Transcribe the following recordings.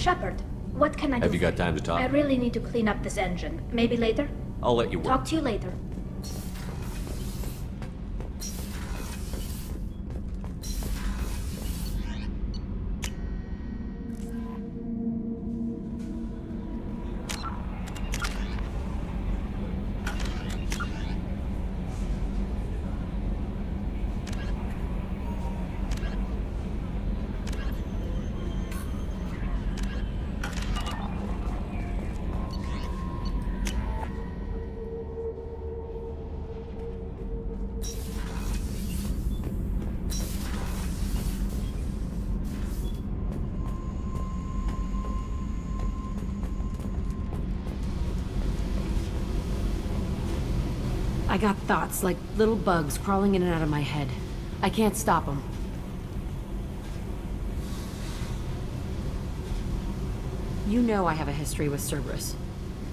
Shepard, what can I do? Have you for got time to talk? I really need to clean up this engine. Maybe later? I'll let you work. Talk to you later. I got thoughts like little bugs crawling in and out of my head. I can't stop them. You know I have a history with Cerberus.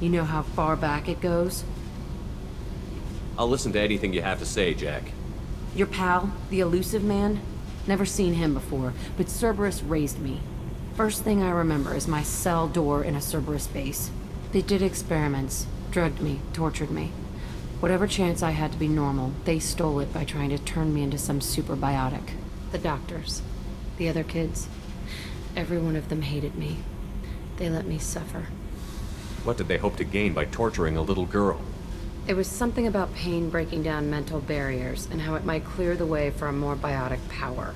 You know how far back it goes? I'll listen to anything you have to say, Jack. Your pal, the elusive man? Never seen him before, but Cerberus raised me. First thing I remember is my cell door in a Cerberus base. They did experiments, drugged me, tortured me. Whatever chance I had to be normal, they stole it by trying to turn me into some superbiotic. The doctors, the other kids, every one of them hated me. They let me suffer. What did they hope to gain by torturing a little girl? It was something about pain breaking down mental barriers and how it might clear the way for a more biotic power.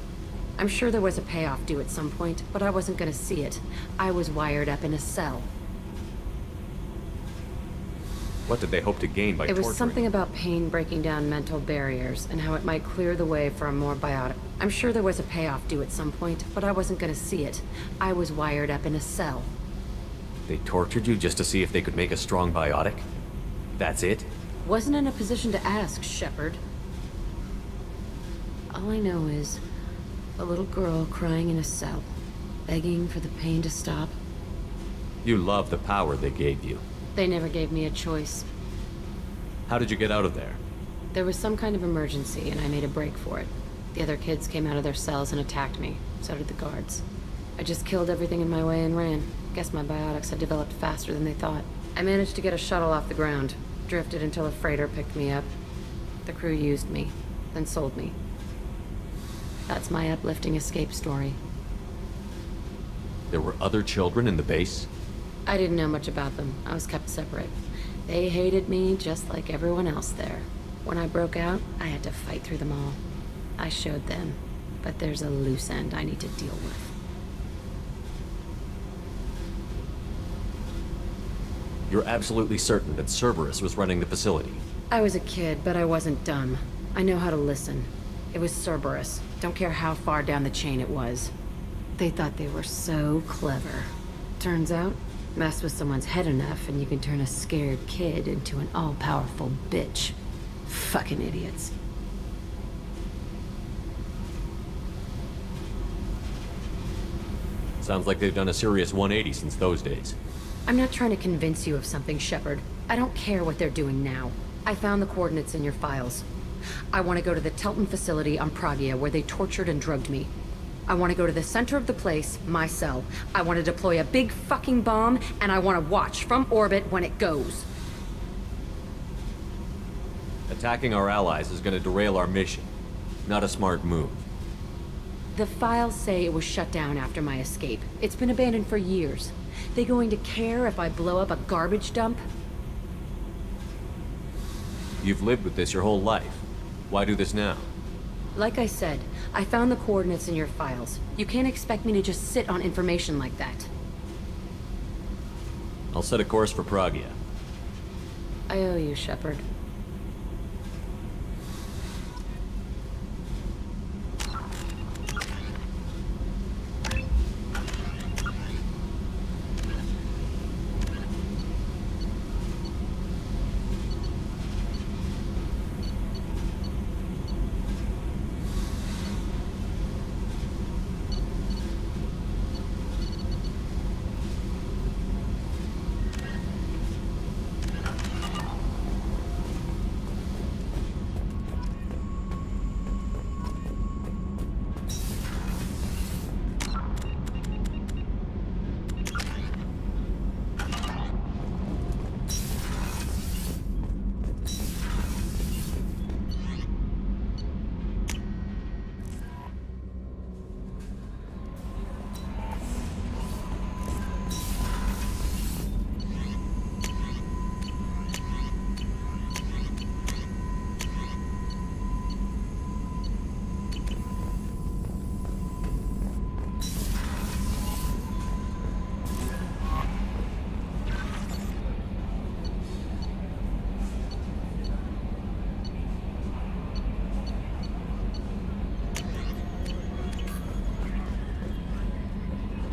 I'm sure there was a payoff due at some point, but I wasn't gonna see it. I was wired up in a cell. What did they hope to gain by torturing? It was something about pain breaking down mental barriers and how it might clear the way for a more biotic. I'm sure there was a payoff due at some point, but I wasn't gonna see it. I was wired up in a cell. They tortured you just to see if they could make a strong biotic? That's it? Wasn't in a position to ask, Shepard. All I know is a little girl crying in a cell, begging for the pain to stop. You love the power they gave you. They never gave me a choice. How did you get out of there? There was some kind of emergency, and I made a break for it. The other kids came out of their cells and attacked me. So did the guards. I just killed everything in my way and ran. Guess my biotics had developed faster than they thought. I managed to get a shuttle off the ground. Drifted until a freighter picked me up. The crew used me, then sold me. That's my uplifting escape story. There were other children in the base? I didn't know much about them. I was kept separate. They hated me just like everyone else there. When I broke out, I had to fight through them all. I showed them, but there's a loose end I need to deal with. You're absolutely certain that Cerberus was running the facility? I was a kid, but I wasn't dumb. I know how to listen. It was Cerberus. Don't care how far down the chain it was. They thought they were so clever. Turns out, mess with someone's head enough and you can turn a scared kid into an all-powerful bitch. Fucking idiots. Sounds like they've done a serious 180 since those days. I'm not trying to convince you of something, Shepard. I don't care what they're doing now. I found the coordinates in your files. I want to go to the Telton facility on Pragia where they tortured and drugged me. I want to go to the center of the place, my cell. I want to deploy a big fucking bomb, and I want to watch from orbit when it goes. Attacking our allies is going to derail our mission. Not a smart move. The files say it was shut down after my escape. It's been abandoned for years. They going to care if I blow up a garbage dump? You've lived with this your whole life. Why do this now? Like I said, I found the coordinates in your files. You can't expect me to just sit on information like that. I'll set a course for Pragia. I owe you, Shepard.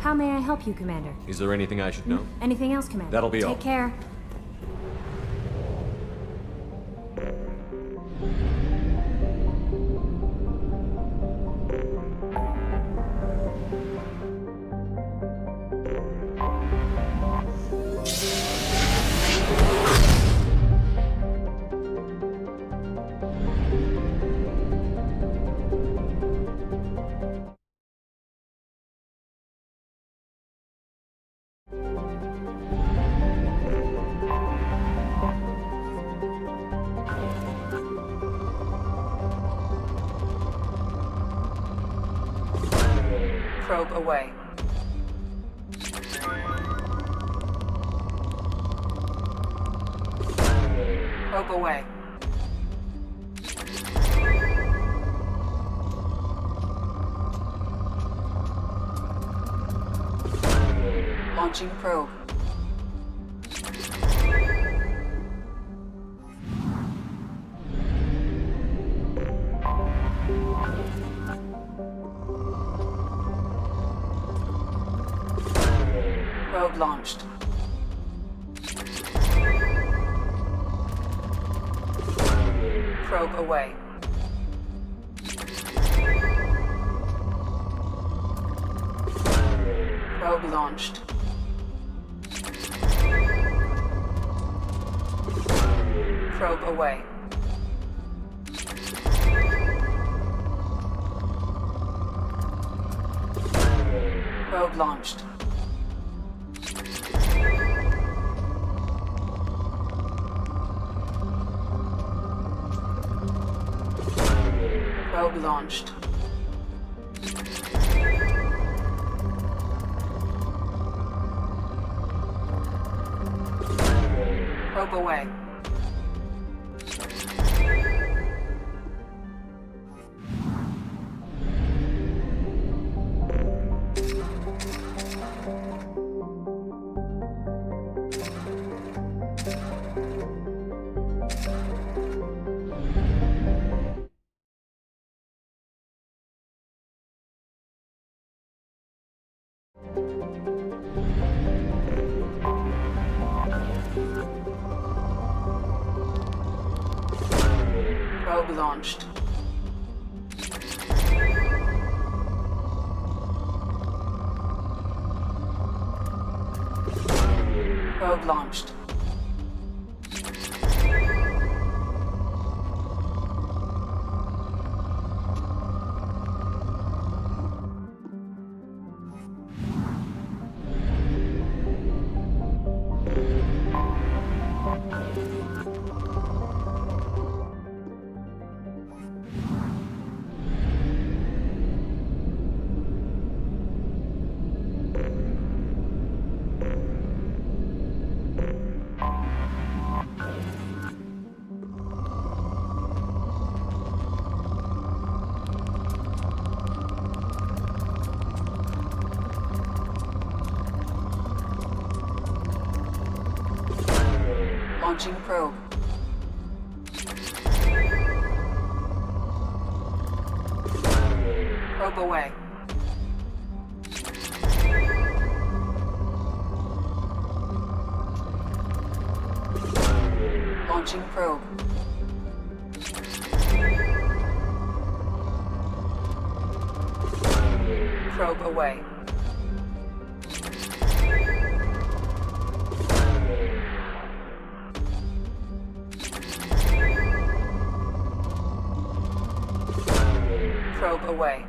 How may I help you, Commander? Is there anything I should know? Anything else, Commander? That'll be all. Take care. Probe away. Probe away. Launching probe. Probe launched. Probe away. Probe launched. Probe away. Probe launched. Probe launched. Probe away. Probe launched. Probe launched. Launching probe. Probe away. Launching probe. Probe away. Probe away.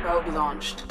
Probe launched.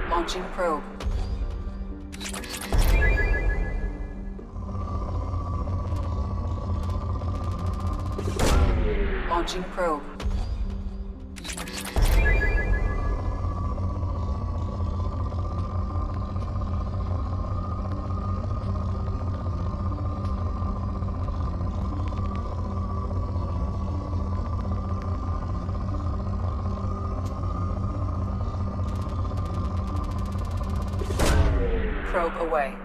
Launching probe. Launching probe. Probe away.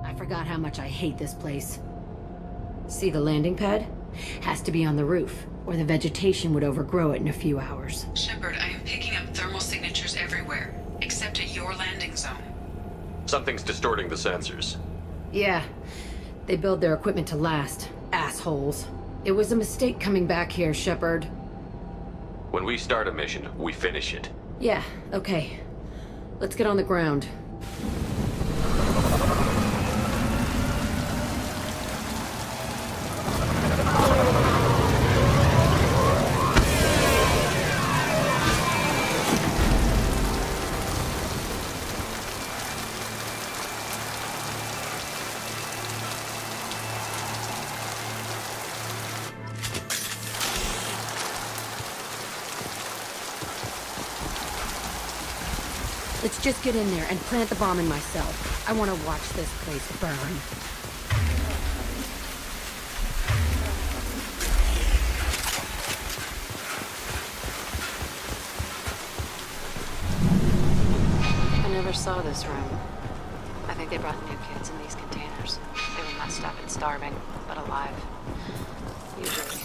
I forgot how much I hate this place. See the landing pad? Has to be on the roof, or the vegetation would overgrow it in a few hours. Shepard, I am picking up thermal signatures everywhere, except at your landing zone. Something's distorting the sensors. Yeah, they build their equipment to last. Assholes. It was a mistake coming back here, Shepard. When we start a mission, we finish it. Yeah, okay. Let's get on the ground. Let's just get in there and plant the bomb in myself. I want to watch this place burn. I never saw this room. I think they brought new kids in these containers. They were messed up and starving, but alive. Usually.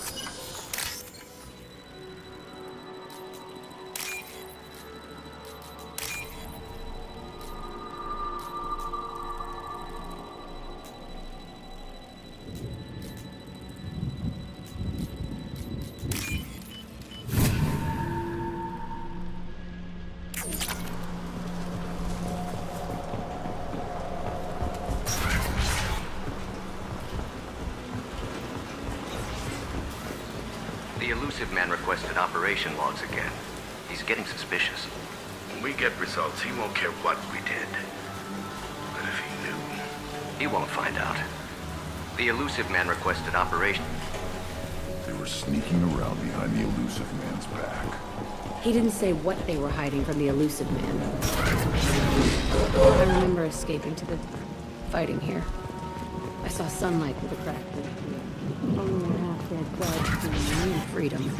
The elusive man requested operation logs again. He's getting suspicious. When we get results, he won't care what we did. But if he knew... He won't find out. The elusive man requested operation. They were sneaking around behind the elusive man's back. He didn't say what they were hiding from the elusive man. I remember escaping to the fighting here. I saw sunlight through the crack. Only a half-dead guard between me and freedom.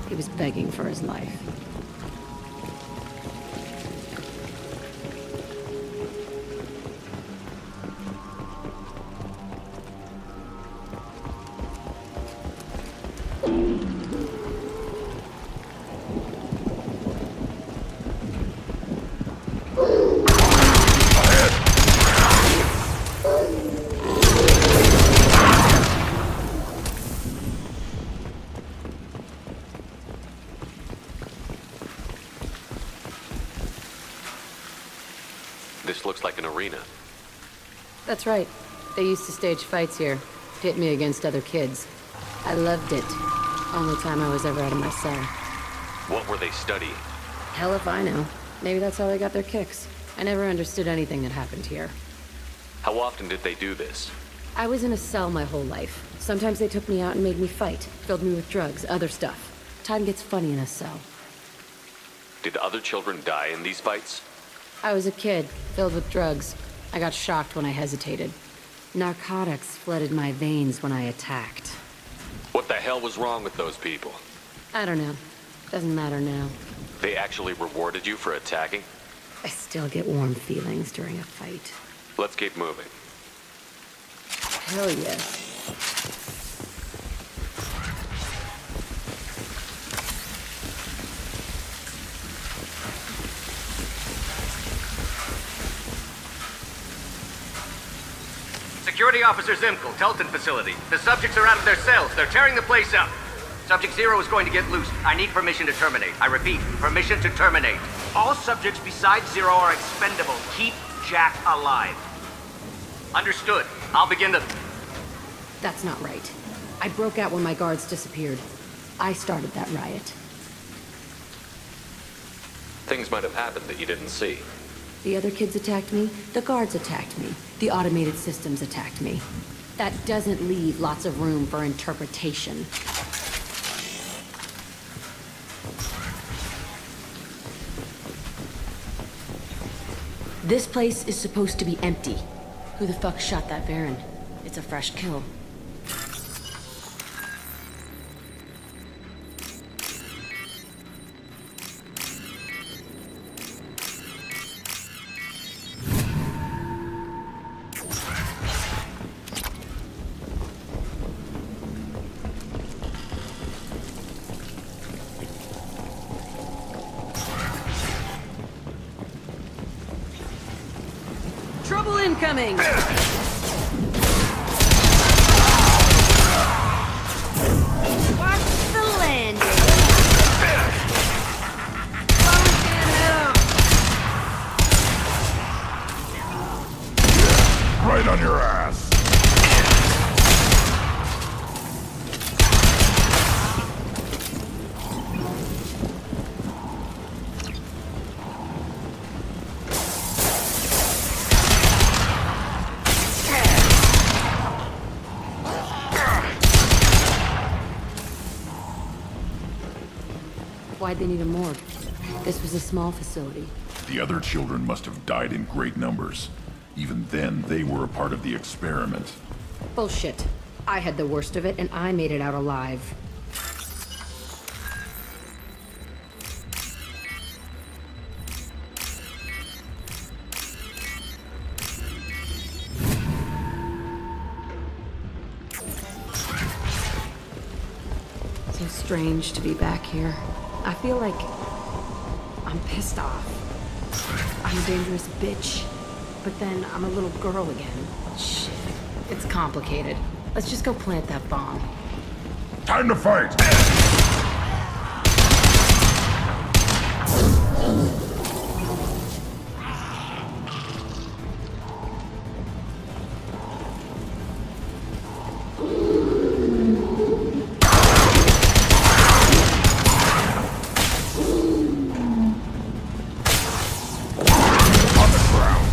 He was begging for his life. This looks like an arena. That's right. They used to stage fights here, pit me against other kids. I loved it. Only time I was ever out of my cell. What were they studying? Hell if I know. Maybe that's how they got their kicks. I never understood anything that happened here. How often did they do this? I was in a cell my whole life. Sometimes they took me out and made me fight, filled me with drugs, other stuff. Time gets funny in a cell. Did other children die in these fights? I was a kid, filled with drugs. I got shocked when I hesitated. Narcotics flooded my veins when I attacked. What the hell was wrong with those people? I don't know. Doesn't matter now. They actually rewarded you for attacking? I still get warm feelings during a fight. Let's keep moving. Hell yes. Security Officer Zimkel, Telton facility. The subjects are out of their cells. They're tearing the place up. Subject Zero is going to get loose. I need permission to terminate. I repeat, permission to terminate. All subjects besides Zero are expendable. Keep Jack alive. Understood. I'll begin the... That's not right. I broke out when my guards disappeared. I started that riot. Things might have happened that you didn't see. The other kids attacked me, the guards attacked me, the automated systems attacked me. That doesn't leave lots of room for interpretation. This place is supposed to be empty. Who the fuck shot that Baron? It's a fresh kill. Trouble incoming! Watch the landing! Right on your ass. Why'd they need a morgue? This was a small facility. The other children must have died in great numbers. Even then, they were a part of the experiment. Bullshit. I had the worst of it, and I made it out alive. So strange to be back here. I feel like I'm pissed off. I'm a dangerous bitch. But then I'm a little girl again. Shit. It's complicated. Let's just go plant that bomb. Time to fight!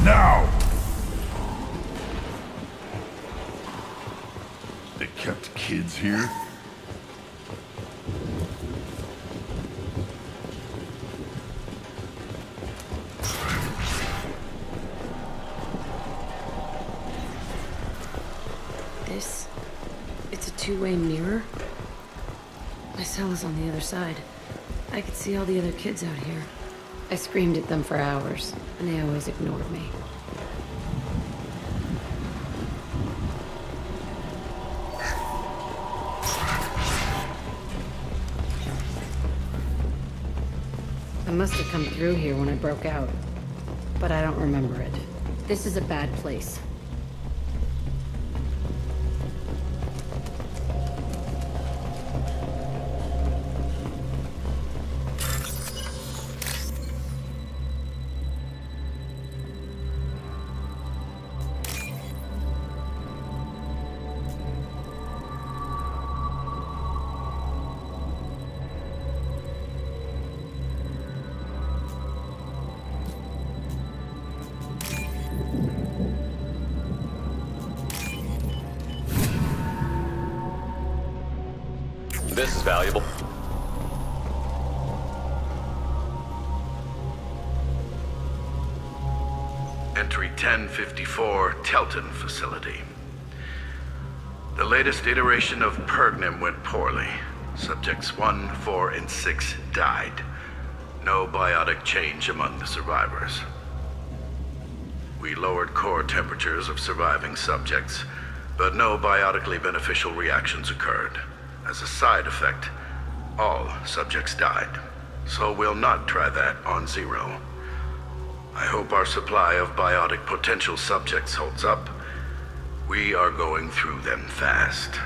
Now! They kept kids here? It's a two-way mirror? My cell is on the other side. I could see all the other kids out here. I screamed at them for hours, and they always ignored me. I must have come through here when I broke out, but I don't remember it. This is a bad place. This is valuable. Entry 1054, Telton facility. The latest iteration of Pergnim went poorly. Subjects 1, 4, and 6 died. No biotic change among the survivors. We lowered core temperatures of surviving subjects, but no biotically beneficial reactions occurred. As a side effect, all subjects died. So we'll not try that on Zero. I hope our supply of biotic potential subjects holds up. We are going through them fast.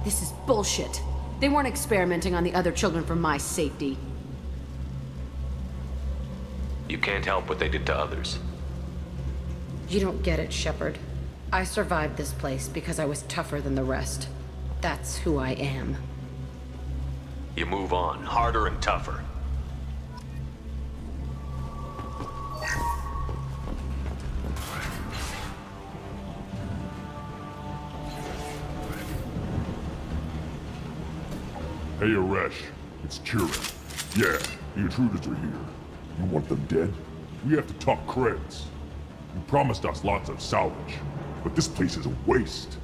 This is bullshit. They weren't experimenting on the other children for my safety. You can't help what they did to others. You don't get it, Shepard. I survived this place because I was tougher than the rest. That's who I am. You move on, harder and tougher. Hey, Aresh. It's Kieran. Yeah, the intruders are here. You want them dead? We have to talk creds. You promised us lots of salvage, but this place is a waste.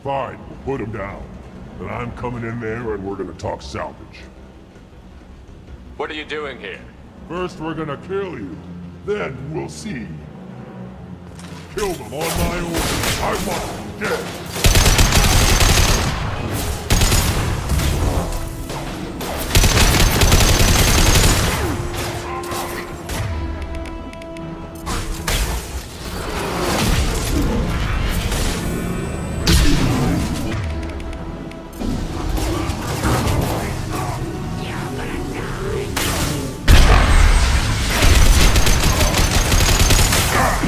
Fine, we'll put them down. Then I'm coming in there and we're gonna talk salvage. What are you doing here? First we're gonna kill you, then we'll see. Kill them on my own. I want them dead.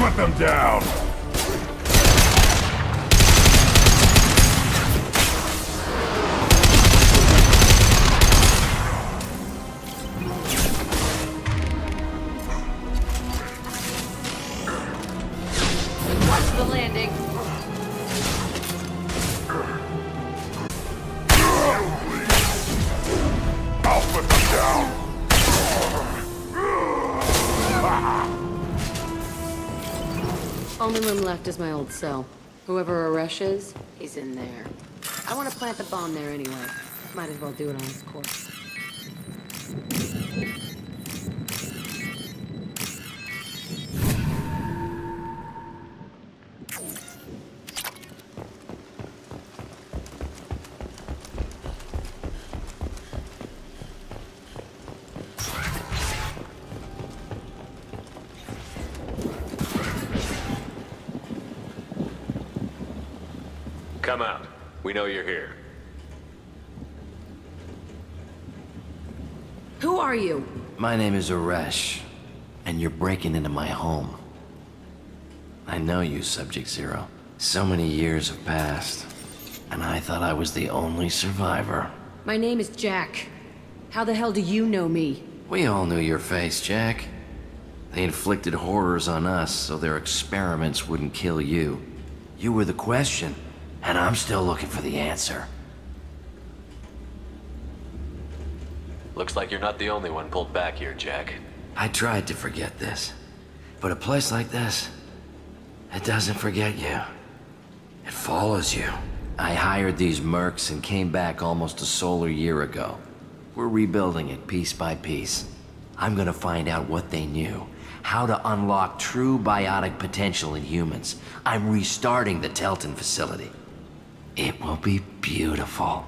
Put them down! Watch the landing. I'll put them down! Only room left is my old cell. Whoever Aresh is, he's in there. I want to plant the bomb there anyway. Might as well do it on its course. Come out. We know you're here. Who are you? My name is Aresh, and you're breaking into my home. I know you, Subject Zero. So many years have passed, and I thought I was the only survivor. My name is Jack. How the hell do you know me? We all knew your face, Jack. They inflicted horrors on us so their experiments wouldn't kill you. You were the question, and I'm still looking for the answer. Looks like you're not the only one pulled back here, Jack. I tried to forget this, but a place like this, It doesn't forget you. It follows you. I hired these mercs and came back almost a solar year ago. We're rebuilding it piece by piece. I'm gonna find out what they knew. How to unlock true biotic potential in humans. I'm restarting the Telton facility. It will be beautiful.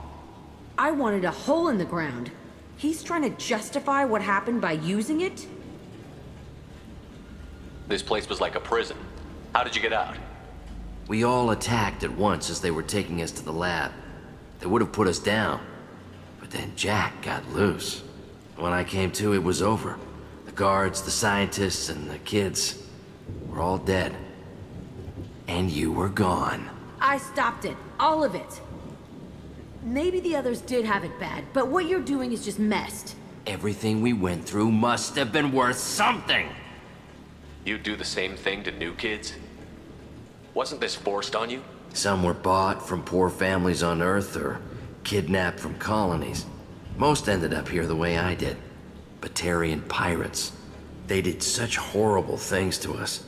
I wanted a hole in the ground. He's trying to justify what happened by using it? This place was like a prison. How did you get out? We all attacked at once as they were taking us to the lab. They would have put us down. But then Jack got loose. When I came to, it was over. The guards, the scientists, and the kids were all dead. And you were gone. I stopped it. All of it. Maybe the others did have it bad, but what you're doing is just messed. Everything we went through must have been worth something. You'd do the same thing to new kids? Wasn't this forced on you? Some were bought from poor families on Earth or kidnapped from colonies. Most ended up here the way I did. Batarian pirates. They did such horrible things to us.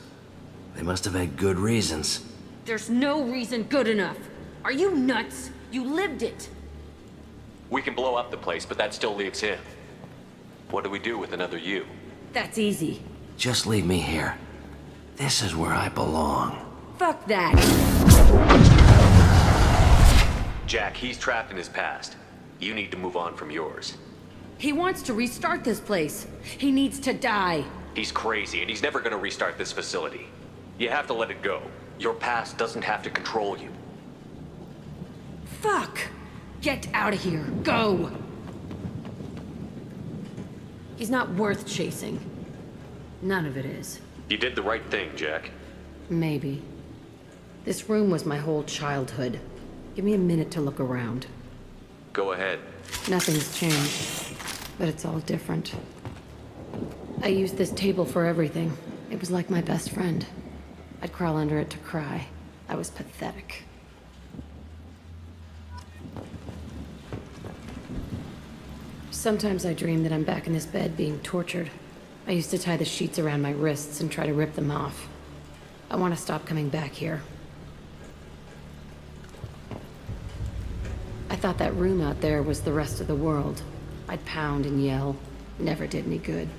They must have had good reasons. There's no reason good enough. Are you nuts? You lived it. We can blow up the place, but that still leaves him. What do we do with another you? That's easy. Just leave me here. This is where I belong. Fuck that. Jack, he's trapped in his past. You need to move on from yours. He wants to restart this place. He needs to die. He's crazy, and he's never gonna restart this facility. You have to let it go. Your past doesn't have to control you. Fuck. Get out of here. Go. He's not worth chasing. None of it is. You did the right thing, Jack. Maybe. This room was my whole childhood. Give me a minute to look around. Go ahead. Nothing's changed, but it's all different. I used this table for everything. It was like my best friend. I'd crawl under it to cry. I was pathetic. Sometimes I dream that I'm back in this bed being tortured. I used to tie the sheets around my wrists and try to rip them off. I want to stop coming back here. I thought that room out there was the rest of the world. I'd pound and yell. Never did any good.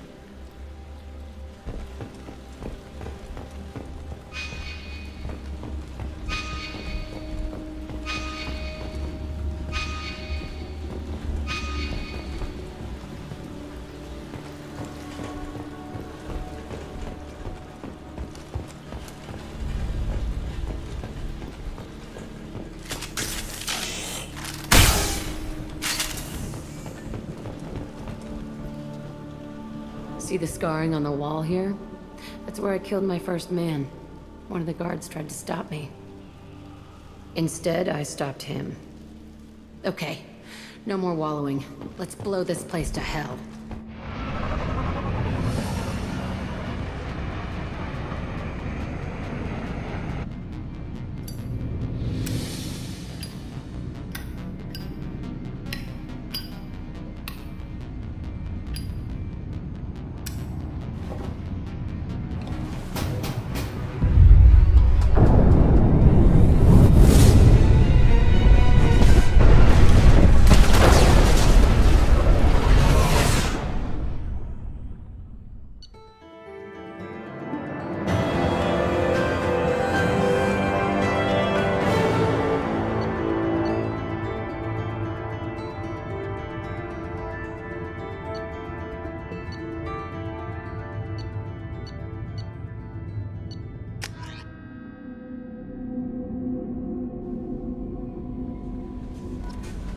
See the scarring on the wall here? That's where I killed my first man. One of the guards tried to stop me. Instead, I stopped him. Okay, no more wallowing. Let's blow this place to hell.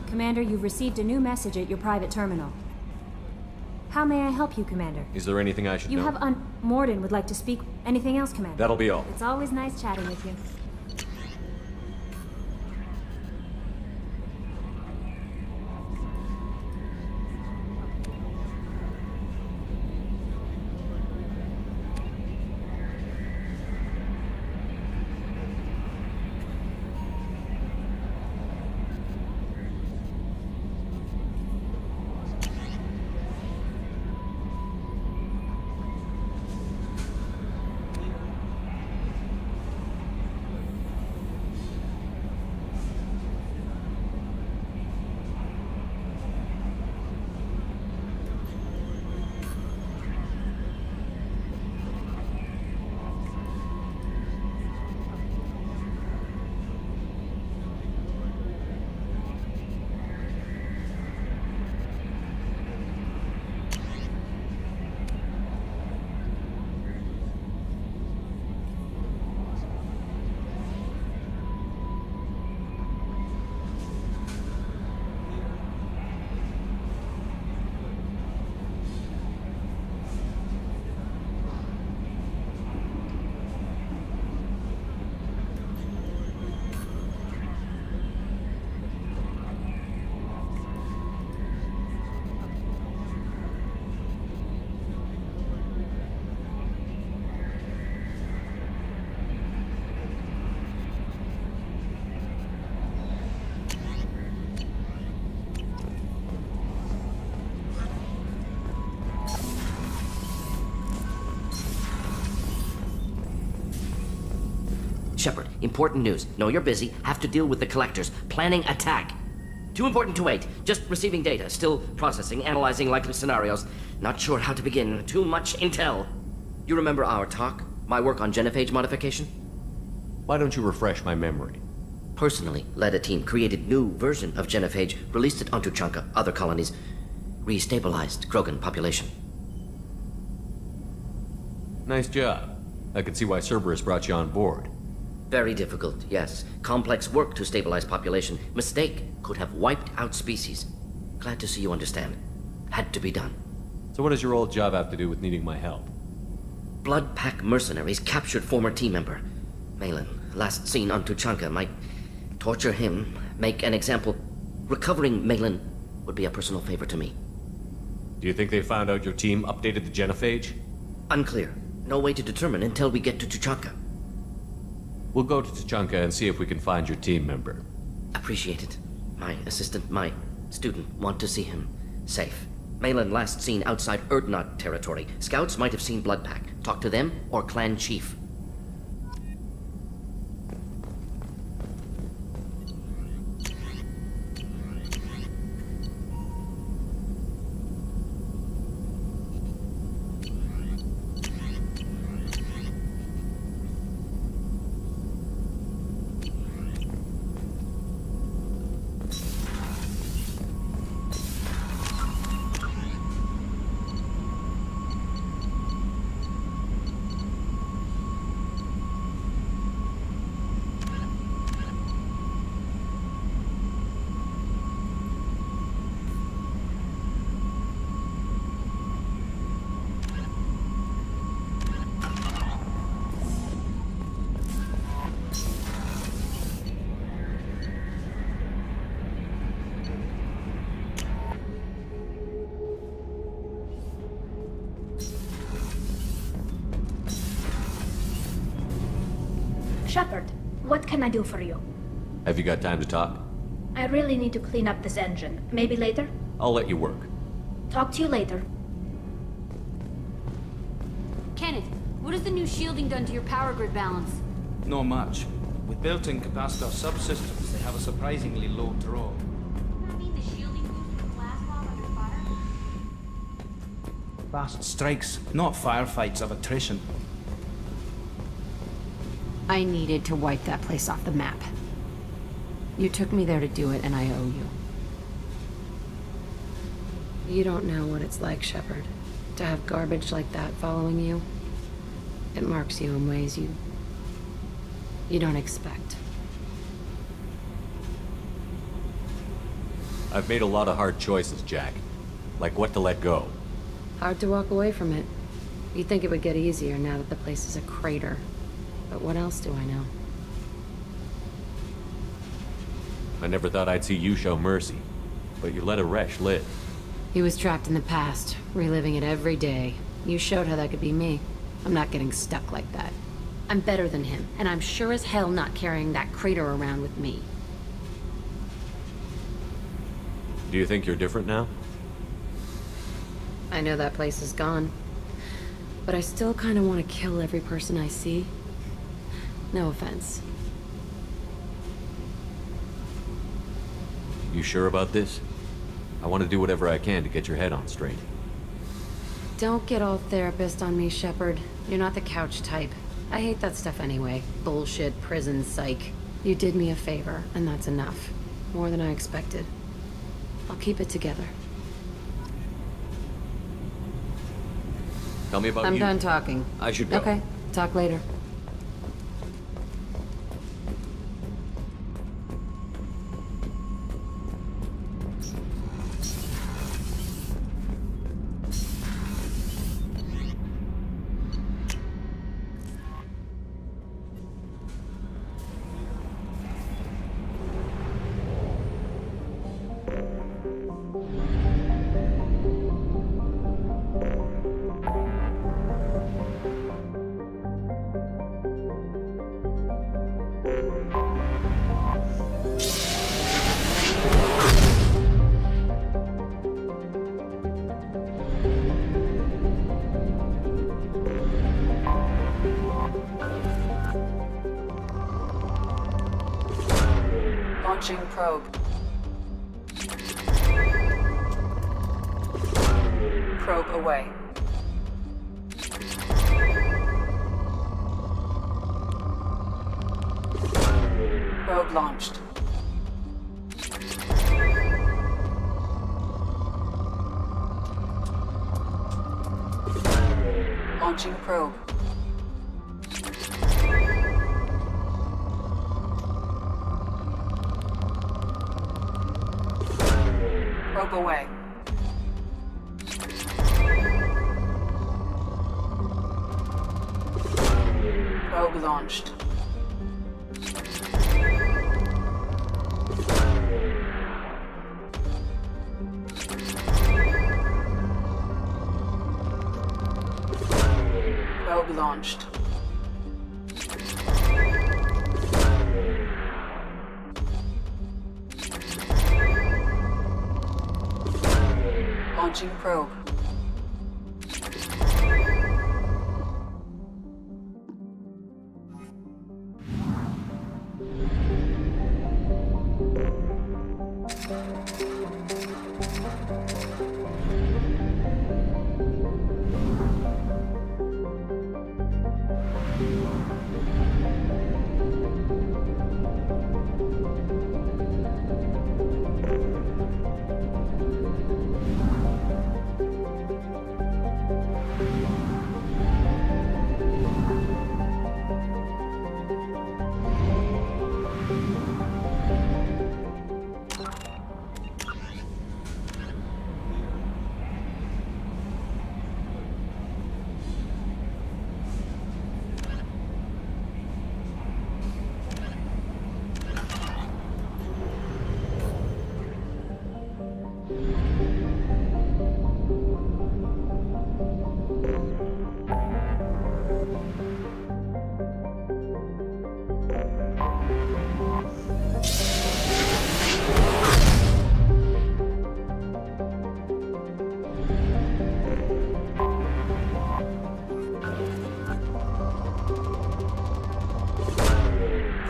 Commander, you've received a new message at your private terminal. How may I help you, Commander? Is there anything I should You know? have Morden would like to speak. Anything else, Commander? That'll be all. It's always nice chatting with you. Shepard, important news. Know you're busy. Have to deal with the collectors. Planning attack. Too important to wait. Just receiving data. Still processing, analyzing likely scenarios. Not sure how to begin. Too much intel. You remember our talk? My work on genophage modification? Why don't you refresh my memory? Personally led a team, created new version of genophage, released it onto Chunka, other colonies, restabilized Krogan population. Nice job. I can see why Cerberus brought you on board. Very difficult, yes. Complex work to stabilize population. Mistake could have wiped out species. Glad to see you understand. Had to be done. So what does your old job have to do with needing my help? Blood Pack mercenaries captured former team member. Malin, last seen on Tuchanka, might torture him, make an example. Recovering Malin would be a personal favor to me. Do you think they found out your team updated the genophage? Unclear. No way to determine until we get to Tuchanka. We'll go to Tuchanka and see if we can find your team member. Appreciate it. My assistant, my student, want to see him safe. Malin last seen outside Urdnot territory. Scouts might have seen Blood Pack. Talk to them or clan chief. Shepard, what can I do for you? Have you got time to talk? I really need to clean up this engine. Maybe later? I'll let you work. Talk to you later. Kenneth, what has the new shielding done to your power grid balance? Not much. With built-in capacitor subsystems, they have a surprisingly low draw. Doesn't that mean the shielding boost will last long under fire? Fast strikes, not firefights of attrition. I needed to wipe that place off the map. You took me there to do it, and I owe you. You don't know what it's like, Shepard, to have garbage like that following you. It marks you in ways you don't expect. I've made a lot of hard choices, Jack. Like what to let go. Hard to walk away from it. You'd think it would get easier now that the place is a crater. But what else do I know? I never thought I'd see you show mercy, but you let Aresh live. He was trapped in the past, reliving it every day. You showed how that could be me. I'm not getting stuck like that. I'm better than him, and I'm sure as hell not carrying that crater around with me. Do you think you're different now? I know that place is gone. But I still kind of want to kill every person I see. No offense. You sure about this? I want to do whatever I can to get your head on straight. Don't get all therapist on me, Shepard. You're not the couch type. I hate that stuff anyway. Bullshit, prison, psych. You did me a favor, and that's enough. More than I expected. I'll keep it together. Tell me about I'm you. done talking. I should go. Okay, talk later. Launching probe. Probe away. Probe launched. Launching probe. Probe away. Probe launched. Probe launched. Launching probe.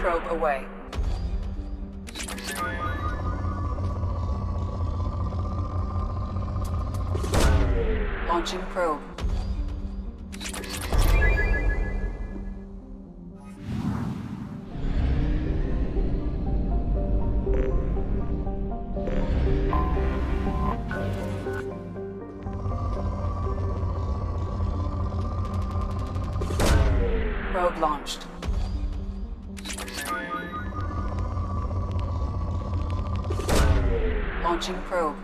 Probe away. Launching probe. Probe launched. Launching probe.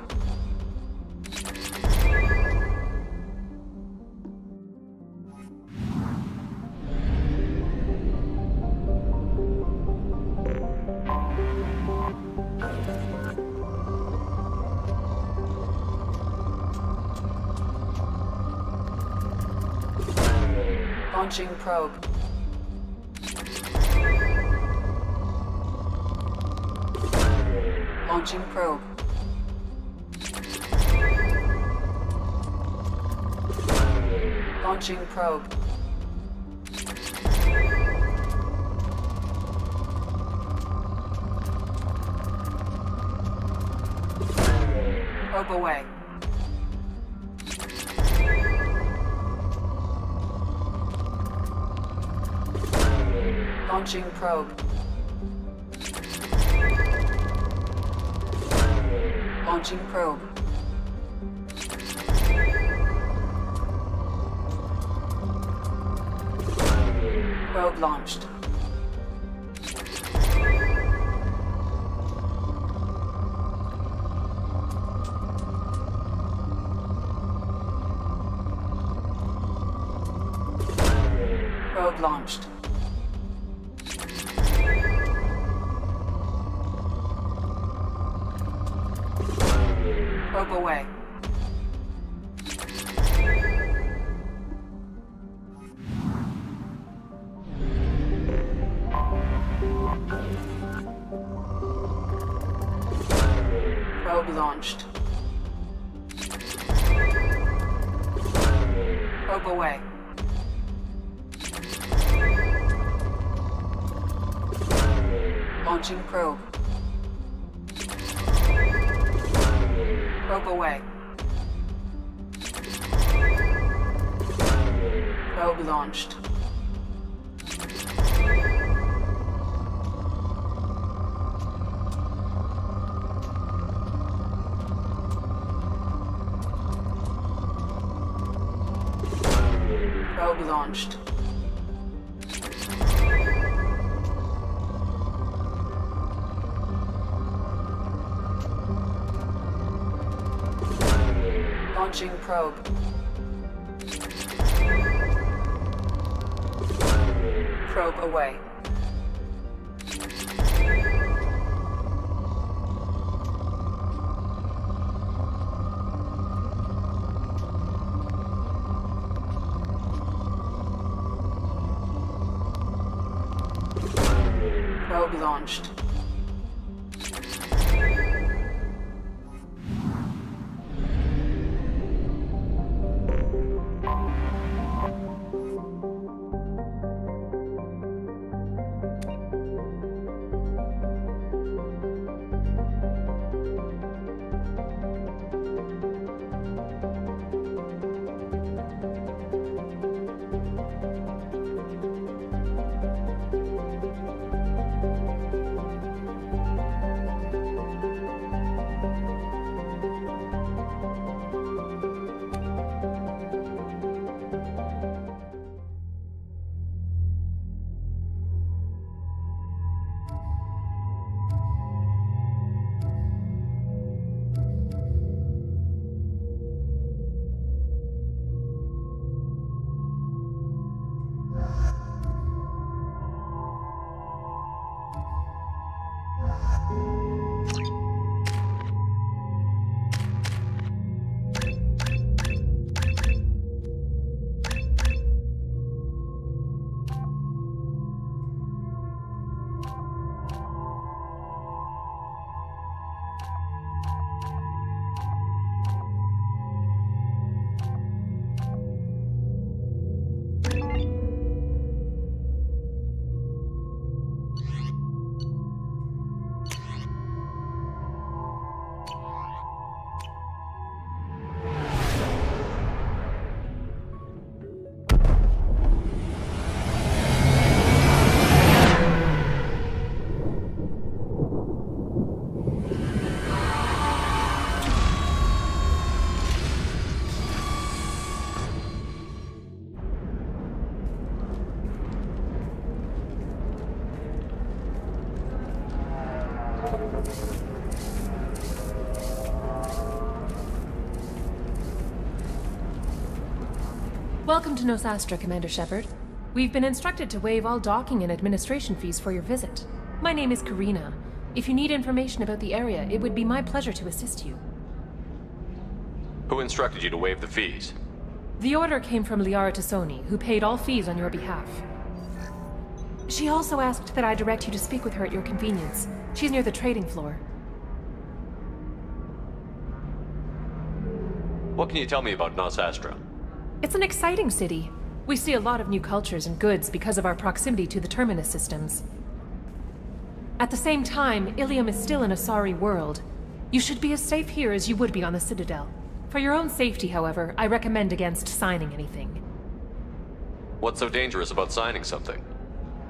Launching probe. Launching probe. Launching probe. Probe away. Launching probe. Launching probe. Probe launched. Probe launched. Probe away. Probe launched. Probe away. Launching probe. Probe away. Probe launched. Probe launched. Launching probe. Probe away. Probe launched. Welcome to Nosastra, Commander Shepard. We've been instructed to waive all docking and administration fees for your visit. My name is Karina. If you need information about the area, it would be my pleasure to assist you. Who instructed you to waive the fees? The order came from Liara Tassoni, who paid all fees on your behalf. She also asked that I direct you to speak with her at your convenience. She's near the trading floor. What can you tell me about Nosastra? It's an exciting city. We see a lot of new cultures and goods because of our proximity to the Terminus systems. At the same time, Ilium is still an Asari world. You should be as safe here as you would be on the Citadel. For your own safety, however, I recommend against signing anything. What's so dangerous about signing something?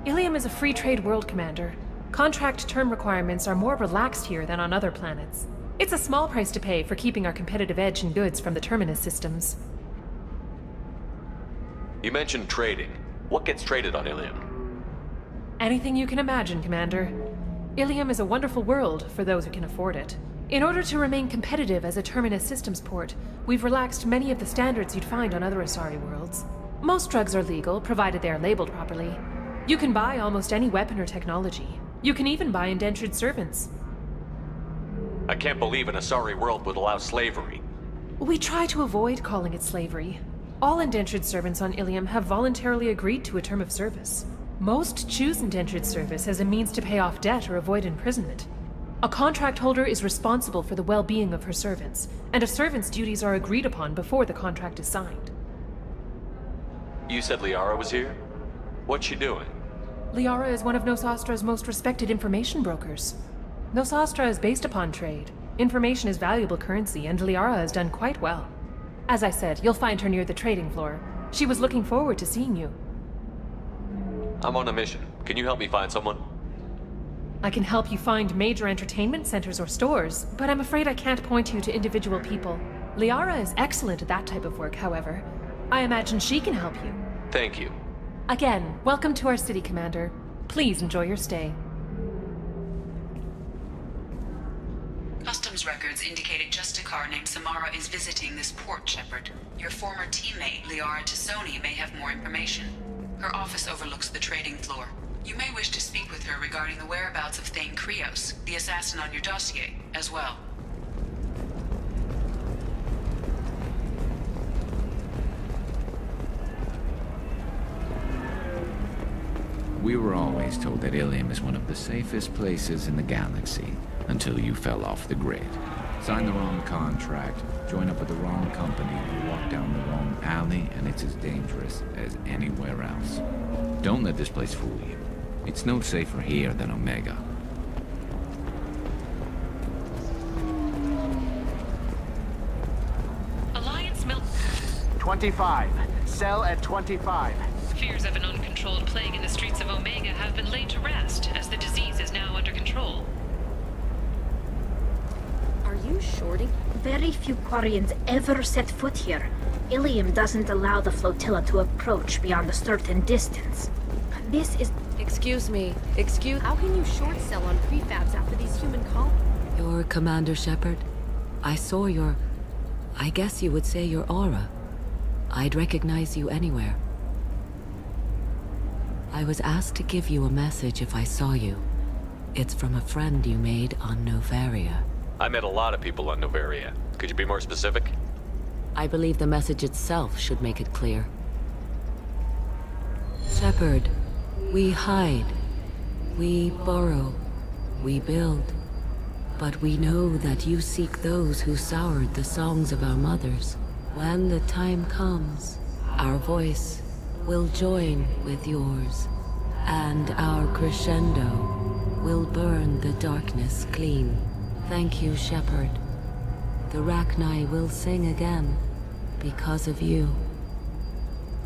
Ilium is a free trade world, Commander. Contract term requirements are more relaxed here than on other planets. It's a small price to pay for keeping our competitive edge in goods from the Terminus systems. You mentioned trading. What gets traded on Ilium? Anything you can imagine, Commander. Ilium is a wonderful world for those who can afford it. In order to remain competitive as a Terminus systems port, we've relaxed many of the standards you'd find on other Asari worlds. Most drugs are legal, provided they are labeled properly. You can buy almost any weapon or technology. You can even buy indentured servants. I can't believe an Asari world would allow slavery. We try to avoid calling it slavery. All indentured servants on Ilium have voluntarily agreed to a term of service. Most choose indentured service as a means to pay off debt or avoid imprisonment. A contract holder is responsible for the well-being of her servants, and a servant's duties are agreed upon before the contract is signed. You said Liara was here? What's she doing? Liara is one of Nosastra's most respected information brokers. Nosastra is based upon trade. Information is valuable currency, and Liara has done quite well. As I said, you'll find her near the trading floor. She was looking forward to seeing you. I'm on a mission. Can you help me find someone? I can help you find major entertainment centers or stores, but I'm afraid I can't point you to individual people. Liara is excellent at that type of work, however. I imagine she can help you. Thank you. Again, welcome to our city, Commander. Please enjoy your stay. Customs records indicated just a car named Samara is visiting this port, Shepard. Your former teammate, Liara Tassoni, may have more information. Her office overlooks the trading floor. You may wish to speak with her regarding the whereabouts of Thane Krios, the assassin on your dossier, as well. We were always told that Ilium is one of the safest places in the galaxy, until you fell off the grid. Sign the wrong contract, join up with the wrong company, you walk down the wrong alley, and it's as dangerous as anywhere else. Don't let this place fool you. It's no safer here than Omega. Alliance 25. Cell at 25. Fears of an uncontrolled plague in the streets of Omega have been laid to rest, as the disease is now under control. Are you shorting? Very few Quarians ever set foot here. Ilium doesn't allow the flotilla to approach beyond a certain distance. This is... Excuse me. How can you short sell on prefabs after these human colonies? You're Commander Shepard. I saw your... I guess you would say your aura. I'd recognize you anywhere. I was asked to give you a message if I saw you. It's from a friend you made on Novaria. I met a lot of people on Novaria. Could you be more specific? I believe the message itself should make it clear. Shepard, we hide. We borrow. We build. But we know that you seek those who soured the songs of our mothers. When the time comes, our voice will join with yours, and our crescendo will burn the darkness clean. Thank you, Shepard. The Rachni will sing again, because of you.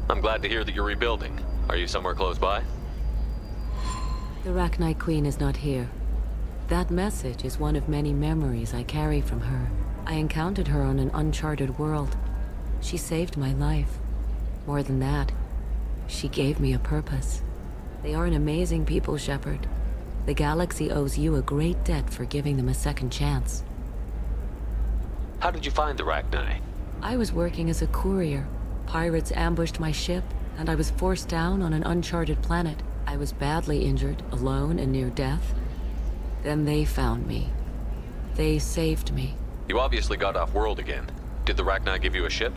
I'm glad to hear that you're rebuilding. Are you somewhere close by? The Rachni Queen is not here. That message is one of many memories I carry from her. I encountered her on an uncharted world. She saved my life. More than that, she gave me a purpose. They are an amazing people, Shepard. The galaxy owes you a great debt for giving them a second chance. How did you find the Rachni? I was working as a courier. Pirates ambushed my ship, and I was forced down on an uncharted planet. I was badly injured, alone and near death. Then they found me. They saved me. You obviously got off world again. Did the Rachni give you a ship?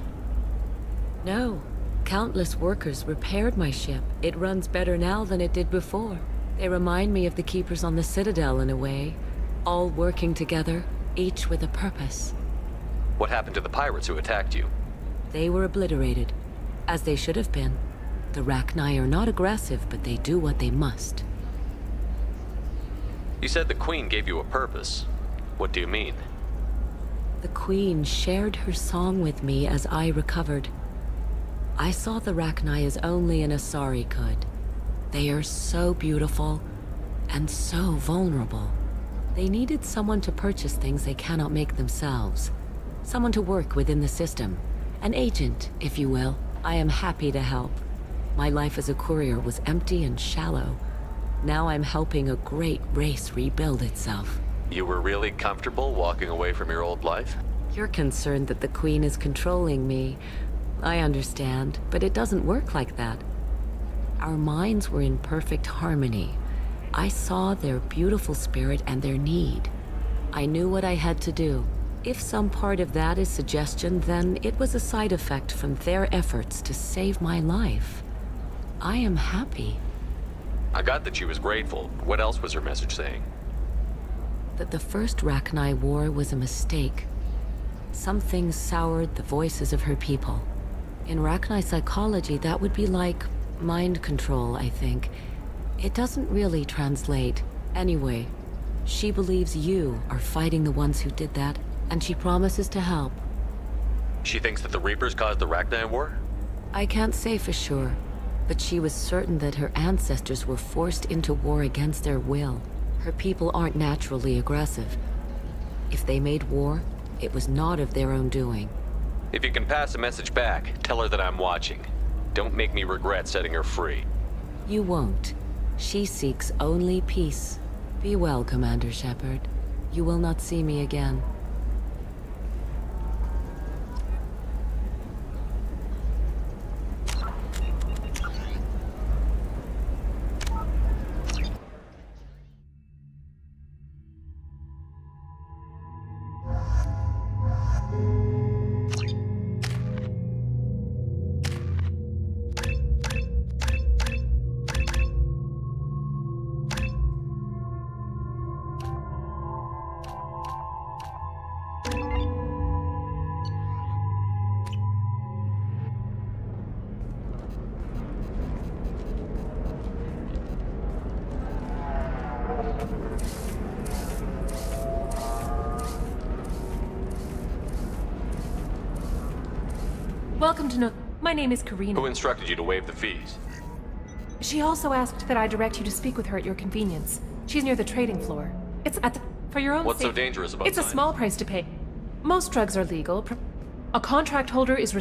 No. Countless workers repaired my ship. It runs better now than it did before. They remind me of the Keepers on the Citadel in a way. All working together, each with a purpose. What happened to the pirates who attacked you? They were obliterated, as they should have been. The Rachni are not aggressive, but they do what they must. You said the Queen gave you a purpose. What do you mean? The Queen shared her song with me as I recovered. I saw the Rachni as only an Asari could. They are so beautiful and so vulnerable. They needed someone to purchase things they cannot make themselves. Someone to work within the system. An agent, if you will. I am happy to help. My life as a courier was empty and shallow. Now I'm helping a great race rebuild itself. You were really comfortable walking away from your old life? You're concerned that the Queen is controlling me. I understand, but it doesn't work like that. Our minds were in perfect harmony. I saw their beautiful spirit and their need. I knew what I had to do. If some part of that is suggestion, then it was a side effect from their efforts to save my life. I am happy. I got that she was grateful. What else was her message saying? That the first Rachni War was a mistake. Some things soured the voices of her people. In Rachni psychology, that would be like mind control, I think. It doesn't really translate. Anyway, She believes you are fighting the ones who did that, and she promises to help. She thinks that the Reapers caused the Ragnar War? I can't say for sure, but she was certain that her ancestors were forced into war against their will. Her people aren't naturally aggressive. If they made war, it was not of their own doing. If you can pass a message back, tell her that I'm watching. Don't make me regret setting her free. You won't. She seeks only peace. Be well, Commander Shepard. You will not see me again. Welcome to My name is Karina. Who instructed you to waive the fees? She also asked that I direct you to speak with her at your convenience. She's near the trading floor. It's at the... For your own What's so safety. dangerous about It's a signing? small price to pay. Most drugs are legal. A contract holder is...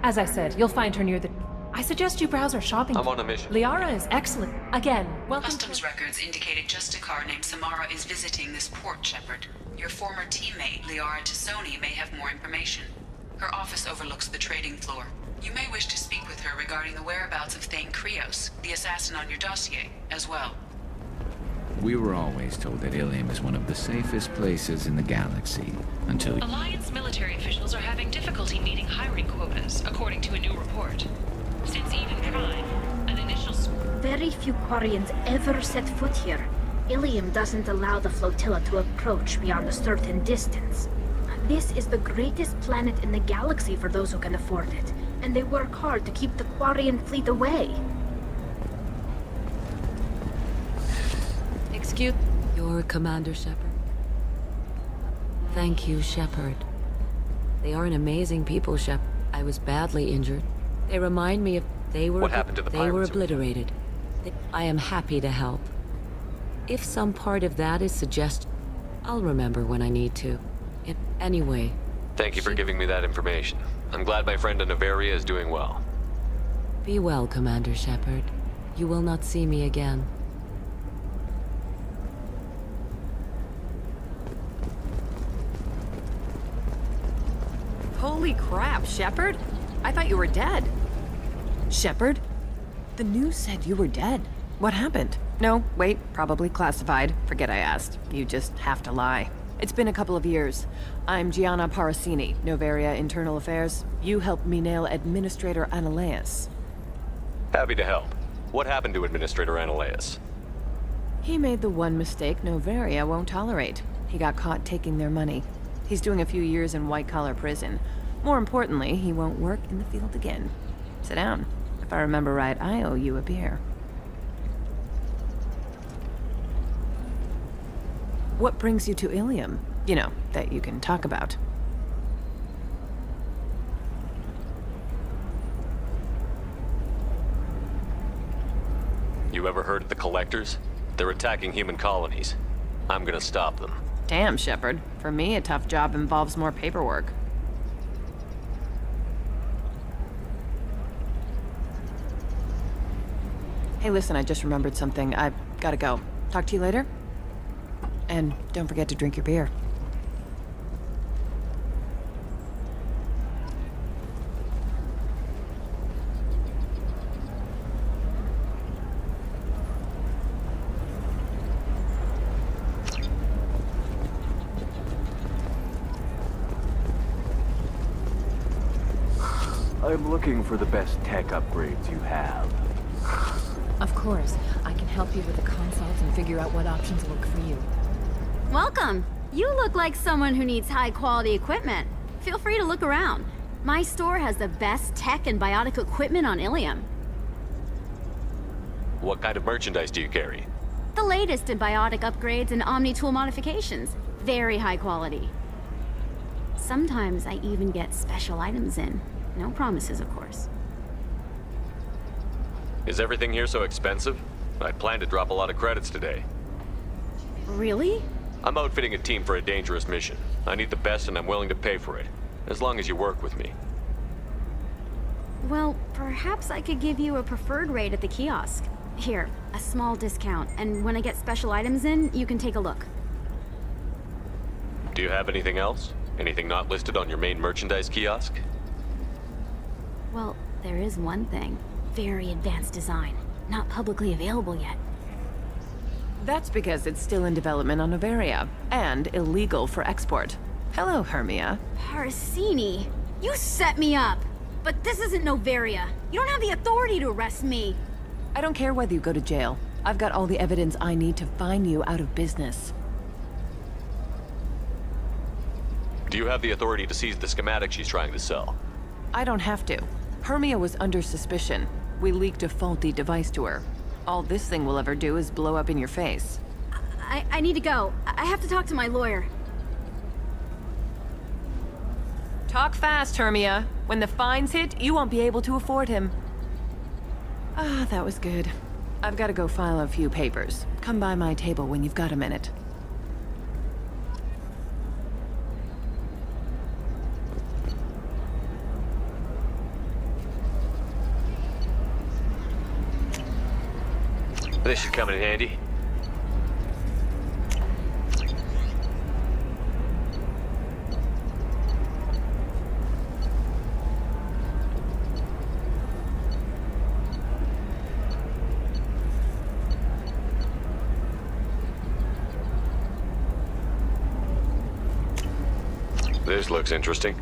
As I said, you'll find her near the... I suggest you browse our shopping... I'm on a mission. Liara is excellent. Again, welcome Customs records indicated Justicar named Samara is visiting this port, Shepard. Your former teammate, Liara Tassoni, may have more information. Her office overlooks the trading floor. You may wish to speak with her regarding the whereabouts of Thane Krios, the assassin on your dossier, as well. We were always told that Ilium is one of the safest places in the galaxy, until... Alliance military officials are having difficulty meeting hiring quotas, according to a new report. Since Eden Prime, an initial... Very few Quarians ever set foot here. Ilium doesn't allow the flotilla to approach beyond a certain distance. This is the greatest planet in the galaxy for those who can afford it, and they work hard to keep the Quarian fleet away. Excuse... You're Commander Shepard? Thank you, Shepard. They are an amazing people, Shepard. I was badly injured. They remind me of... They were... What happened to the They were pirates? obliterated. I am happy to help. If some part of that is suggested, I'll remember when I need to. Anyway... Thank you for giving me that information. I'm glad my friend Noveria is doing well. Be well, Commander Shepard. You will not see me again. Holy crap, Shepard? I thought you were dead. Shepard? The news said you were dead. What happened? No, wait, probably classified. Forget I asked. You just have to lie. It's been a couple of years. I'm Gianna Parasini, Noveria Internal Affairs. You helped me nail Administrator Analeas. Happy to help. What happened to Administrator Analeas? He made the one mistake Noveria won't tolerate. He got caught taking their money. He's doing a few years in white-collar prison. More importantly, he won't work in the field again. Sit down. If I remember right, I owe you a beer. What brings you to Ilium? You know, that you can talk about. You ever heard of the Collectors? They're attacking human colonies. I'm gonna stop them. Damn, Shepard. For me, a tough job involves more paperwork. Hey, listen, I just remembered something. I've gotta go. Talk to you later? And don't forget to drink your beer. I'm looking for the best tech upgrades you have. Of course. I can help you with the consults and figure out what options work for you. Welcome. You look like someone who needs high-quality equipment. Feel free to look around. My store has the best tech and biotic equipment on Ilium. What kind of merchandise do you carry? The latest in biotic upgrades and Omni-tool modifications. Very high quality. Sometimes I even get special items in. No promises, of course. Is everything here so expensive? I plan to drop a lot of credits today. Really? I'm outfitting a team for a dangerous mission. I need the best and I'm willing to pay for it. As long as you work with me. Well, perhaps I could give you a preferred rate at the kiosk. Here, a small discount, and when I get special items in, you can take a look. Do you have anything else? Anything not listed on your main merchandise kiosk? Well, there is one thing. Very advanced design. Not publicly available yet. That's because it's still in development on Noveria, and illegal for export. Hello, Hermia. Parsini, you set me up! But this isn't Noveria. You don't have the authority to arrest me. I don't care whether you go to jail. I've got all the evidence I need to find you out of business. Do you have the authority to seize the schematic she's trying to sell? I don't have to. Hermia was under suspicion. We leaked a faulty device to her. All this thing will ever do is blow up in your face. I need to go. I have to talk to my lawyer. Talk fast, Hermia. When the fines hit, you won't be able to afford him. Ah, that was good. I've got to go file a few papers. Come by my table when you've got a minute. This should come in handy. This looks interesting.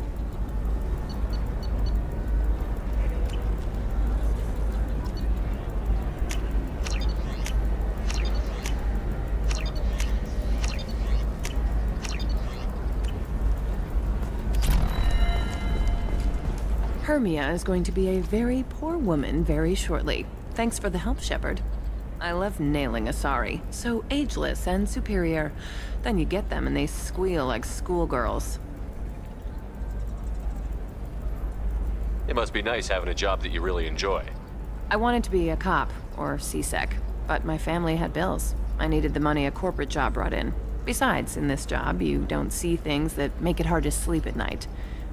Hermia is going to be a very poor woman very shortly. Thanks for the help, Shepard. I love nailing Asari. So ageless and superior. Then you get them and they squeal like schoolgirls. It must be nice having a job that you really enjoy. I wanted to be a cop, or CSEC, but my family had bills. I needed the money a corporate job brought in. Besides, in this job, you don't see things that make it hard to sleep at night.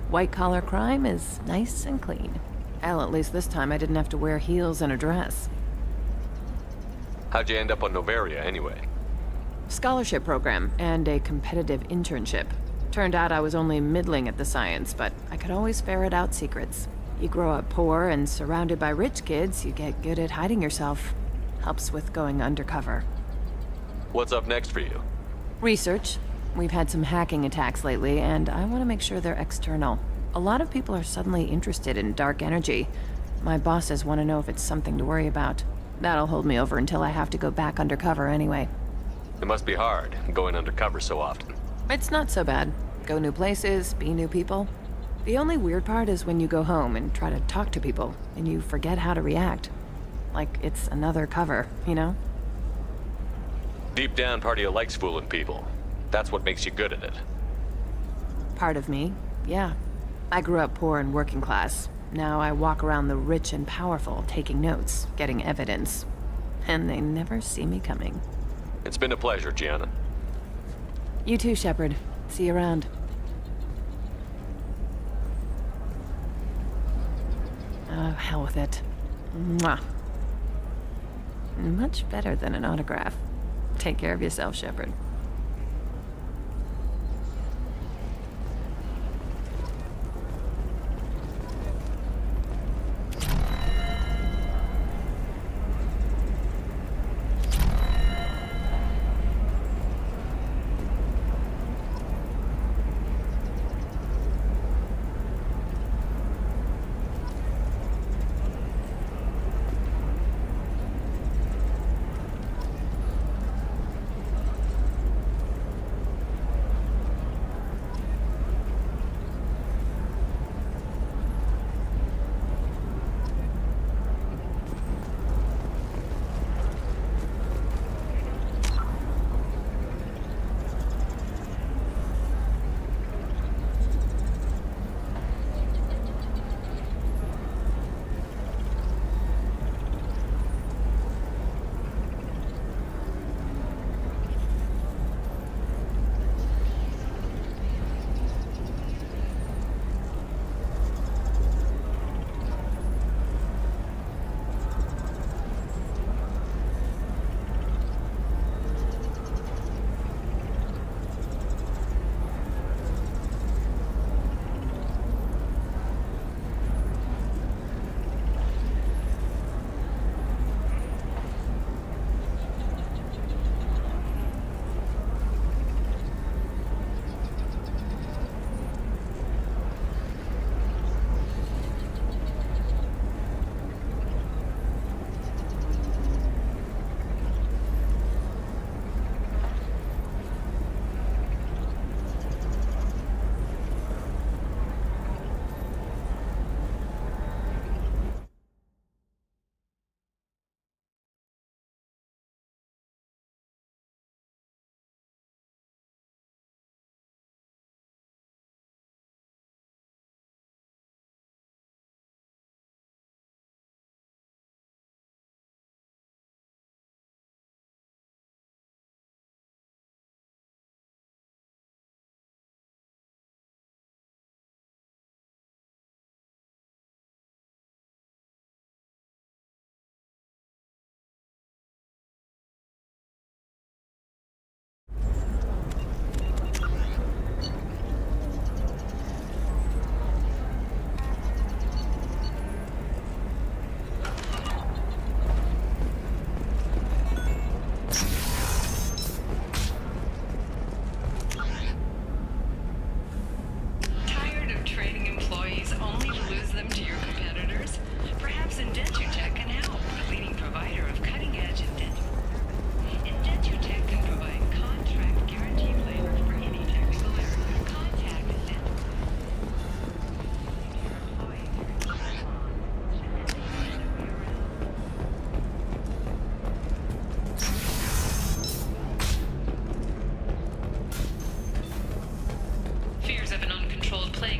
White-collar crime is nice and clean. Hell, at least this time I didn't have to wear heels and a dress. How'd you end up on Noveria, anyway? Scholarship program and a competitive internship. Turned out I was only middling at the science, but I could always ferret out secrets. You grow up poor and surrounded by rich kids, you get good at hiding yourself. Helps with going undercover. What's up next for you? Research. We've had some hacking attacks lately, and I want to make sure they're external. A lot of people are suddenly interested in dark energy. My bosses want to know if it's something to worry about. That'll hold me over until I have to go back undercover anyway. It must be hard, going undercover so often. It's not so bad. Go new places, be new people. The only weird part is when you go home and try to talk to people, and you forget how to react. Like it's another cover, you know? Deep down, part of you likes fooling people. That's what makes you good at it. Part of me, yeah. I grew up poor and working class. Now I walk around the rich and powerful, taking notes, getting evidence. And they never see me coming. It's been a pleasure, Gianna. You too, Shepard. See you around. Oh, hell with it. Mwah. Much better than an autograph. Take care of yourself, Shepard.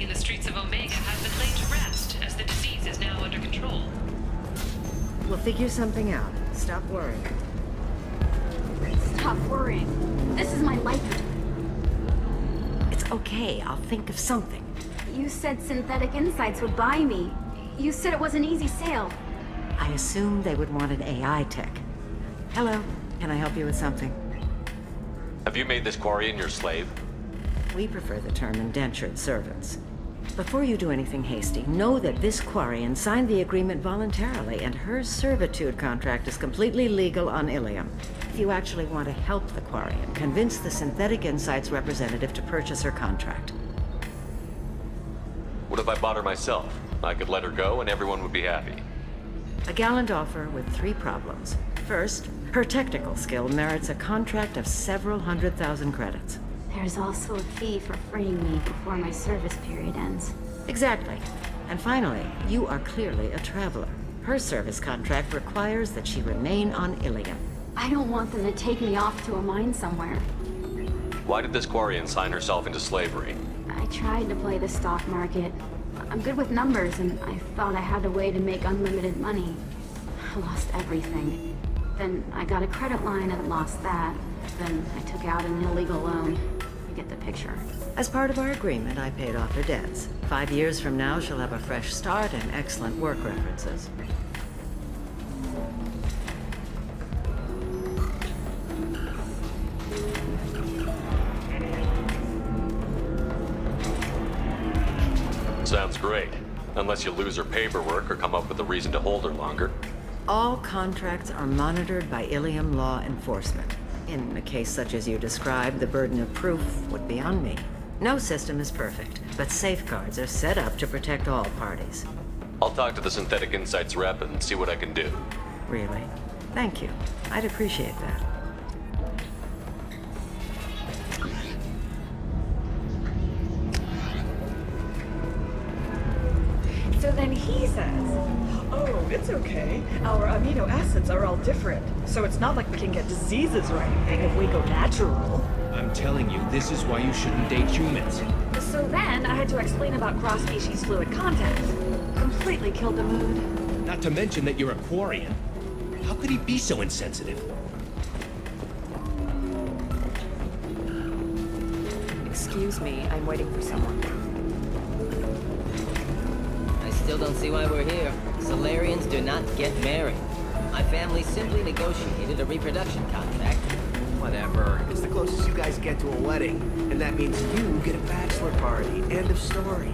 in the streets of Omega has been laid to rest, as the disease is now under control. We'll figure something out. Stop worrying. Stop worrying. This is my life. It's okay. I'll think of something. You said Synthetic Insights would buy me. You said it was an easy sale. I assumed they would want an AI tech. Hello. Can I help you with something? Have you made this Quarian your slave? We prefer the term indentured servants. Before you do anything hasty, know that this Quarian signed the agreement voluntarily, and her servitude contract is completely legal on Ilium. If you actually want to help the Quarian, convince the Synthetic Insights representative to purchase her contract. What if I bought her myself? I could let her go and everyone would be happy. A gallant offer with 3 problems. First, her technical skill merits a contract of several 100,000 credits. There's also a fee for freeing me before my service period ends. Exactly. And finally, you are clearly a traveler. Her service contract requires that she remain on Ilium. I don't want them to take me off to a mine somewhere. Why did this Quarian sign herself into slavery? I tried to play the stock market. I'm good with numbers, and I thought I had a way to make unlimited money. I lost everything. Then I got a credit line and lost that. Then I took out an illegal loan. You get the picture. As part of our agreement, I paid off her debts. 5 years from now, she'll have a fresh start and excellent work references. Sounds great. Unless you lose her paperwork or come up with a reason to hold her longer. All contracts are monitored by Ilium law enforcement. In a case such as you described, the burden of proof would be on me. No system is perfect, but safeguards are set up to protect all parties. I'll talk to the Synthetic Insights rep and see what I can do. Really? Thank you. I'd appreciate that. So then he says, oh, it's okay. Our amino acids are all different, so it's not like we can get diseases or anything if we go natural. I'm telling you, this is why you shouldn't date humans. So then I had to explain about cross-species fluid contact. Completely killed the mood. Not to mention that you're a Quarian. How could he be so insensitive? Excuse me, I'm waiting for someone. I still don't see why we're here. Solarians do not get married. My family simply negotiated a reproduction contract. Whatever. It's the closest you guys get to a wedding. And that means you get a bachelor party. End of story.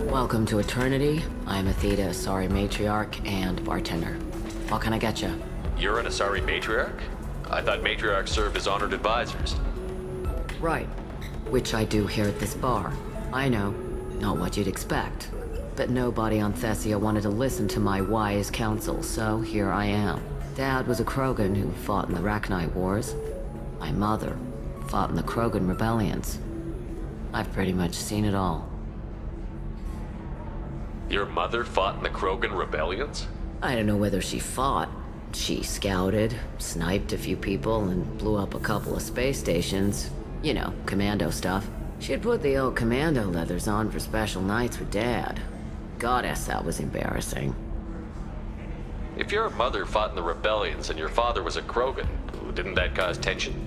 Welcome to Eternity. I'm Athena, Asari matriarch and bartender. What can I get you? You're an Asari matriarch? I thought matriarchs served as honored advisors. Right. Which I do here at this bar. I know. Not what you'd expect. But nobody on Thessia wanted to listen to my wise counsel, so here I am. Dad was a Krogan who fought in the Rachni Wars. My mother fought in the Krogan rebellions. I've pretty much seen it all. Your mother fought in the Krogan rebellions? I don't know whether she fought. She scouted, sniped a few people, and blew up a couple of space stations. You know, commando stuff. She'd put the old commando leathers on for special nights with Dad. Goddess, that was embarrassing. If your mother fought in the rebellions and your father was a Krogan, didn't that cause tension?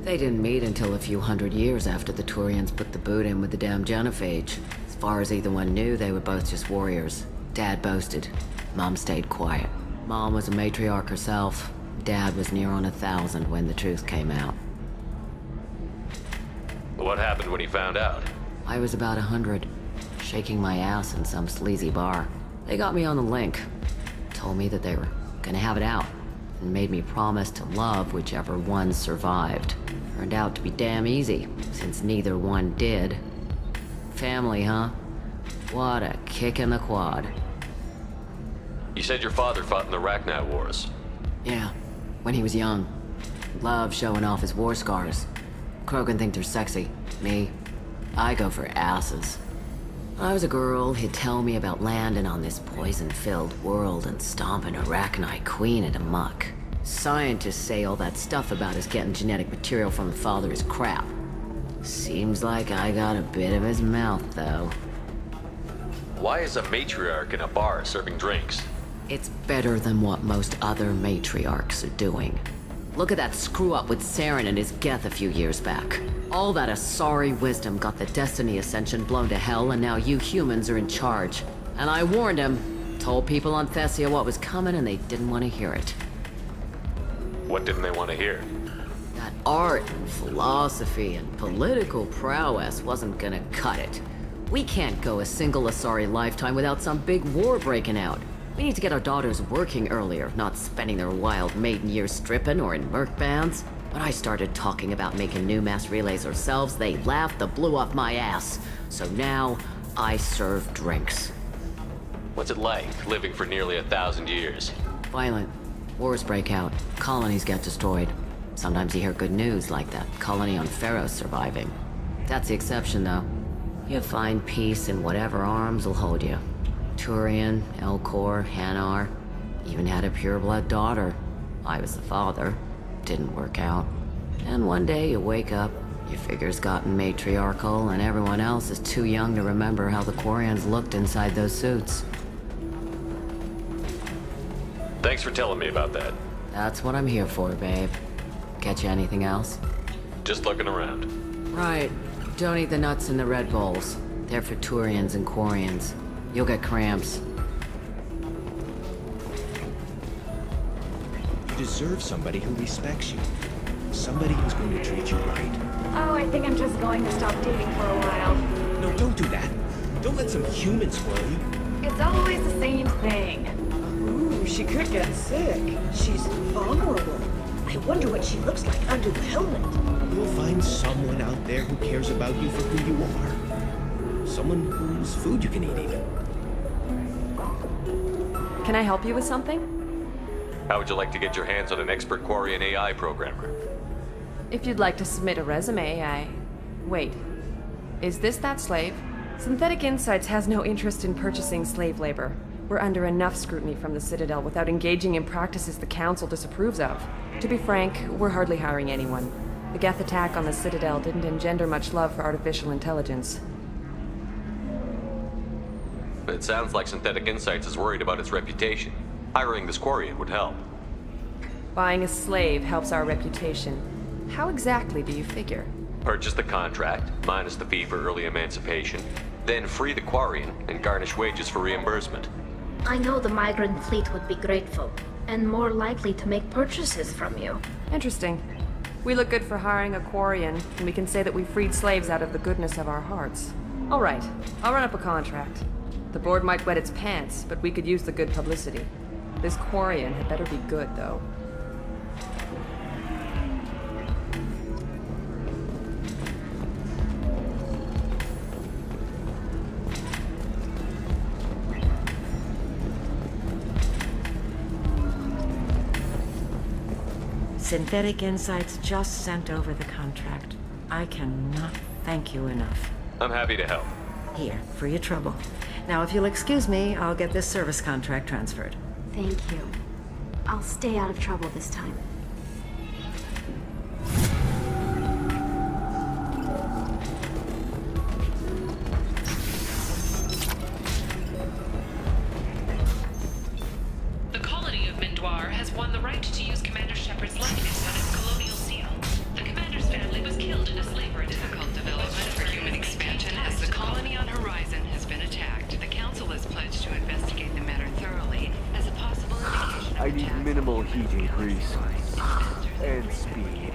They didn't meet until a few hundred years after the Turians put the boot in with the damn genophage. As far as either one knew, they were both just warriors. Dad boasted. Mom stayed quiet. Mom was a matriarch herself. Dad was near on 1,000 when the truth came out. What happened when he found out? I was about 100, shaking my ass in some sleazy bar. They got me on the link. Told me that they were gonna have it out, and made me promise to love whichever one survived. Turned out to be damn easy, since neither one did. Family, huh? What a kick in the quad. You said your father fought in the Rachni Wars. Yeah, when he was young. Loved showing off his war scars. Krogan think they're sexy. Me, I go for asses. When I was a girl, he'd tell me about landing on this poison-filled world and stomping a Rachni queen into muck. Scientists say all that stuff about us getting genetic material from the father is crap. Seems like I got a bit of his mouth, though. Why is a matriarch in a bar serving drinks? It's better than what most other matriarchs are doing. Look at that screw-up with Saren and his Geth a few years back. All that Asari wisdom got the Destiny Ascension blown to hell, and now you humans are in charge. And I warned him, told people on Thessia what was coming, and they didn't want to hear it. What didn't they want to hear? That art and philosophy and political prowess wasn't gonna cut it. We can't go a single Asari lifetime without some big war breaking out. We need to get our daughters working earlier, not spending their wild maiden years stripping or in merc bands. When I started talking about making new mass relays ourselves, they laughed the blue off my ass. So now, I serve drinks. What's it like, living for nearly 1,000 years? Violent. Wars break out. Colonies get destroyed. Sometimes you hear good news, like that colony on Pharaoh surviving. That's the exception, though. You find peace in whatever arms will hold you. Turian, Elcor, Hanar. Even had a pureblood daughter. I was the father. Didn't work out. And one day you wake up, your figure's gotten matriarchal, and everyone else is too young to remember how the Quarians looked inside those suits. Thanks for telling me about that. That's what I'm here for, babe. Catch you anything else? Just looking around. Right. Don't eat the nuts in the Red Bowls. They're for Turians and Quarians. You'll get cramps. You deserve somebody who respects you. Somebody who's going to treat you right. Oh, I think I'm just going to stop dating for a while. No, don't do that. Don't let some human spoil you. It's always the same thing. Ooh, she could get sick. She's vulnerable. I wonder what she looks like under the helmet. You'll find someone out there who cares about you for who you are. Someone whose food you can eat, even. Can I help you with something? How would you like to get your hands on an expert Quarian AI programmer? If you'd like to submit a resume, Wait. Is this that slave? Synthetic Insights has no interest in purchasing slave labor. We're under enough scrutiny from the Citadel without engaging in practices the Council disapproves of. To be frank, we're hardly hiring anyone. The Geth attack on the Citadel didn't engender much love for artificial intelligence. It sounds like Synthetic Insights is worried about its reputation. Hiring this Quarian would help. Buying a slave helps our reputation. How exactly do you figure? Purchase the contract, minus the fee for early emancipation, then free the Quarian and garnish wages for reimbursement. I know the migrant fleet would be grateful, and more likely to make purchases from you. Interesting. We look good for hiring a Quarian, and we can say that we freed slaves out of the goodness of our hearts. All right, I'll run up a contract. The board might wet its pants, but we could use the good publicity. This Quarian had better be good, though. Synthetic Insights just sent over the contract. I cannot thank you enough. I'm happy to help. Here, for your trouble. Now, if you'll excuse me, I'll get this service contract transferred. Thank you. I'll stay out of trouble this time. The colony of Mindoir has won the right to use Commander Shepard's likeness on its colonial seal. The commander's family was killed in a slavery difficult development for human expansion as the colony on Horizon has been attacked. The Council has pledged to investigate the matter thoroughly as a possible indication of I need attack. minimal heating grease. And speed.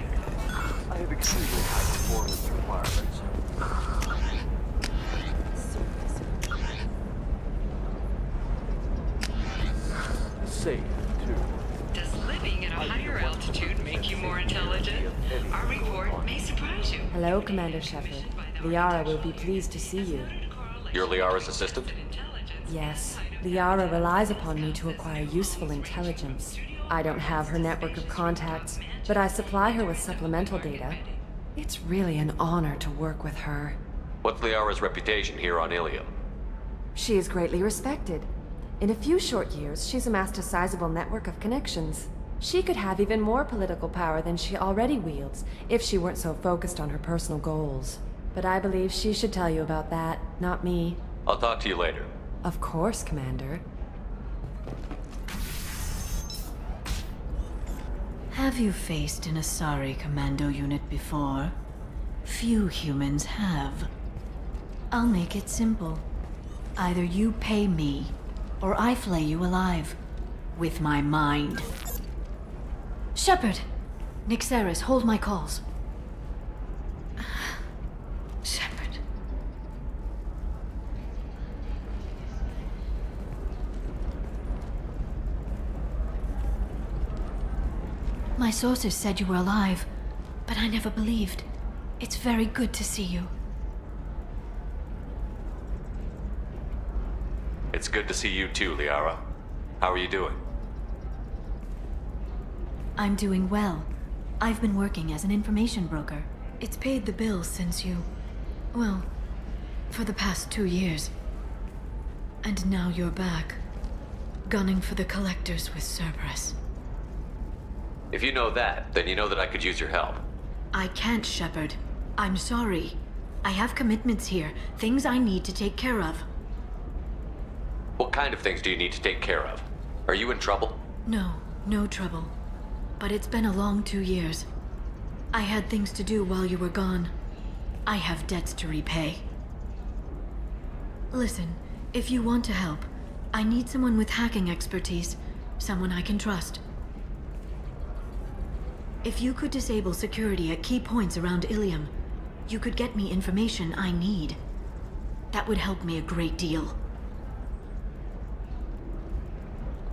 I have extremely high performance requirements. Safe, too. Does living at a higher altitude make you more intelligent? Our report may surprise you. Hello, Commander Shepard. Liara will be pleased to see you. You're Liara's assistant? Yes, Liara relies upon me to acquire useful intelligence. I don't have her network of contacts, but I supply her with supplemental data. It's really an honor to work with her. What's Liara's reputation here on Ilium? She is greatly respected. In a few short years, she's amassed a sizable network of connections. She could have even more political power than she already wields if she weren't so focused on her personal goals. But I believe she should tell you about that, not me. I'll talk to you later. Of course, Commander. Have you faced an Asari commando unit before? Few humans have. I'll make it simple. Either you pay me, or I flay you alive. With my mind. Shepard! Nixeris, hold my calls. Shepard. My sources said you were alive, but I never believed. It's very good to see you. It's good to see you too, Liara. How are you doing? I'm doing well. I've been working as an information broker. It's paid the bills since you... well, for the past 2 years. And now you're back, gunning for the Collectors with Cerberus. If you know that, then you know that I could use your help. I can't, Shepard. I'm sorry. I have commitments here, things I need to take care of. What kind of things do you need to take care of? Are you in trouble? No, no trouble. But it's been a long 2 years. I had things to do while you were gone. I have debts to repay. Listen, if you want to help, I need someone with hacking expertise. Someone I can trust. If you could disable security at key points around Ilium, you could get me information I need. That would help me a great deal.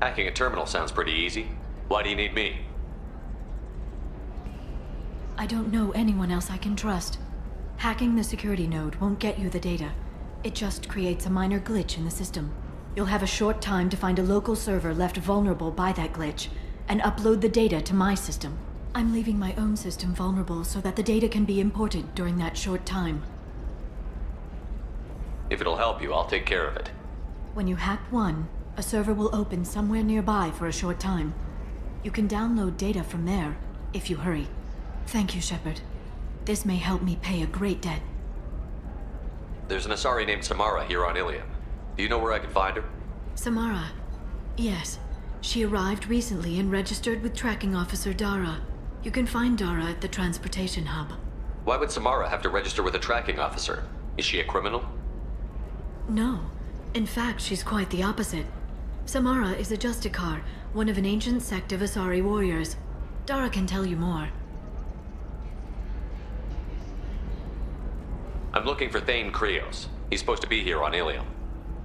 Hacking a terminal sounds pretty easy. Why do you need me? I don't know anyone else I can trust. Hacking the security node won't get you the data. It just creates a minor glitch in the system. You'll have a short time to find a local server left vulnerable by that glitch, and upload the data to my system. I'm leaving my own system vulnerable so that the data can be imported during that short time. If it'll help you, I'll take care of it. When you hack one, a server will open somewhere nearby for a short time. You can download data from there, if you hurry. Thank you, Shepard. This may help me pay a great debt. There's an Asari named Samara here on Ilium. Do you know where I can find her? Samara. Yes. She arrived recently and registered with Tracking Officer Dara. You can find Dara at the transportation hub. Why would Samara have to register with a tracking officer? Is she a criminal? No. In fact, she's quite the opposite. Samara is a Justicar, one of an ancient sect of Asari warriors. Dara can tell you more. I'm looking for Thane Krios. He's supposed to be here on Ilium.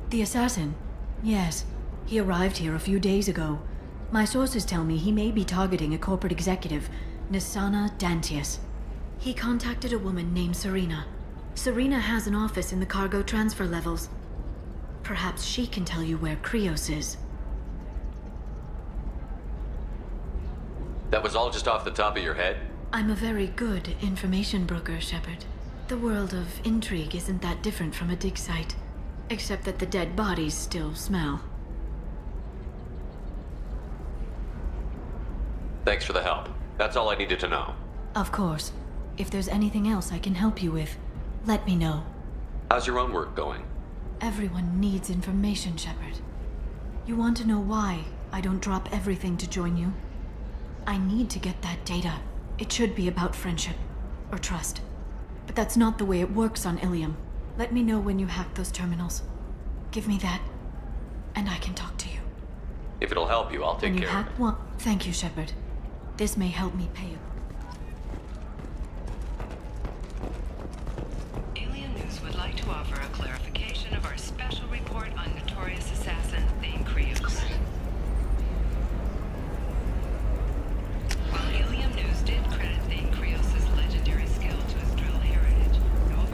The assassin? Yes. He arrived here a few days ago. My sources tell me he may be targeting a corporate executive, Nisana Dantius. He contacted a woman named Serena. Serena has an office in the cargo transfer levels. Perhaps she can tell you where Krios is. That was all just off the top of your head? I'm a very good information broker, Shepard. The world of intrigue isn't that different from a dig site, except that the dead bodies still smell. Thanks for the help. That's all I needed to know. Of course. If there's anything else I can help you with, let me know. How's your own work going? Everyone needs information, Shepard. You want to know why I don't drop everything to join you? I need to get that data. It should be about friendship, or trust. But that's not the way it works on Ilium. Let me know when you hack those terminals. Give me that, and I can talk to you. If it'll help you, I'll take When you care of hack it. one... Thank you, Shepard. This may help me pay you. Alien News would like to offer a clarification of our special report on notorious assassin Thane Krios. While Alien News did credit Thane Krios' legendary skill to his drill heritage,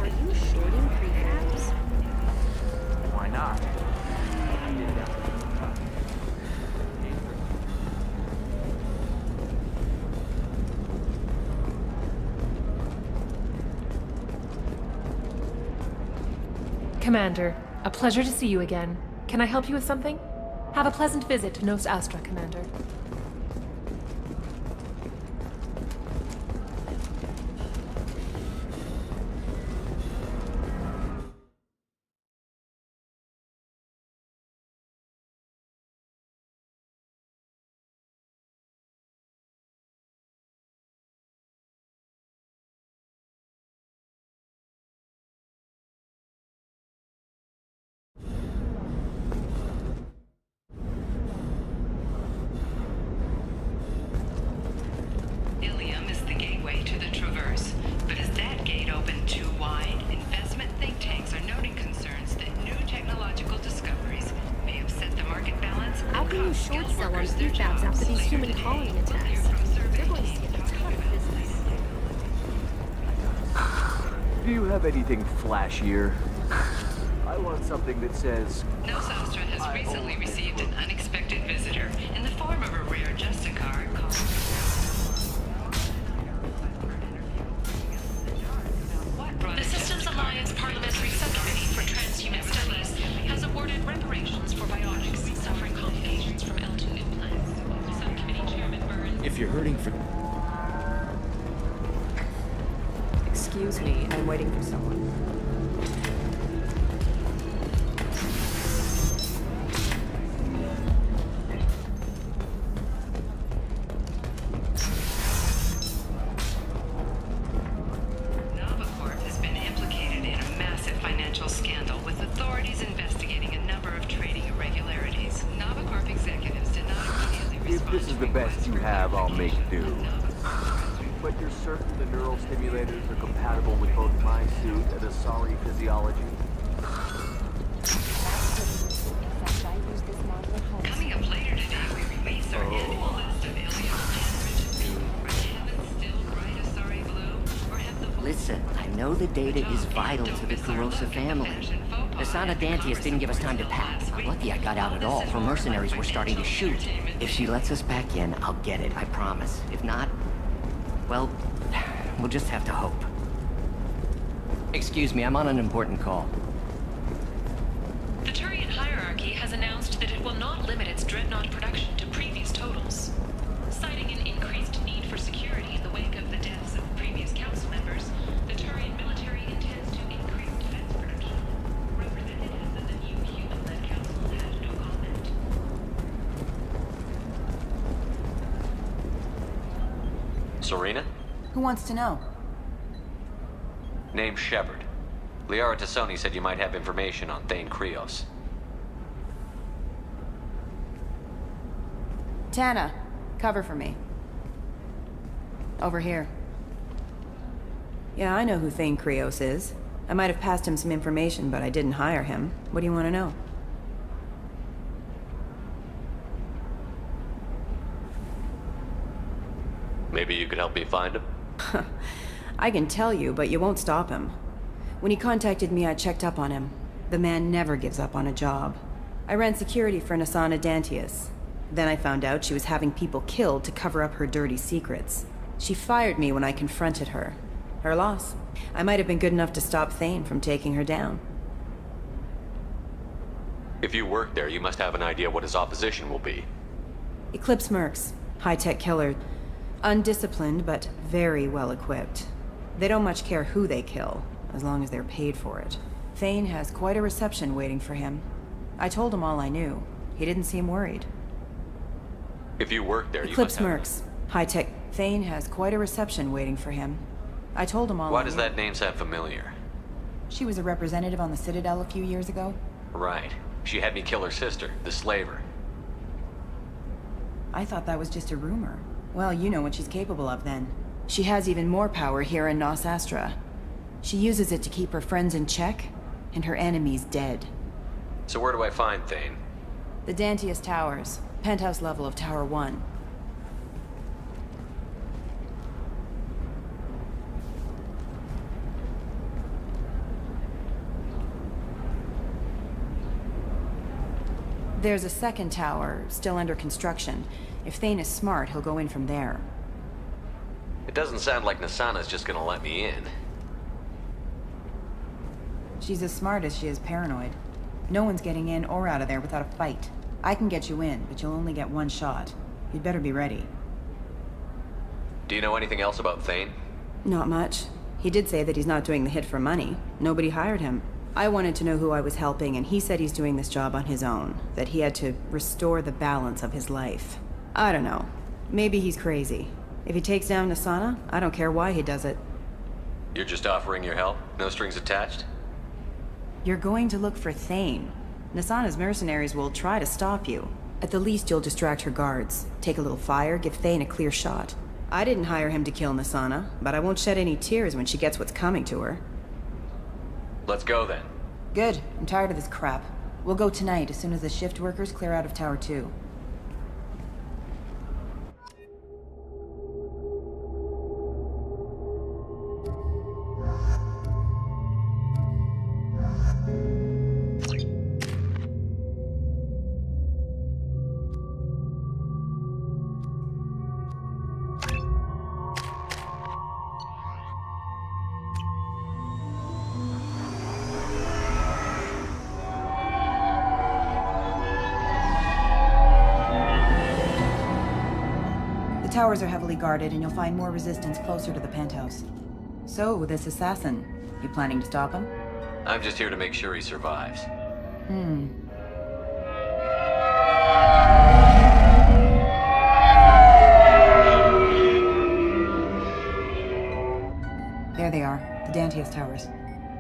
Are you shorting prefabs? Why not? Commander, a pleasure to see you again. Can I help you with something? Have a pleasant visit to Nos Astra, Commander. Do you have anything flashier? I want something that says... Nosastra has recently received an unexpected visitor in the form of a rare Justicar called... The Systems Alliance Parliamentary Subcommittee for Transhuman Studies has awarded reparations for biotics suffering complications from L2 implants. Subcommittee Chairman Burns... If you're hurting for... Excuse me, I'm waiting for someone. NavaCorp has been implicated in a massive financial scandal with authorities investigating a number of trading irregularities. NavaCorp executives did not immediately If this is the best you have, I'll make do. But you're certain the neural stimulators are compatible with both my suit and Asari physiology? Coming up later today, we release our annual list of alien Are heavens still bright Asari blue, or have the... Listen, I know the data is vital to the Kurosa family. Asana Dantius didn't give us time to pack. I'm lucky I got out at all. Her mercenaries were starting to shoot. If she lets us back in, I'll get it, I promise. If not, well, we'll just have to hope. Excuse me, I'm on an important call. The Turian hierarchy has announced that it will not limit its dreadnought production to previous totals. Citing an increased need for security in the wake of the deaths of previous council members, the Turian military intends to increase defense production. Representatives of the new human-led council had no comment. Serena? Who wants to know? Name's Shepard. Liara Tassoni said you might have information on Thane Krios. Tana, cover for me. Over here. Yeah, I know who Thane Krios is. I might have passed him some information, but I didn't hire him. What do you want to know? Maybe you could help me find him? I can tell you, but you won't stop him. When he contacted me, I checked up on him. The man never gives up on a job. I ran security for Nasana Dantius. Then I found out she was having people killed to cover up her dirty secrets. She fired me when I confronted her. Her loss. I might have been good enough to stop Thane from taking her down. If you work there, you must have an idea what his opposition will be. Eclipse Mercs. High-tech killer. Undisciplined, but very well equipped. They don't much care who they kill, as long as they're paid for it. Thane has quite a reception waiting for him. I told him all I knew. He didn't seem worried. If you work there, Eclipse you must Mercs. High-tech. Thane has quite a reception waiting for him. I told him all Why I does knew. that name sound familiar? She was a representative on the Citadel a few years ago. Right. She had me kill her sister, the slaver. I thought that was just a rumor. Well, you know what she's capable of then. She has even more power here in Nos Astra. She uses it to keep her friends in check, and her enemies dead. So where do I find Thane? The Dantius Towers, penthouse level of Tower 1. There's a second tower, still under construction. If Thane is smart, he'll go in from there. It doesn't sound like Nasana's just gonna let me in. She's as smart as she is paranoid. No one's getting in or out of there without a fight. I can get you in, but you'll only get one shot. You'd better be ready. Do you know anything else about Thane? Not much. He did say that he's not doing the hit for money. Nobody hired him. I wanted to know who I was helping, and he said he's doing this job on his own. That he had to restore the balance of his life. I don't know. Maybe he's crazy. If he takes down Nasana, I don't care why he does it. You're just offering your help? No strings attached? You're going to look for Thane. Nasana's mercenaries will try to stop you. At the least, you'll distract her guards. Take a little fire, give Thane a clear shot. I didn't hire him to kill Nasana, but I won't shed any tears when she gets what's coming to her. Let's go then. Good. I'm tired of this crap. We'll go tonight as soon as the shift workers clear out of Tower 2. towers are heavily guarded, and you'll find more resistance closer to the penthouse. So, this assassin, you planning to stop him? I'm just here to make sure he survives. There they are, the Dantius Towers.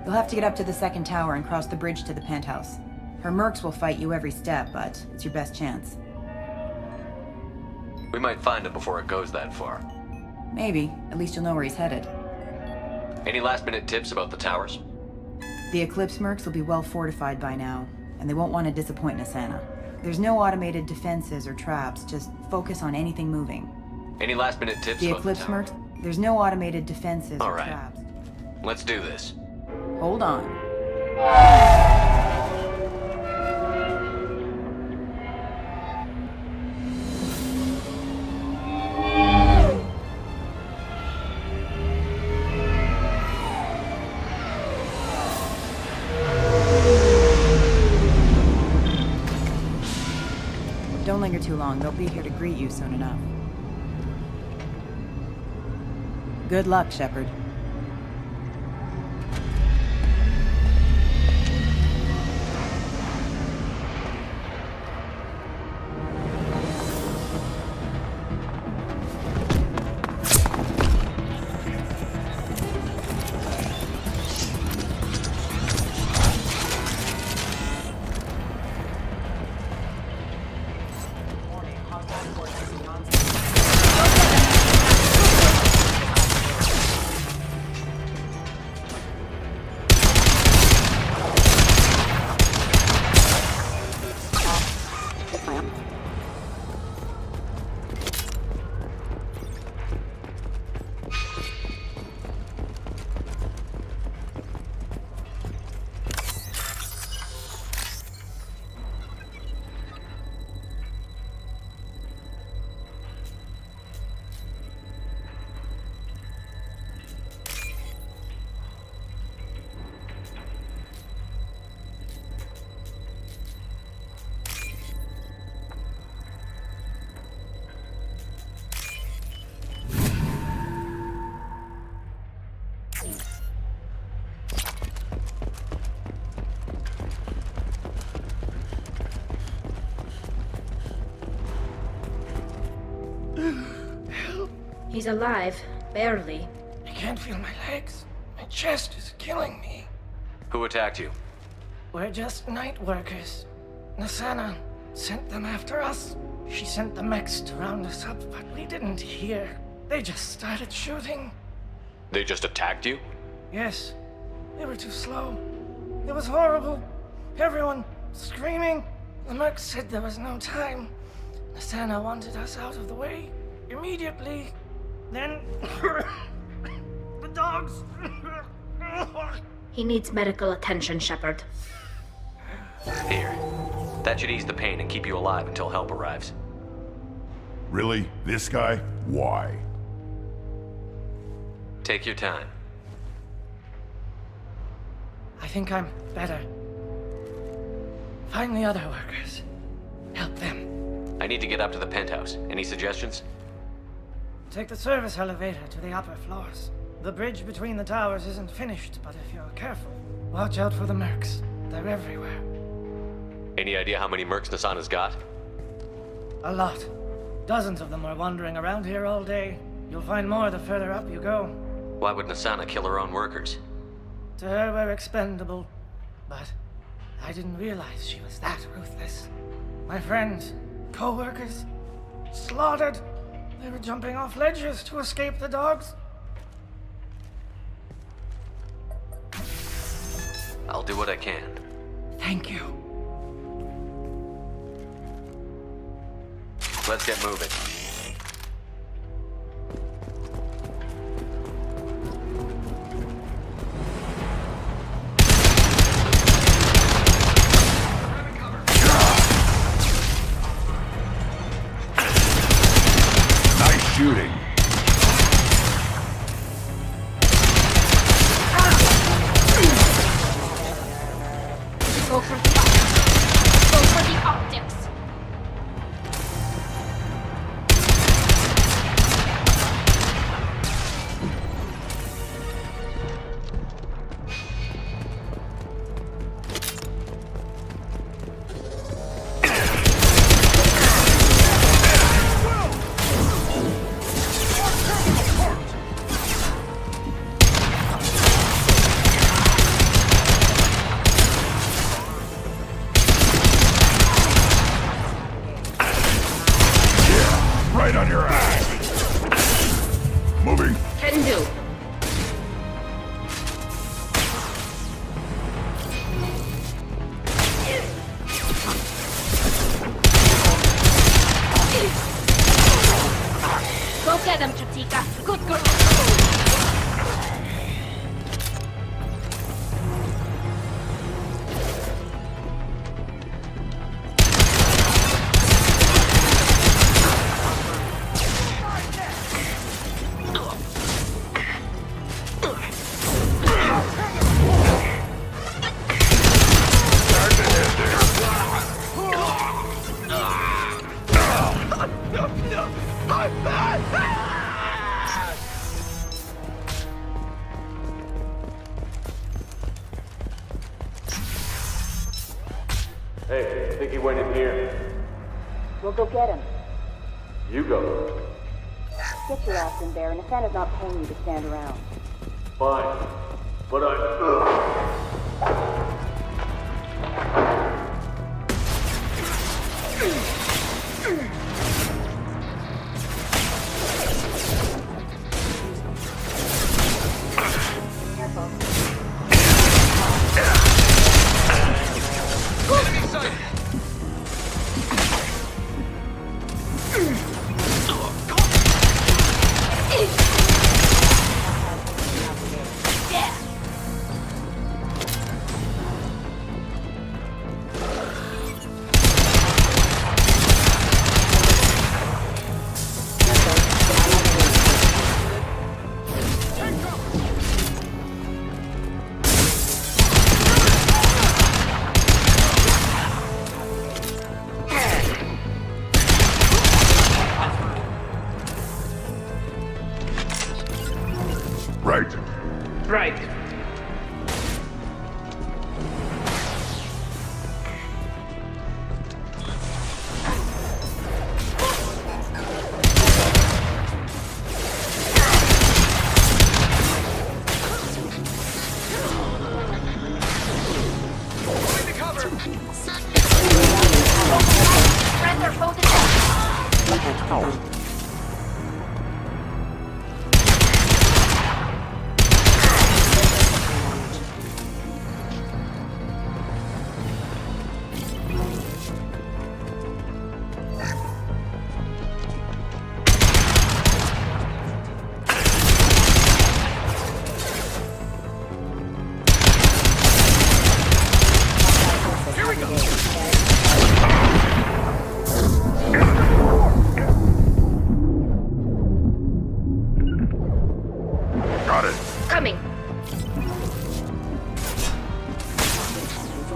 You'll have to get up to the second tower and cross the bridge to the penthouse. Her mercs will fight you every step, but it's your best chance. We might find him before it goes that far. Maybe. At least you'll know where he's headed. Any last-minute tips about the towers? The Eclipse mercs will be well fortified by now, and they won't want to disappoint Nassana. There's no automated defenses or traps, just focus on anything moving. Any last-minute tips The about Eclipse the tower? mercs? There's no automated defenses All or right. traps. Let's do this. Hold on. Don't linger too long. They'll be here to greet you soon enough. Good luck, Shepard. He's alive, barely. I can't feel my legs. My chest is killing me. Who attacked you? We're just night workers. Nassana sent them after us. She sent the mechs to round us up, but we didn't hear. They just started shooting. They just attacked you? Yes, they were too slow. It was horrible. Everyone screaming. The mercs said there was no time. Nassana wanted us out of the way immediately. Then the dogs. He needs medical attention, Shepard. Here. That should ease the pain and keep you alive until help arrives. Really? This guy? Why? Take your time. I think I'm better. Find the other workers. Help them. I need to get up to the penthouse. Any suggestions? Take the service elevator to the upper floors. The bridge between the towers isn't finished, but if you're careful, watch out for the mercs. They're everywhere. Any idea how many mercs Nassana's got? A lot. Dozens of them are wandering around here all day. You'll find more the further up you go. Why would Nassana kill her own workers? To her, we're expendable. But I didn't realize she was that ruthless. My friends, co-workers, slaughtered. They were jumping off ledges to escape the dogs. I'll do what I can. Thank you. Let's get moving. Nice shooting. Go for the optics. Go for the optics. Hey, I think he went in here. We'll go get him. You go. Get your ass in there, and Asana's not paying you to stand around. Fine. But Enemy sighted! Right. Right. Friends are focused. Here we go. Got it. Coming.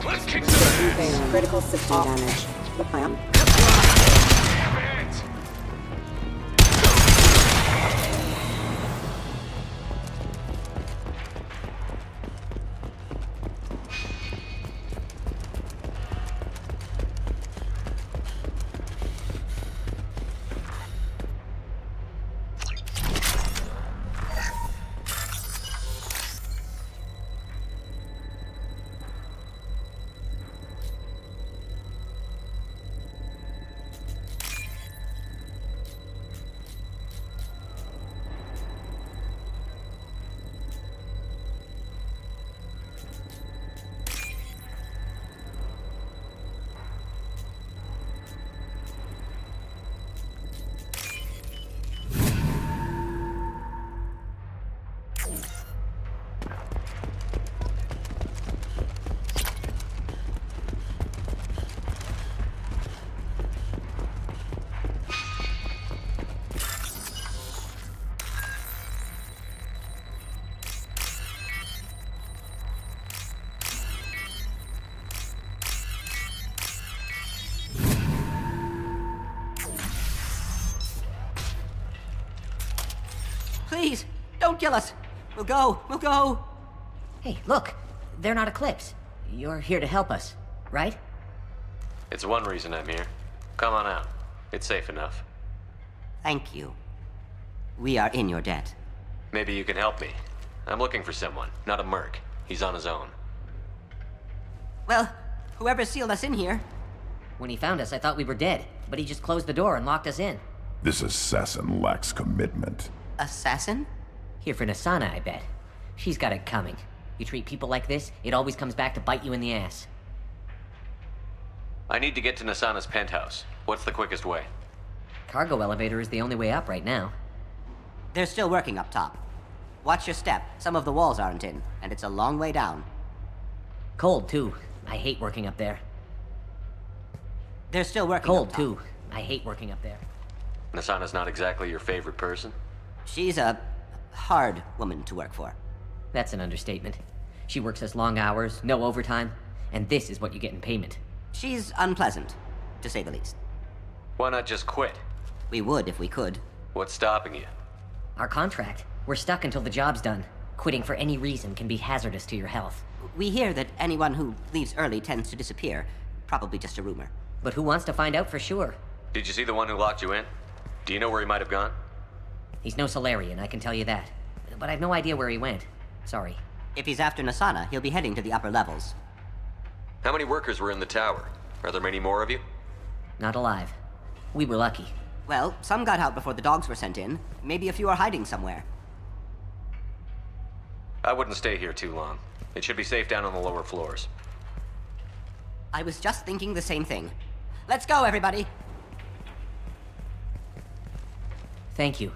Let's kick some ass. Critical system damage. Please, don't kill us. We'll go. Hey, look. They're not Eclipse. You're here to help us, right? It's one reason I'm here. Come on out. It's safe enough. Thank you. We are in your debt. Maybe you can help me. I'm looking for someone, not a merc. He's on his own. Well, whoever sealed us in here. When he found us, I thought we were dead, but he just closed the door and locked us in. This assassin lacks commitment. Assassin? Here for Nasana, I bet. She's got it coming. You treat people like this, it always comes back to bite you in the ass. I need to get to Nasana's penthouse. What's the quickest way? Cargo elevator is the only way up right now. They're still working up top. Watch your step. Some of the walls aren't in, and it's a long way down. Cold, too. I hate working up there. They're still working Cold, up top. too. I hate working up there. Nasana's not exactly your favorite person? She's a hard woman to work for. That's an understatement. She works us long hours, no overtime, and this is what you get in payment. She's unpleasant, to say the least. Why not just quit? We would if we could. What's stopping you? Our contract. We're stuck until the job's done. Quitting for any reason can be hazardous to your health. We hear that anyone who leaves early tends to disappear. Probably just a rumor. But who wants to find out for sure? Did you see the one who locked you in? Do you know where he might have gone? He's no Solarian, I can tell you that. But I've no idea where he went. Sorry. If he's after Nasana, he'll be heading to the upper levels. How many workers were in the tower? Are there many more of you? Not alive. We were lucky. Well, some got out before the dogs were sent in. Maybe a few are hiding somewhere. I wouldn't stay here too long. It should be safe down on the lower floors. I was just thinking the same thing. Let's go, everybody! Thank you.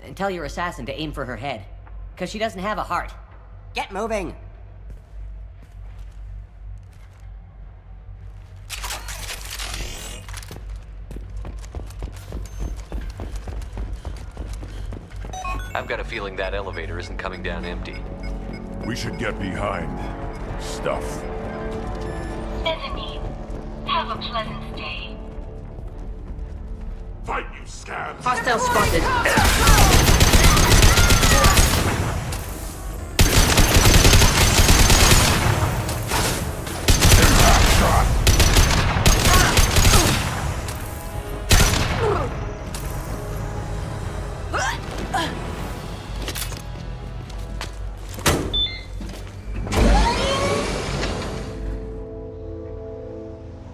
And tell your assassin to aim for her head. 'Cause she doesn't have a heart. Get moving! I've got a feeling that elevator isn't coming down empty. We should get behind stuff. Mezzanine. Have a pleasant stay. Fight, you scabs! Hostile spotted!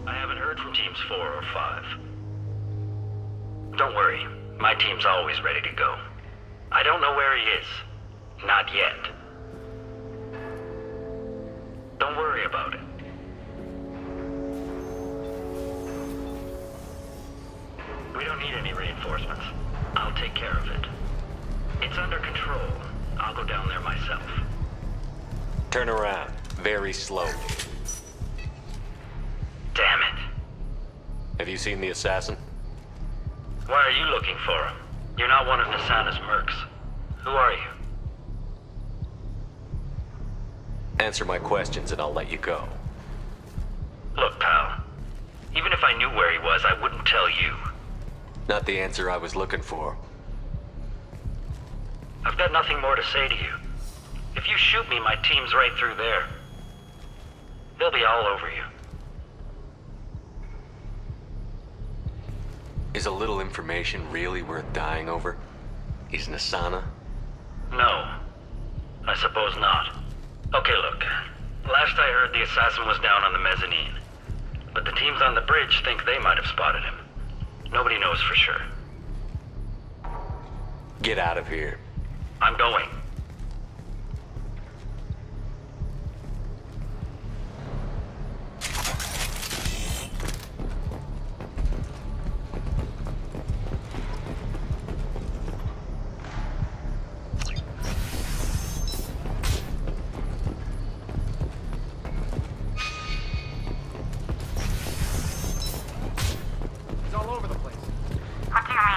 I haven't heard from teams 4 or 5. Don't worry, my team's always ready to go. I don't know where he is. Not yet. Don't worry about it. We don't need any reinforcements. I'll take care of it. It's under control. I'll go down there myself. Turn around. Very slowly. Damn it. Have you seen the assassin? Why are you looking for him? You're not one of Nasana's mercs. Who are you? Answer my questions and I'll let you go. Look, pal. Even if I knew where he was, I wouldn't tell you. Not the answer I was looking for. I've got nothing more to say to you. If you shoot me, my team's right through there. They'll be all over you. Is a little information really worth dying over? Is Nasana? No. I suppose not. Okay, look. Last I heard, the assassin was down on the mezzanine. But the teams on the bridge think they might have spotted him. Nobody knows for sure. Get out of here. I'm going. He's all over the place. What do you mean?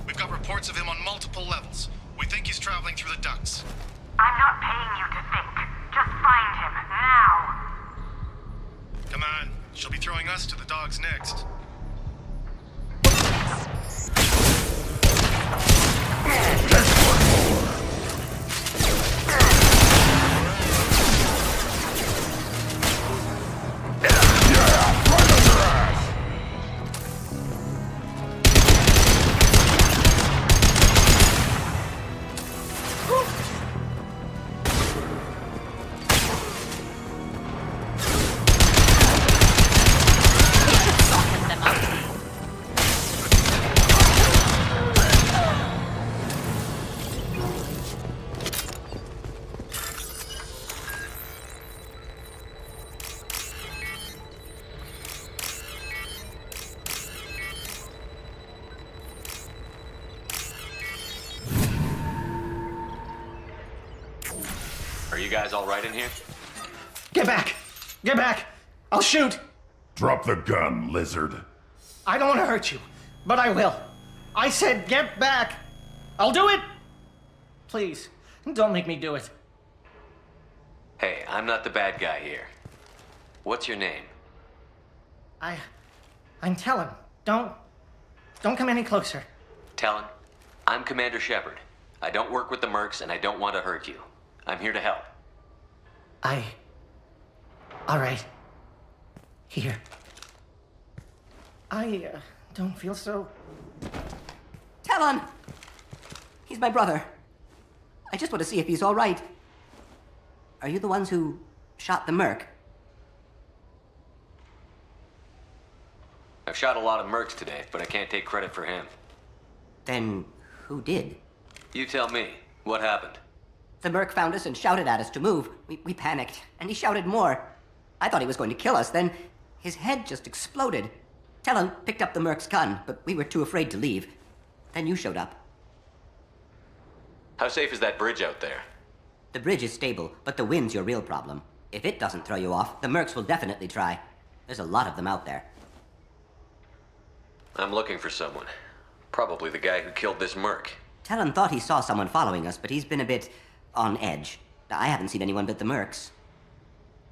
We've got reports of him on multiple levels. We think he's traveling through the ducts. I'm not paying you to think. Just find him, now. Come on, she'll be throwing us to the dogs next. Are you guys all right in here? Get back! Get back! I'll shoot! Drop the gun, lizard. I don't want to hurt you, but I will. I said get back! I'll do it! Please, don't make me do it. Hey, I'm not the bad guy here. What's your name? I'm Talon. Don't come any closer. Talon, I'm Commander Shepard. I don't work with the mercs and I don't want to hurt you. I'm here to help. All right. Here. I don't feel so... Talon! He's my brother. I just want to see if he's all right. Are you the ones who shot the merc? I've shot a lot of mercs today, but I can't take credit for him. Then who did? You tell me. What happened? The merc found us and shouted at us to move. We panicked, and he shouted more. I thought he was going to kill us, then his head just exploded. Talon picked up the merc's gun, but we were too afraid to leave. Then you showed up. How safe is that bridge out there? The bridge is stable, but the wind's your real problem. If it doesn't throw you off, the mercs will definitely try. There's a lot of them out there. I'm looking for someone. Probably the guy who killed this merc. Talon thought he saw someone following us, but he's been a bit on edge. I haven't seen anyone but the mercs.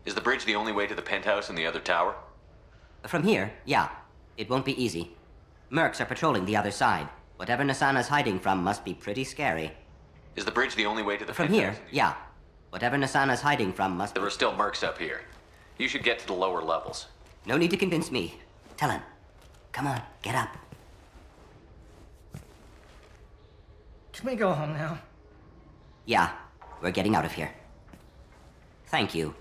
Is the bridge the only way to the penthouse and the other tower? From here, yeah. It won't be easy. Mercs are patrolling the other side. Whatever Nasana's hiding from must be pretty scary. Is the bridge the only way to the From penthouse? here, yeah. Whatever Nasana's hiding from must... There are still mercs up here. You should get to the lower levels. No need to convince me. Talon, come on, get up. Can we go home now? Yeah, we're getting out of here. Thank you.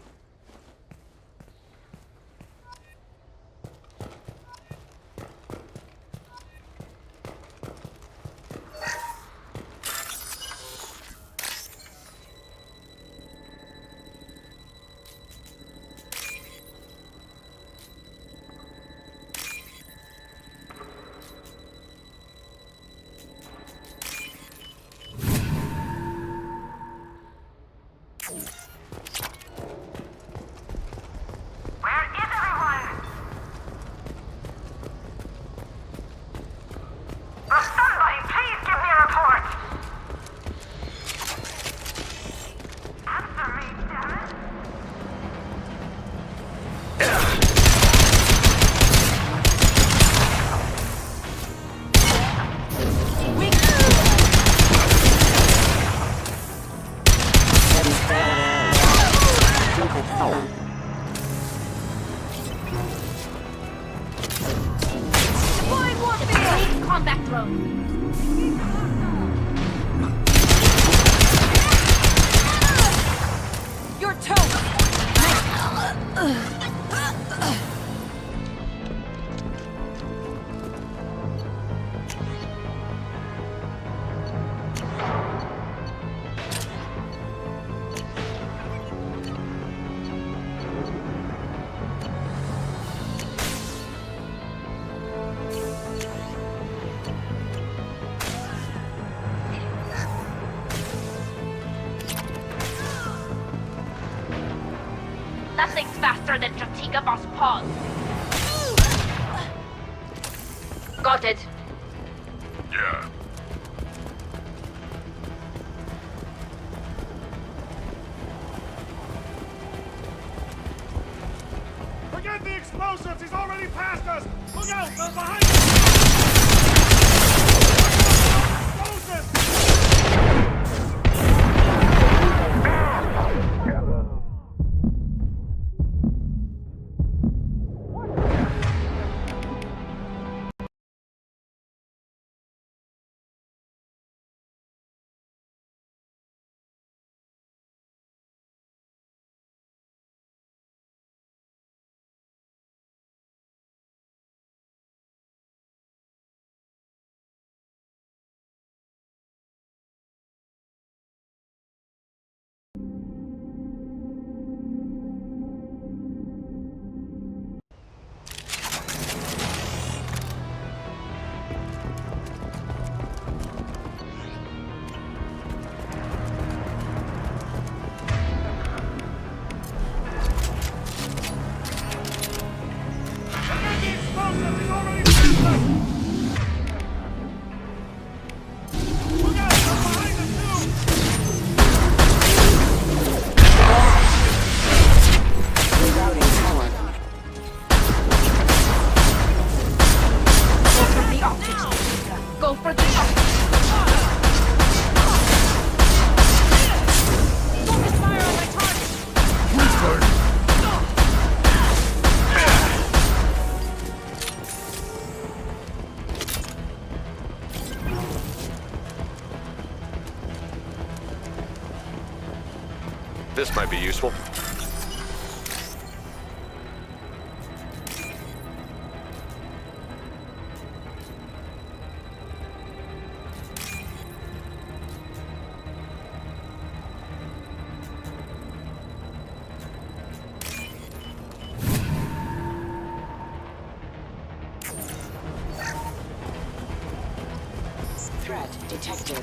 Combat drone. You're toast! Nothing's faster than Jatiga Boss Paul. Got it. Yeah. Forget the explosives! He's already past us! Look out! They're behind us! Explosives! This might be useful. Threat detected.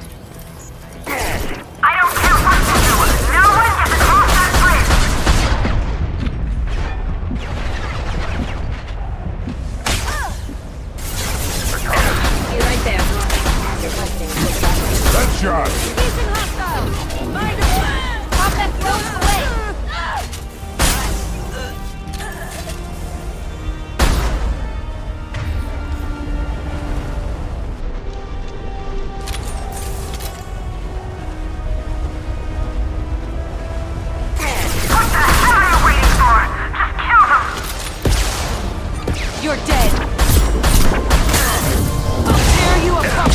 I don't care what you do! No one gets across that bridge! You right there. That shot! Facing hostile! Mind the way! Pop that throat away! What the hell are you waiting for? Just kill them! You're dead. I'll tear you apart.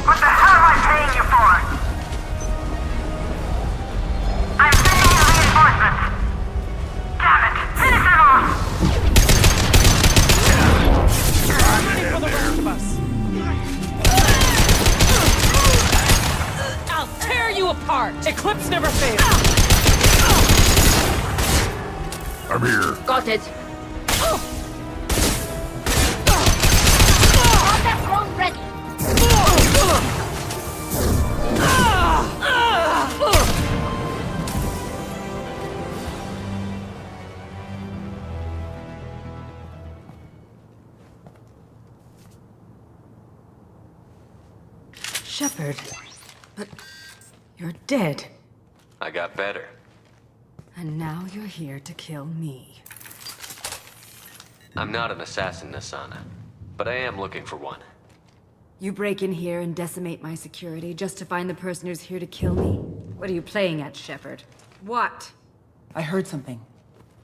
What the hell am I paying you for? I'm sending you reinforcements! Damn it! Finish them off! I'm ready for the rest of us. I'll tear you apart. Eclipse never fails. I'm here. Got it. Pop that throat ready. Shepard. But you're dead. I got better. And now you're here to kill me. I'm not an assassin, Nasana, but I am looking for one. You break in here and decimate my security just to find the person who's here to kill me? What are you playing at, Shepard? What? I heard something.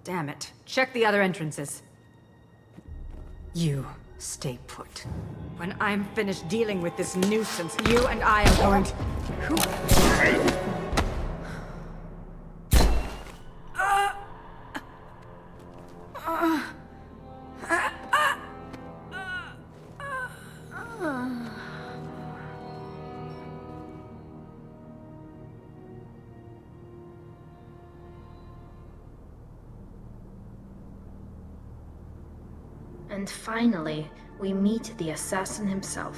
Damn it. Check the other entrances. You stay put. When I'm finished dealing with this nuisance, you and I are going to... And finally, we meet the assassin himself.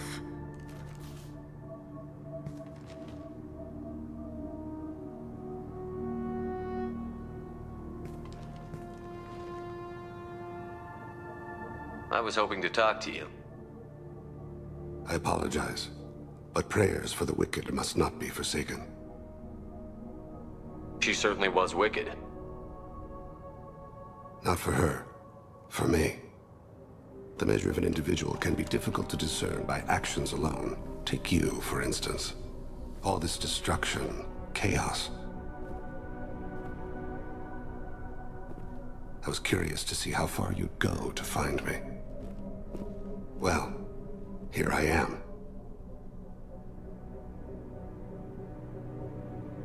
I was hoping to talk to you. I apologize, but prayers for the wicked must not be forsaken. She certainly was wicked. Not for her. For me. The measure of an individual can be difficult to discern by actions alone. Take you, for instance. All this destruction, chaos. I was curious to see how far you'd go to find me. Well, here I am.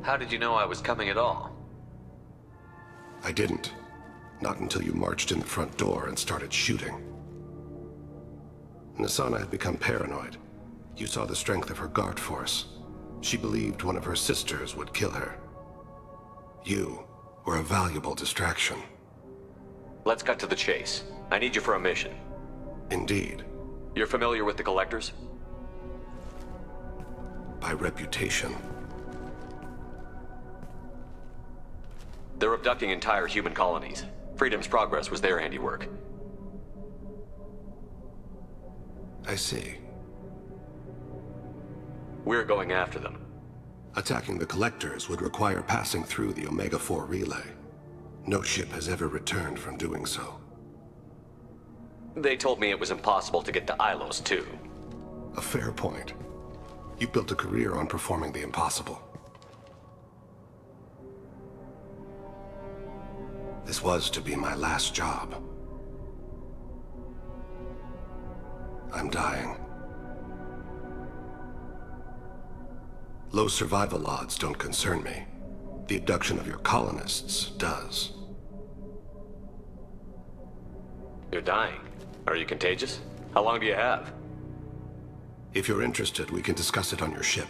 How did you know I was coming at all? I didn't. Not until you marched in the front door and started shooting. Nasana had become paranoid. You saw the strength of her guard force. She believed one of her sisters would kill her. You were a valuable distraction. Let's cut to the chase. I need you for a mission. Indeed. You're familiar with the Collectors? By reputation. They're abducting entire human colonies. Freedom's Progress was their handiwork. I see. We're going after them. Attacking the Collectors would require passing through the Omega-4 relay. No ship has ever returned from doing so. They told me it was impossible to get to Ilos, too. A fair point. You built a career on performing the impossible. This was to be my last job. I'm dying. Low survival odds don't concern me. The abduction of your colonists does. You're dying. Are you contagious? How long do you have? If you're interested, we can discuss it on your ship.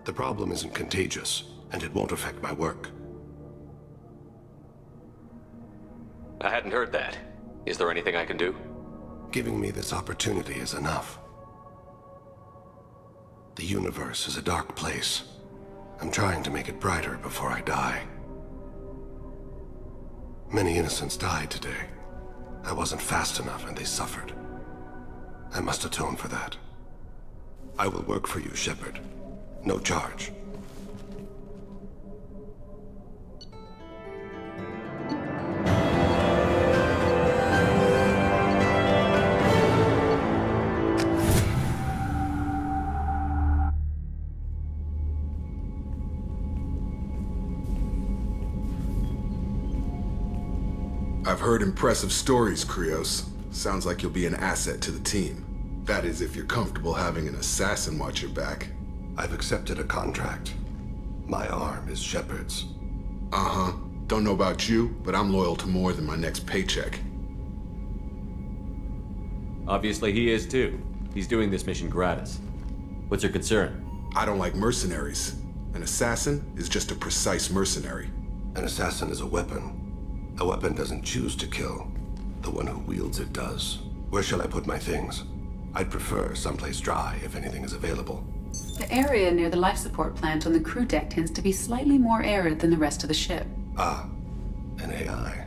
The problem isn't contagious, and it won't affect my work. I hadn't heard that. Is there anything I can do? Giving me this opportunity is enough. The universe is a dark place. I'm trying to make it brighter before I die. Many innocents died today. I wasn't fast enough and they suffered. I must atone for that. I will work for you, Shepard. No charge. I've heard impressive stories, Krios. Sounds like you'll be an asset to the team. That is, if you're comfortable having an assassin watch your back. I've accepted a contract. My arm is Shepard's. Uh-huh. Don't know about you, but I'm loyal to more than my next paycheck. Obviously he is too. He's doing this mission gratis. What's your concern? I don't like mercenaries. An assassin is just a precise mercenary. An assassin is a weapon. A weapon doesn't choose to kill. The one who wields it does. Where shall I put my things? I'd prefer someplace dry if anything is available. The area near the life support plant on the crew deck tends to be slightly more arid than the rest of the ship. Ah, an AI.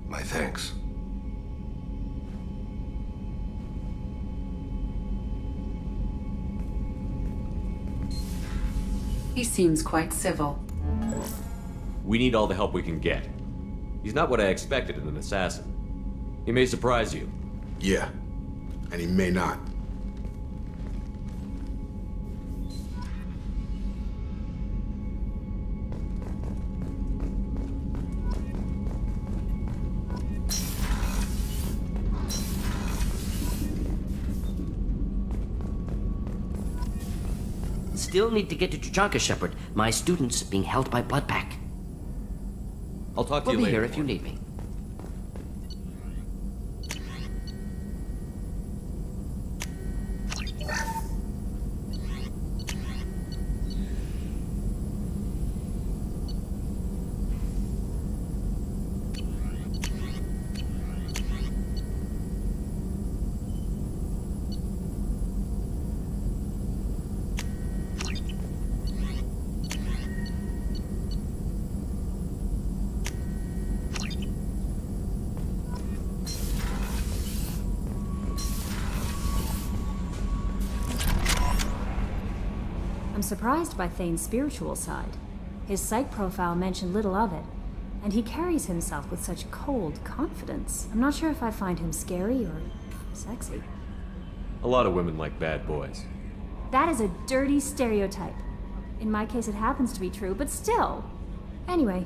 My thanks. He seems quite civil. We need all the help we can get. He's not what I expected in an assassin. He may surprise you. Yeah, and he may not. Still need to get to Tuchanka, Shepard. My student's being held by Bloodpack. I'll talk to We'll you be later. here if you need me. I'm surprised by Thane's spiritual side. His psych profile mentioned little of it, and he carries himself with such cold confidence. I'm not sure if I find him scary or sexy. A lot of women like bad boys. That is a dirty stereotype. In my case, it happens to be true, but still. Anyway,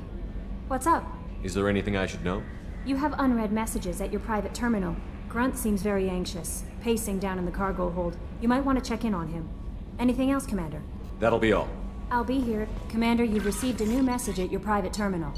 what's up? Is there anything I should know? You have unread messages at your private terminal. Grunt seems very anxious, pacing down in the cargo hold. You might want to check in on him. Anything else, Commander? That'll be all. I'll be here. Commander, you've received a new message at your private terminal.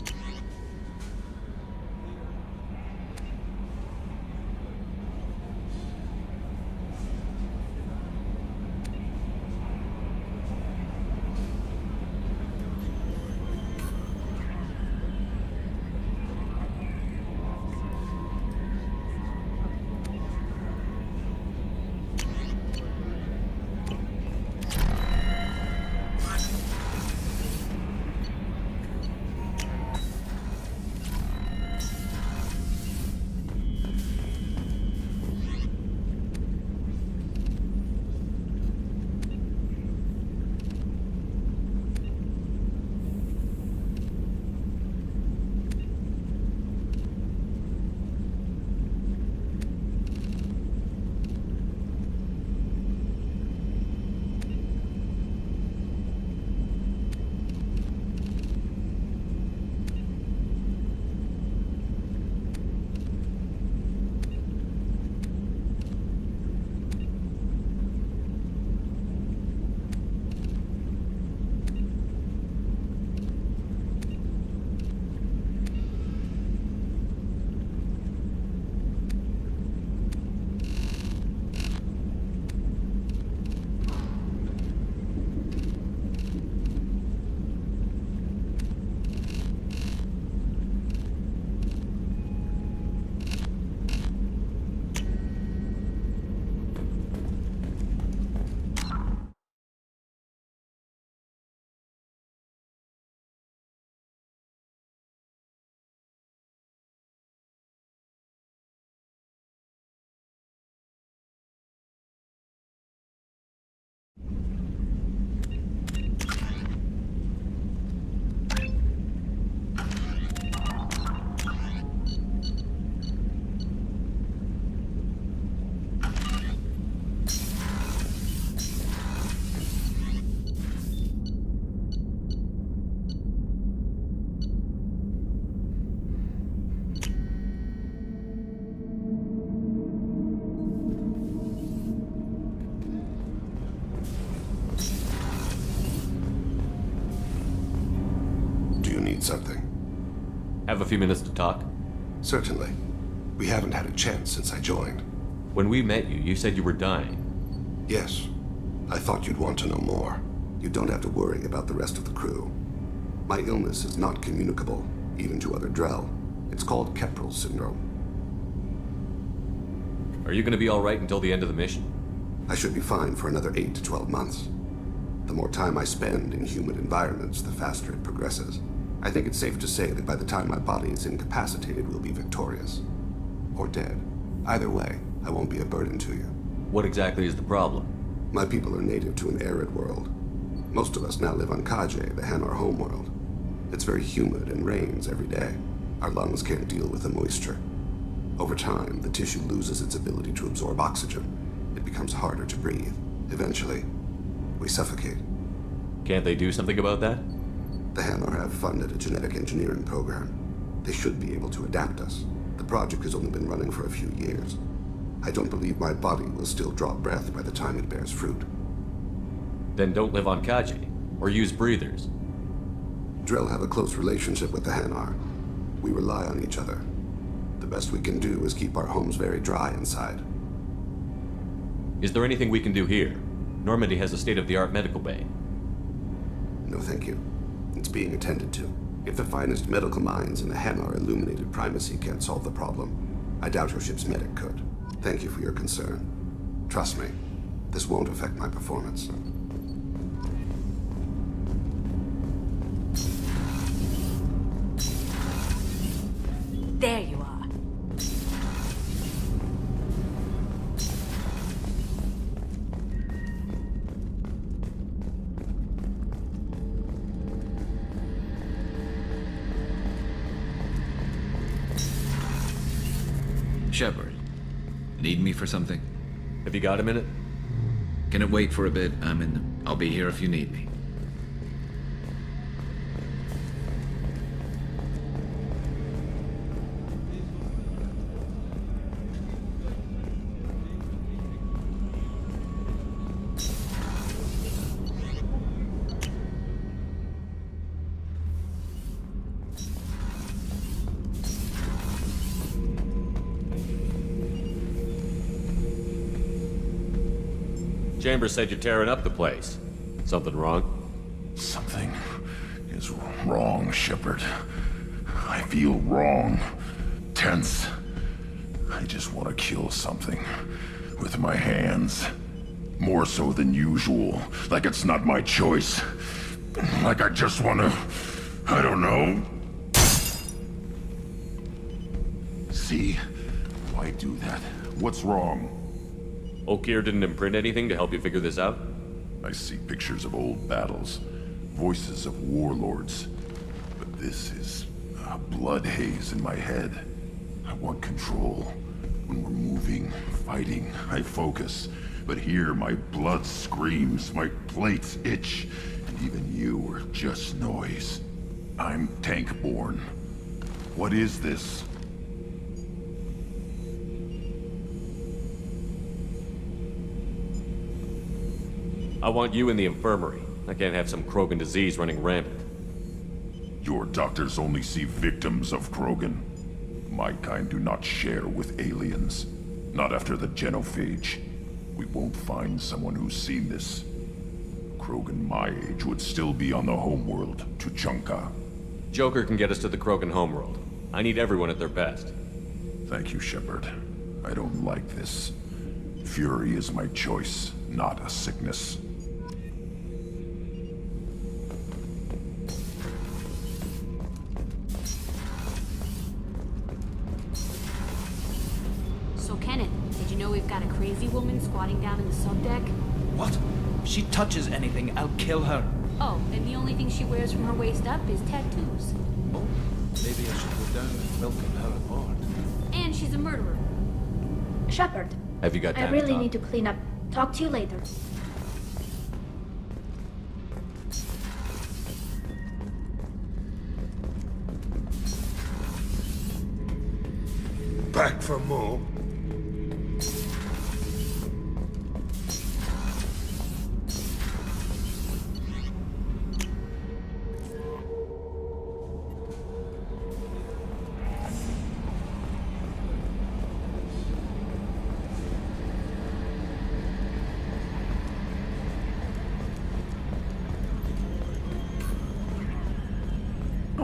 something? Have a few minutes to talk? Certainly. We haven't had a chance since I joined. When we met you, you said you were dying. Yes. I thought you'd want to know more. You don't have to worry about the rest of the crew. My illness is not communicable, even to other Drell. It's called Keprel syndrome. Are you gonna be alright until the end of the mission? I should be fine for another 8 to 12 months. The more time I spend in human environments, the faster it progresses. I think it's safe to say that by the time my body is incapacitated, we'll be victorious. Or dead. Either way, I won't be a burden to you. What exactly is the problem? My people are native to an arid world. Most of us now live on Kaje, the Hanar homeworld. It's very humid and rains every day. Our lungs can't deal with the moisture. Over time, the tissue loses its ability to absorb oxygen. It becomes harder to breathe. Eventually, we suffocate. Can't they do something about that? The Hanar have funded a genetic engineering program. They should be able to adapt us. The project has only been running for a few years. I don't believe my body will still draw breath by the time it bears fruit. Then don't live on Kaji, or use breathers. Drell have a close relationship with the Hanar. We rely on each other. The best we can do is keep our homes very dry inside. Is there anything we can do here? Normandy has a state-of-the-art medical bay. No, thank you. It's being attended to. If the finest medical minds in the Hanar illuminated primacy can't solve the problem, I doubt your ship's medic could. Thank you for your concern. Trust me, this won't affect my performance. There you are. Shepard, need me for something? Have you got a minute? Can it wait for a bit? I'll be here if you need me. Chambers said you're tearing up the place. Something wrong? Something is wrong, Shepard. I feel wrong. Tense. I just want to kill something. With my hands. More so than usual. Like it's not my choice. Like I just want to... I don't know. See? Why do that? What's wrong? Okeer didn't imprint anything to help you figure this out? I see pictures of old battles, voices of warlords. But this is a blood haze in my head. I want control. When we're moving, fighting, I focus. But here my blood screams, my plates itch, and even you are just noise. I'm tank-born. What is this? I want you in the infirmary. I can't have some Krogan disease running rampant. Your doctors only see victims of Krogan. My kind do not share with aliens. Not after the genophage. We won't find someone who's seen this. Krogan my age would still be on the homeworld, Tuchanka. Joker can get us to the Krogan homeworld. I need everyone at their best. Thank you, Shepard. I don't like this. Fury is my choice, not a sickness. So, Kenneth, did you know we've got a crazy woman squatting down in the subdeck? What? If she touches anything, I'll kill her. Oh, and the only thing she wears from her waist up is tattoos. Oh, maybe I should go down and welcome her aboard. And she's a murderer. Shepard. Have you got time I really to talk? need to clean up. Talk to you later. Back for more?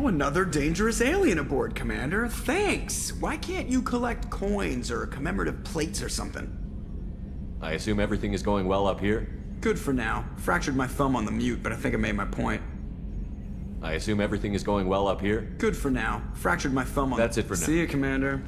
Oh, another dangerous alien aboard, Commander. Thanks. Why can't you collect coins or commemorative plates or something? I assume everything is going well up here? Good for now. Fractured my thumb on the mute, but I think I made my point. I assume everything is going well up here? Good for now. Fractured my thumb on That's it for now. See you, Commander.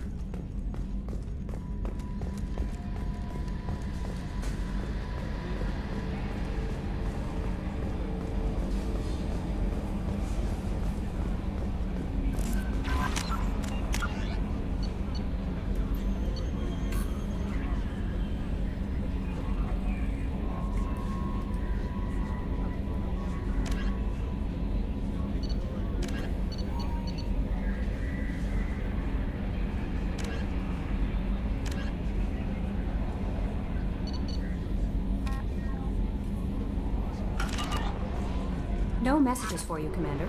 No messages for you, Commander.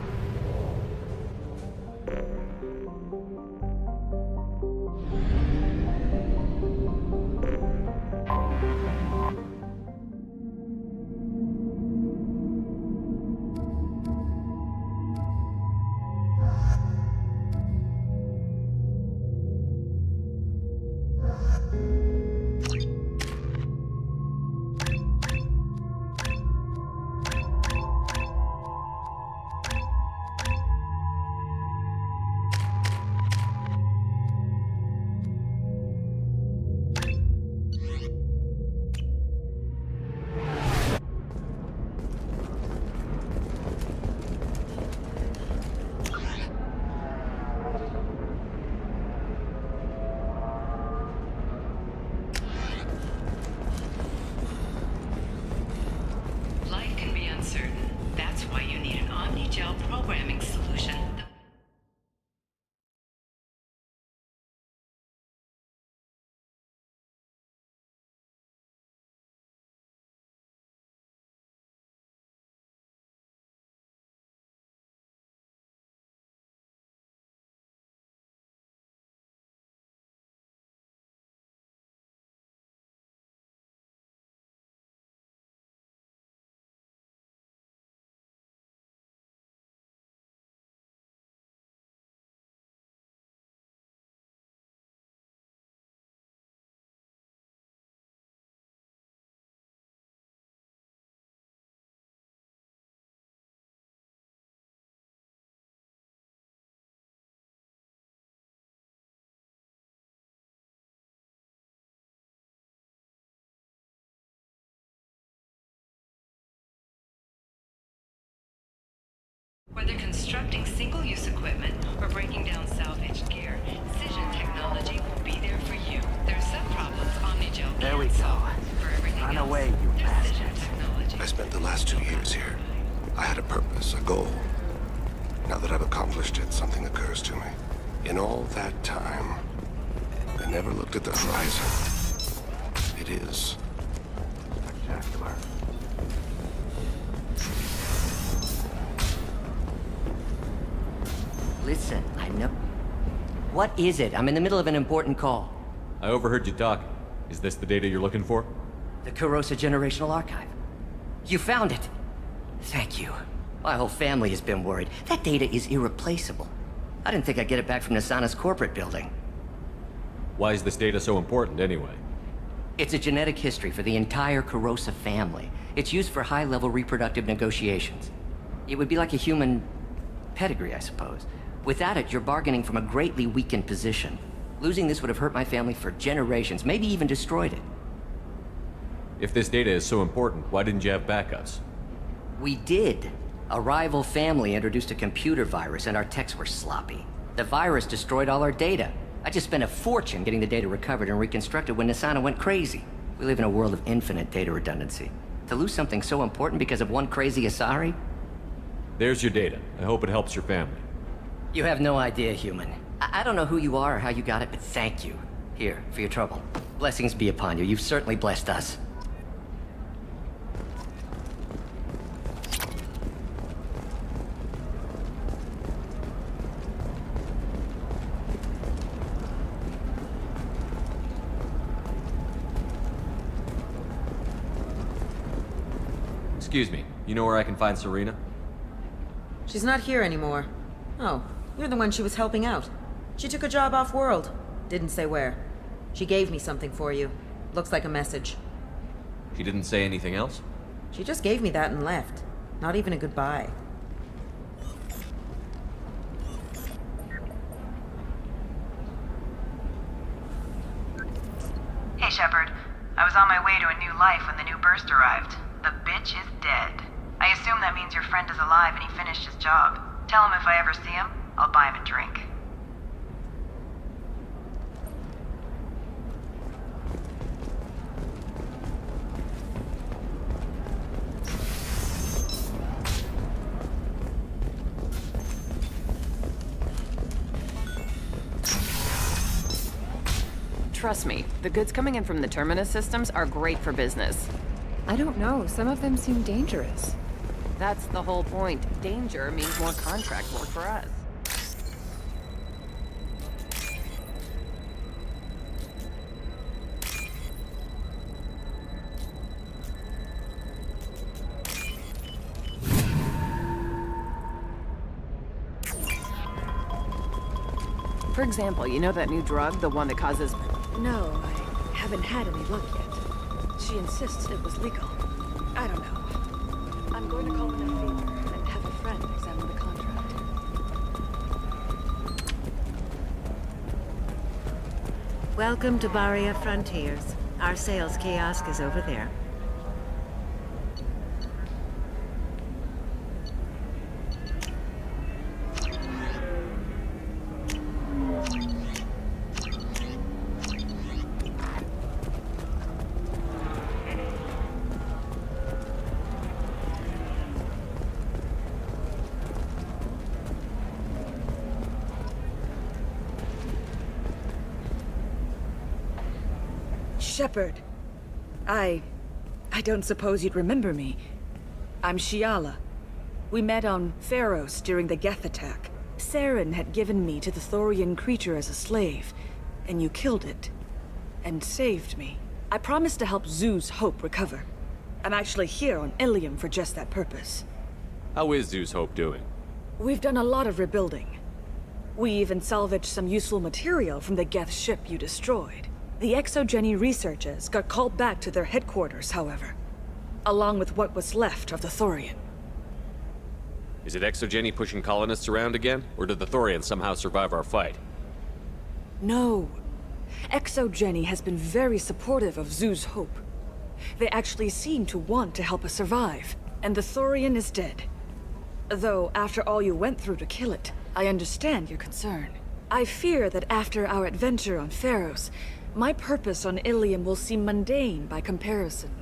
Life can be uncertain. That's why you need an Omnigel programming solution. Whether constructing single-use equipment or breaking down salvaged gear, Cision technology will be there for you. There are some problems Omnigel There we can't go. solve. For everything Run else, away, you there's bastard. Cision technology. I spent the last 2 years here. I had a purpose, a goal. Now that I've accomplished it, something occurs to me. In all that time, I never looked at the horizon. It is spectacular. Listen, I know... What is it? I'm in the middle of an important call. I overheard you talking. Is this the data you're looking for? The Kurosa Generational Archive. You found it! Thank you. My whole family has been worried. That data is irreplaceable. I didn't think I'd get it back from Nasana's corporate building. Why is this data so important, anyway? It's a genetic history for the entire Kurosa family. It's used for high-level reproductive negotiations. It would be like a human pedigree, I suppose. Without it, you're bargaining from a greatly weakened position. Losing this would have hurt my family for generations, maybe even destroyed it. If this data is so important, why didn't you have backups? We did. A rival family introduced a computer virus and our techs were sloppy. The virus destroyed all our data. I just spent a fortune getting the data recovered and reconstructed when Nasana went crazy. We live in a world of infinite data redundancy. To lose something so important because of one crazy Asari? There's your data. I hope it helps your family. You have no idea, human. I don't know who you are or how you got it, but thank you. Here, for your trouble. Blessings be upon you. You've certainly blessed us. Excuse me, you know where I can find Serena? She's not here anymore. Oh, you're the one she was helping out. She took a job off-world. Didn't say where. She gave me something for you. Looks like a message. She didn't say anything else? She just gave me that and left. Not even a goodbye. Hey, Shepard. I was on my way to a new life when the new burst arrived. The bitch is dead. I assume that means your friend is alive and he finished his job. Tell him if I ever see him, I'll buy him a drink. Trust me, the goods coming in from the Terminus systems are great for business. I don't know. Some of them seem dangerous. That's the whole point. Danger means more contract work for us. For example, you know that new drug, the one that causes... No, I haven't had any luck yet. She insists it was legal. I don't know. I'm going to call in a favor and have a friend examine the contract. Welcome to Barria Frontiers. Our sales kiosk is over there. Shepard. I don't suppose you'd remember me. I'm Shiala. We met on Pharos during the Geth attack. Saren had given me to the Thorian creature as a slave, and you killed it. And saved me. I promised to help Zeus Hope recover. I'm actually here on Ilium for just that purpose. How is Zeus Hope doing? We've done a lot of rebuilding. We even salvaged some useful material from the Geth ship you destroyed. The Exogeny researchers got called back to their headquarters, however, along with what was left of the Thorian. Is it Exogeny pushing colonists around again? Or did the Thorians somehow survive our fight? No. Exogeny has been very supportive of Zeus Hope. They actually seem to want to help us survive, and the Thorian is dead. Though, after all you went through to kill it, I understand your concern. I fear that after our adventure on Pharos, my purpose on Ilium will seem mundane by comparison.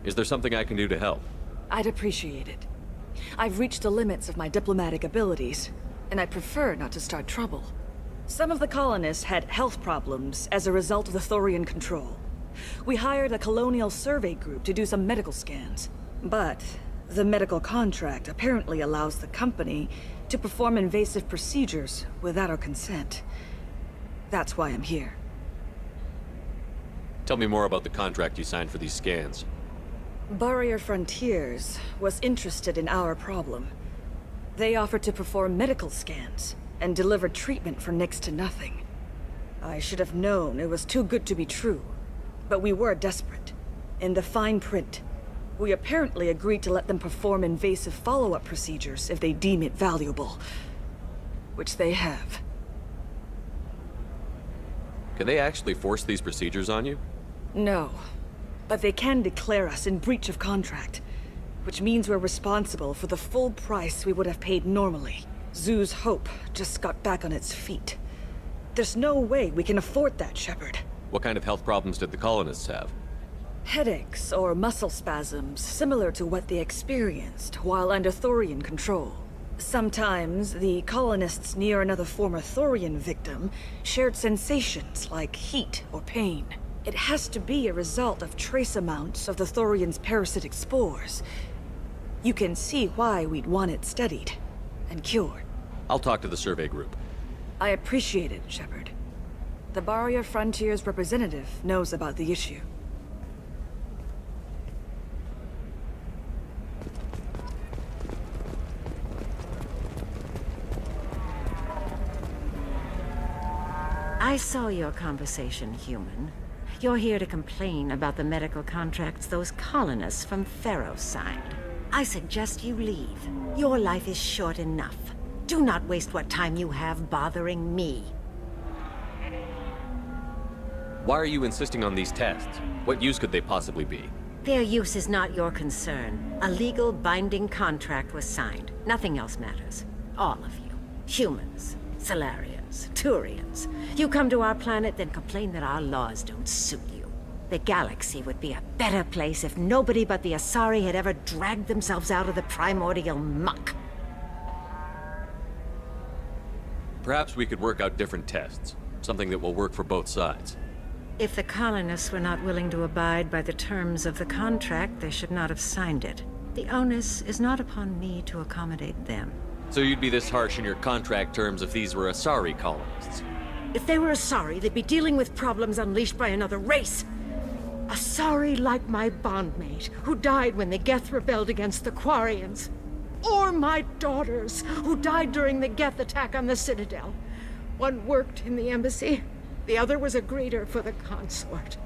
Is there something I can do to help? I'd appreciate it. I've reached the limits of my diplomatic abilities, and I prefer not to start trouble. Some of the colonists had health problems as a result of the Thorian control. We hired a colonial survey group to do some medical scans. But the medical contract apparently allows the company to perform invasive procedures without our consent. That's why I'm here. Tell me more about the contract you signed for these scans. Barria Frontiers was interested in our problem. They offered to perform medical scans and deliver treatment for next to nothing. I should have known it was too good to be true, but we were desperate. In the fine print, we apparently agreed to let them perform invasive follow-up procedures if they deem it valuable. Which they have. Can they actually force these procedures on you? No, but they can declare us in breach of contract, which means we're responsible for the full price we would have paid normally. Zeus Hope just got back on its feet. There's no way we can afford that, Shepard. What kind of health problems did the colonists have? Headaches or muscle spasms, similar to what they experienced while under Thorian control. Sometimes, the colonists near another former Thorian victim shared sensations like heat or pain. It has to be a result of trace amounts of the Thorian's parasitic spores. You can see why we'd want it studied and cured. I'll talk to the survey group. I appreciate it, Shepard. The Barria Frontiers representative knows about the issue. I saw your conversation, human. You're here to complain about the medical contracts those colonists from Theros signed. I suggest you leave. Your life is short enough. Do not waste what time you have bothering me. Why are you insisting on these tests? What use could they possibly be? Their use is not your concern. A legal binding contract was signed. Nothing else matters. All of you. Humans, Solarians, Turians. You come to our planet, then complain that our laws don't suit you. The galaxy would be a better place if nobody but the Asari had ever dragged themselves out of the primordial muck. Perhaps we could work out different tests. Something that will work for both sides. If the colonists were not willing to abide by the terms of the contract, they should not have signed it. The onus is not upon me to accommodate them. So you'd be this harsh in your contract terms if these were Asari colonists? If they were Asari, they'd be dealing with problems unleashed by another race. Asari like my bondmate, who died when the Geth rebelled against the Quarians. Or my daughters, who died during the Geth attack on the Citadel. One worked in the embassy, the other was a greeter for the consort.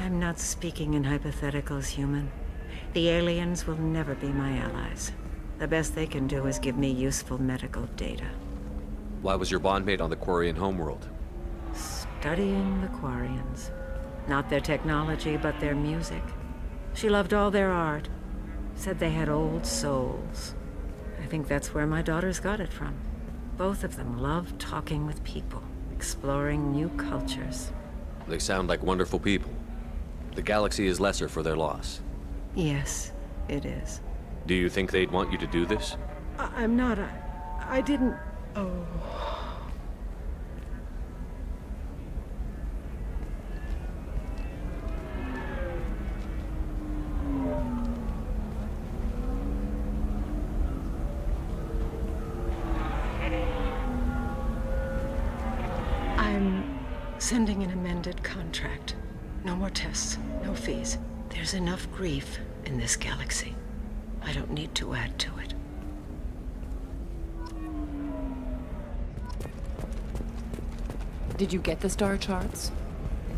I'm not speaking in hypotheticals, human. The aliens will never be my allies. The best they can do is give me useful medical data. Why was your bondmate on the Quarian homeworld? Studying the Quarians. Not their technology, but their music. She loved all their art. Said they had old souls. I think that's where my daughters got it from. Both of them loved talking with people, exploring new cultures. They sound like wonderful people. The galaxy is lesser for their loss. Yes, it is. Do you think they'd want you to do this? I'm not. I didn't. Oh. I'm sending an amended contract. No more tests, no fees. There's enough grief in this galaxy. I don't need to add to it. Did you get the star charts?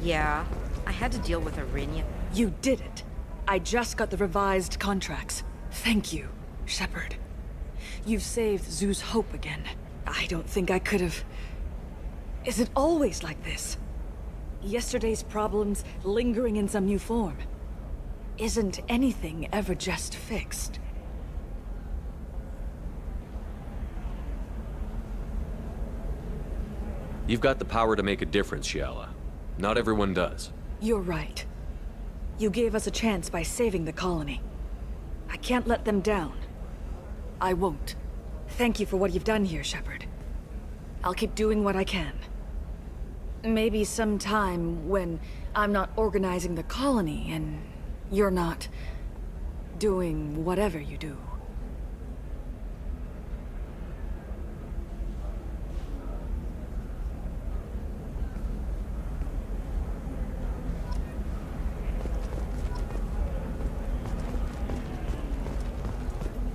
Yeah, I had to deal with Arinia. You did it. I just got the revised contracts. Thank you, Shepard. You've saved Zoo's hope again. I don't think I could have... Is it always like this? Yesterday's problems lingering in some new form. Isn't anything ever just fixed? You've got the power to make a difference, Shiala. Not everyone does. You're right. You gave us a chance by saving the colony. I can't let them down. I won't. Thank you for what you've done here, Shepard. I'll keep doing what I can. Maybe sometime when I'm not organizing the colony and you're not doing whatever you do.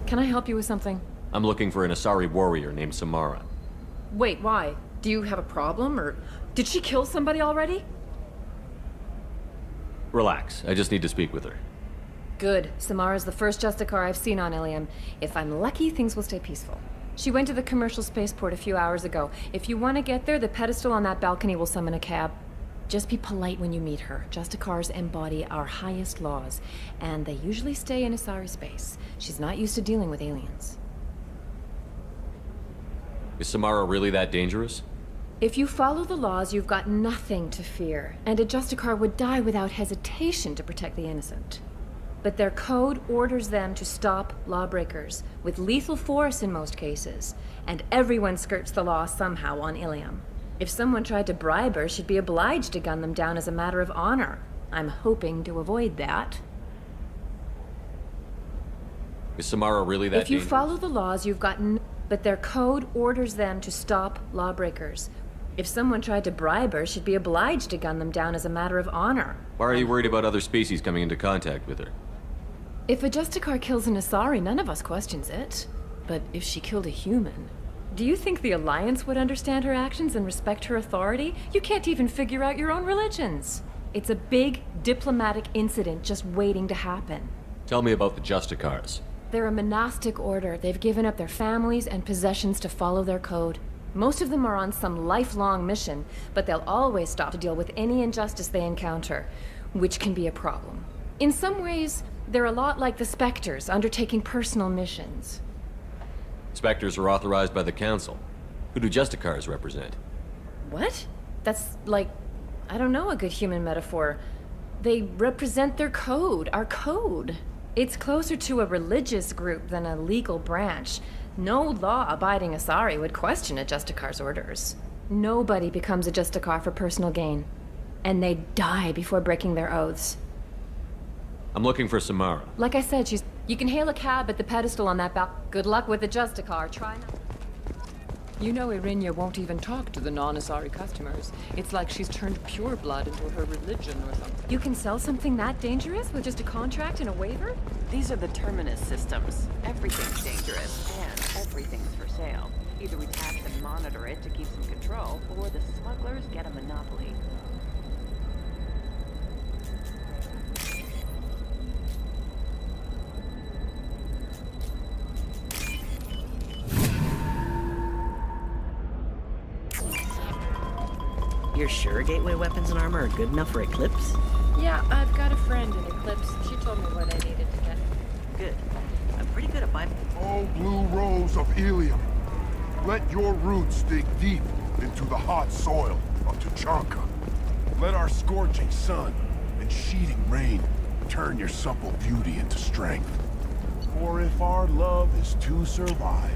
Can I help you with something? I'm looking for an Asari warrior named Samara. Wait, why? Do you have a problem, or did she kill somebody already? Relax, I just need to speak with her. Good. Samara's the first Justicar I've seen on Ilium. If I'm lucky, things will stay peaceful. She went to the commercial spaceport a few hours ago. If you want to get there, the pedestal on that balcony will summon a cab. Just be polite when you meet her. Justicars embody our highest laws, and they usually stay in Asari space. She's not used to dealing with aliens. Is Samara really that dangerous? If you follow the laws, you've got nothing to fear, and a Justicar would die without hesitation to protect the innocent. But their code orders them to stop lawbreakers, with lethal force in most cases, and everyone skirts the law somehow on Ilium. If someone tried to bribe her, she'd be obliged to gun them down as a matter of honor. I'm hoping to avoid that. Is Samara really that dangerous? If you follow the laws, you've got but their code orders them to stop lawbreakers. If someone tried to bribe her, she'd be obliged to gun them down as a matter of honor. Why are you worried about other species coming into contact with her? If a Justicar kills an Asari, none of us questions it. But if she killed a human, do you think the Alliance would understand her actions and respect her authority? You can't even figure out your own religions. It's a big diplomatic incident just waiting to happen. Tell me about the Justicars. They're a monastic order. They've given up their families and possessions to follow their code. Most of them are on some lifelong mission, but they'll always stop to deal with any injustice they encounter, which can be a problem. In some ways, they're a lot like the Spectres, undertaking personal missions. Spectres are authorized by the Council. Who do Justicars represent? What? That's like, I don't know, a good human metaphor. They represent their code, our code. It's closer to a religious group than a legal branch. No law-abiding Asari would question a Justicar's orders. Nobody becomes a Justicar for personal gain. And they die before breaking their oaths. I'm looking for Samara. Like I said, you can hail a cab at the pedestal on that Good luck with the Justicar. Try not... You know Irinia won't even talk to the non-Asari customers. It's like she's turned pure blood into her religion or something. You can sell something that dangerous with just a contract and a waiver? These are the Terminus systems. Everything's dangerous, and everything's for sale. Either we tax and monitor it to keep some control, or the smugglers get a monopoly. You're sure Gateway weapons and armor are good enough for Eclipse? Yeah, I've got a friend in Eclipse. She told me what I needed to get. Good. I'm pretty good at buying... Oh, Blue Rose of Ilium, let your roots dig deep into the hot soil of Tuchanka. Let our scorching sun and sheeting rain turn your supple beauty into strength. For if our love is to survive,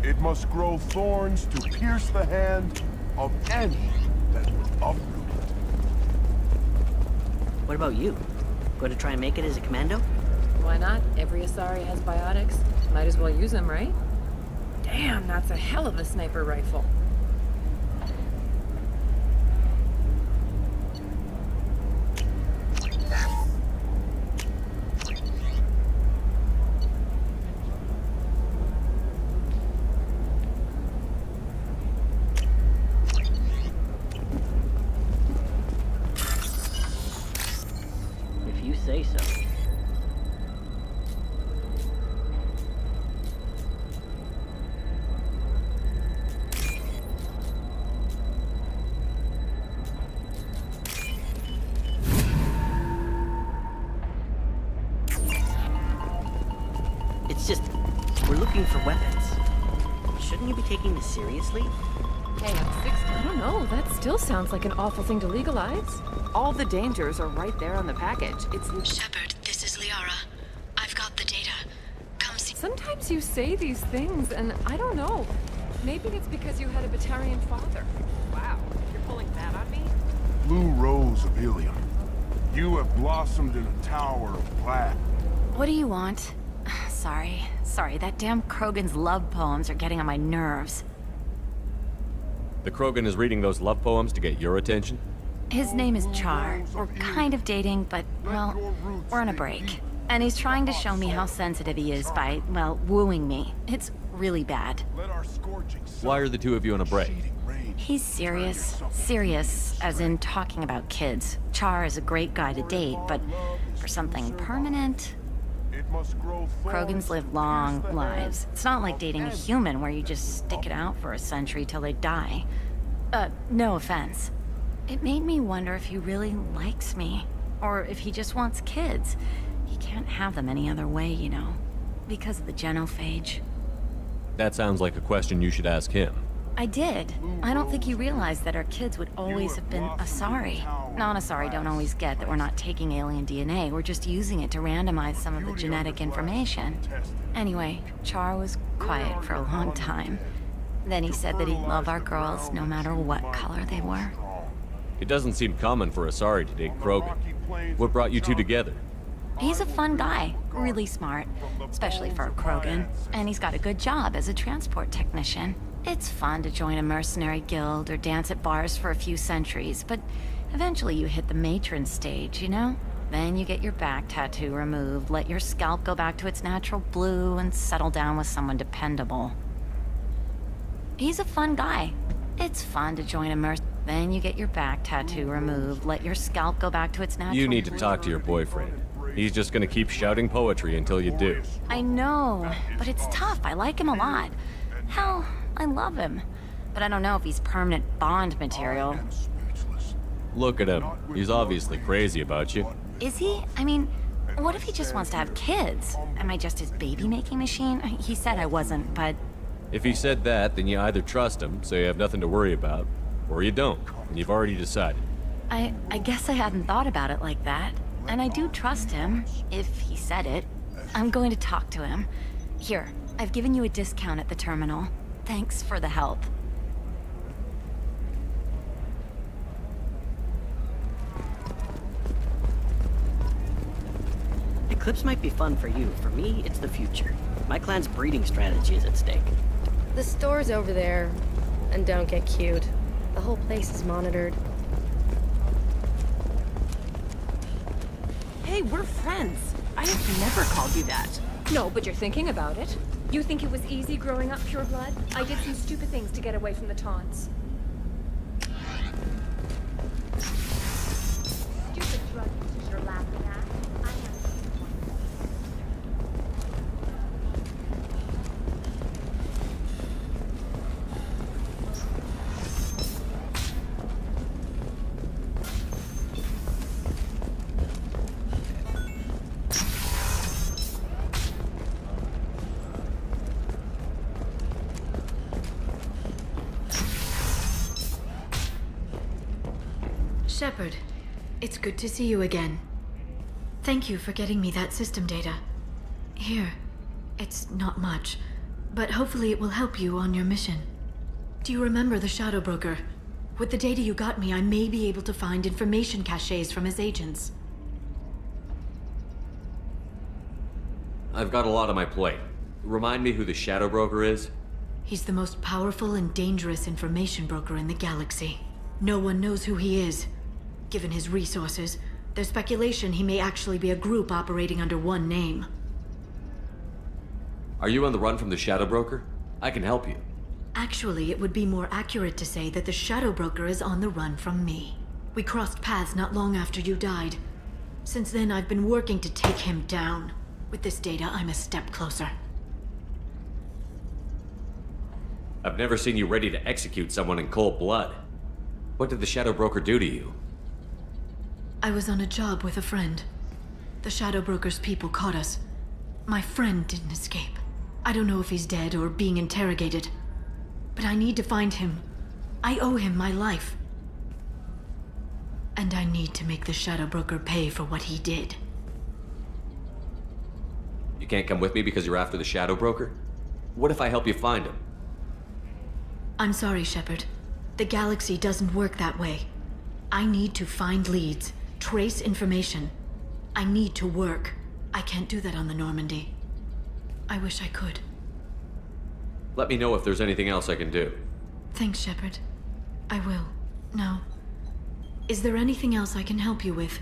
it must grow thorns to pierce the hand of any that would uproot it. What about you? Going to try and make it as a commando? Why not? Every Asari has biotics. Might as well use them, right? Damn, that's a hell of a sniper rifle. If you say so. It's just, we're looking for weapons. Shouldn't you be taking this seriously? Hey, I'm 60. I don't know, that still sounds like an awful thing to legalize. All the dangers are right there on the package. It's... Shepard, this is Liara. I've got the data. Come see... Sometimes you say these things, and I don't know. Maybe it's because you had a Batarian father. Wow, you're pulling that on me? Blue Rose of Ilium, you have blossomed in a tower of black. What do you want? Sorry, that damn Krogan's love poems are getting on my nerves. The Krogan is reading those love poems to get your attention? His name is Char. We're kind of dating, but, well, we're on a break. And he's trying to show me how sensitive he is by, well, wooing me. It's really bad. Why are the two of you on a break? He's serious. Serious, as in talking about kids. Char is a great guy to date, but for something permanent... Krogans live long lives. It's not like dating a human where you just stick it out for a century till they die. No offense. It made me wonder if he really likes me, or if he just wants kids. He can't have them any other way, you know, because of the genophage. That sounds like a question you should ask him. I did. I don't think he realized that our kids would always have been Asari. Non-Asari don't always get that we're not taking alien DNA, we're just using it to randomize some of the genetic information. Anyway, Char was quiet for a long time. Then he said that he'd love our girls no matter what color they were. It doesn't seem common for Asari to date Krogan. What brought you two together? He's a fun guy, really smart, especially for a Krogan. And he's got a good job as a transport technician. It's fun to join a mercenary guild or dance at bars for a few centuries, but eventually you hit the matron stage, you know? Then you get your back tattoo removed, let your scalp go back to its natural blue, and settle down with someone dependable. He's a fun guy. It's fun to join a merc. Then you get your back tattoo removed, let your scalp go back to its natural You need to blue. talk to your boyfriend. He's just gonna keep shouting poetry until you do. I know, but it's tough. I like him a lot. Hell, I love him. But I don't know if he's permanent Bond material. Look at him. He's obviously crazy about you. Is he? I mean, what if he just wants to have kids? Am I just his baby-making machine? He said I wasn't, but... If he said that, then you either trust him, so you have nothing to worry about, or you don't, and you've already decided. I guess I hadn't thought about it like that. And I do trust him, if he said it. I'm going to talk to him. Here, I've given you a discount at the terminal. Thanks for the help. Eclipse might be fun for you. For me, it's the future. My clan's breeding strategy is at stake. The store's over there. And don't get cute. The whole place is monitored. Hey, we're friends. I have never called you that. No, but you're thinking about it. You think it was easy growing up pure blood? I did some stupid things to get away from the taunts. Stupid drug users you're laughing at. I am. Shepard, it's good to see you again. Thank you for getting me that system data. Here, it's not much, but hopefully it will help you on your mission. Do you remember the Shadow Broker? With the data you got me, I may be able to find information caches from his agents. I've got a lot on my plate. Remind me who the Shadow Broker is? He's the most powerful and dangerous information broker in the galaxy. No one knows who he is. Given his resources, there's speculation he may actually be a group operating under one name. Are you on the run from the Shadow Broker? I can help you. Actually, it would be more accurate to say that the Shadow Broker is on the run from me. We crossed paths not long after you died. Since then, I've been working to take him down. With this data, I'm a step closer. I've never seen you ready to execute someone in cold blood. What did the Shadow Broker do to you? I was on a job with a friend. The Shadow Broker's people caught us. My friend didn't escape. I don't know if he's dead or being interrogated. But I need to find him. I owe him my life. And I need to make the Shadow Broker pay for what he did. You can't come with me because you're after the Shadow Broker? What if I help you find him? I'm sorry, Shepard. The galaxy doesn't work that way. I need to find leads, trace information. I need to work. I can't do that on the Normandy. I wish I could. Let me know if there's anything else I can do. Thanks, Shepard. I will. Now, is there anything else I can help you with?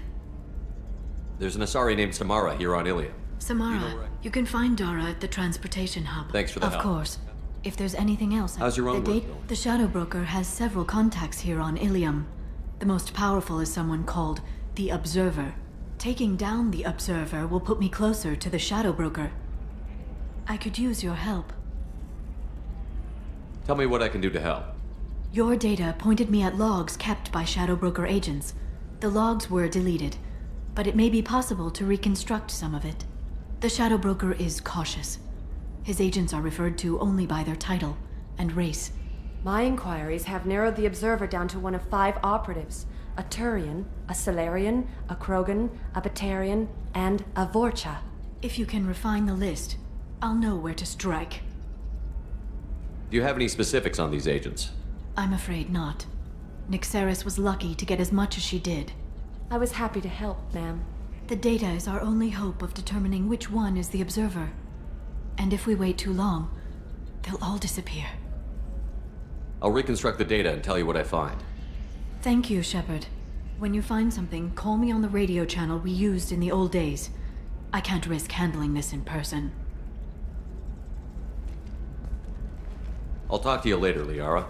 There's an Asari named Samara here on Ilium. Samara, you can find Dara at the transportation hub. Thanks for the help. Of course. If there's anything else... How's your own work going? The Shadow Broker has several contacts here on Ilium. The most powerful is someone called the Observer. Taking down the Observer will put me closer to the Shadow Broker. I could use your help. Tell me what I can do to help. Your data pointed me at logs kept by Shadow Broker agents. The logs were deleted, but it may be possible to reconstruct some of it. The Shadow Broker is cautious. His agents are referred to only by their title and race. My inquiries have narrowed the Observer down to one of 5 operatives. A Turian, a Salarian, a Krogan, a Batarian, and a Vorcha. If you can refine the list, I'll know where to strike. Do you have any specifics on these agents? I'm afraid not. Nyxeris was lucky to get as much as she did. I was happy to help, ma'am. The data is our only hope of determining which one is the Observer. And if we wait too long, they'll all disappear. I'll reconstruct the data and tell you what I find. Thank you, Shepard. When you find something, call me on the radio channel we used in the old days. I can't risk handling this in person. I'll talk to you later, Liara.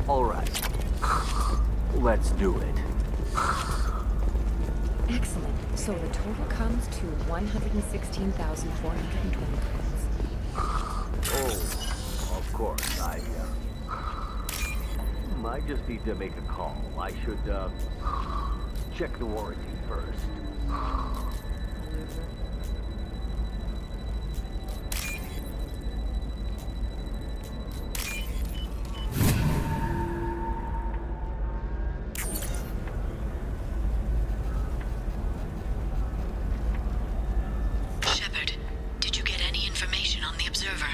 All right. Let's do it. Excellent. So the total comes to 116,420 coins. Oh, of course. I just need to make a call. I should, check the warranty first. Shepard, did you get any information on the Observer?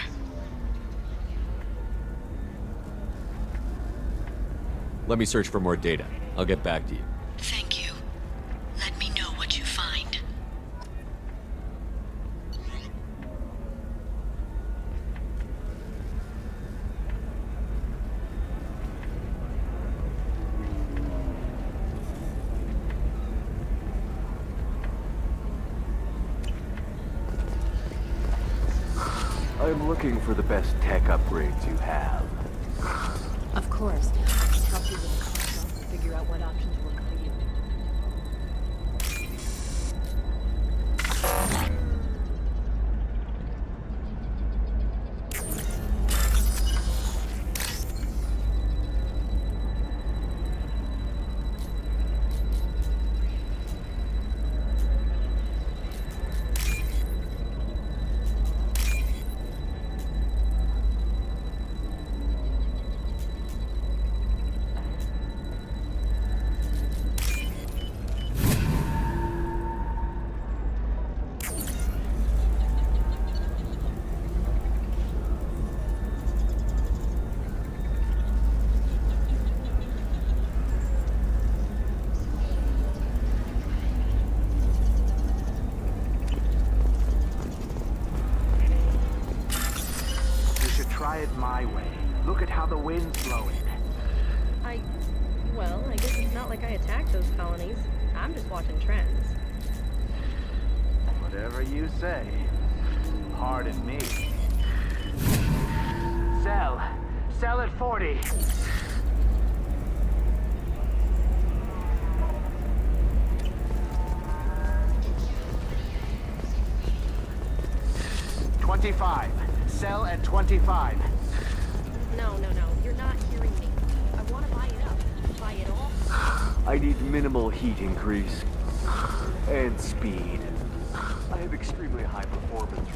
Let me search for more data. I'll get back to you. Thank you. Let me know what you find. I'm looking for the best tech upgrades you have. Of course. I can help you with the console to figure out what options work for you. Try it my way. Look at how the wind's blowing. Well, I guess it's not like I attacked those colonies. I'm just watching trends. Whatever you say. Pardon me. Sell. Sell at 40. $25. Sell at 25. No. You're not hearing me. I want to buy it up. Buy it all. I need minimal heat increase. And speed. I have extremely high performance.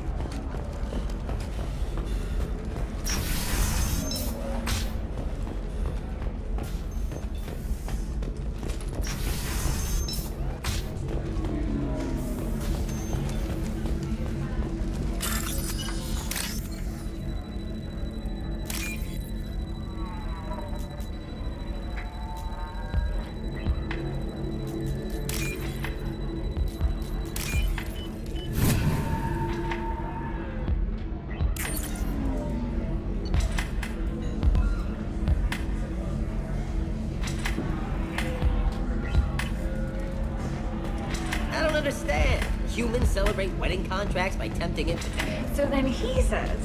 I don't understand. Humans celebrate wedding contracts by tempting it to death. So then he says,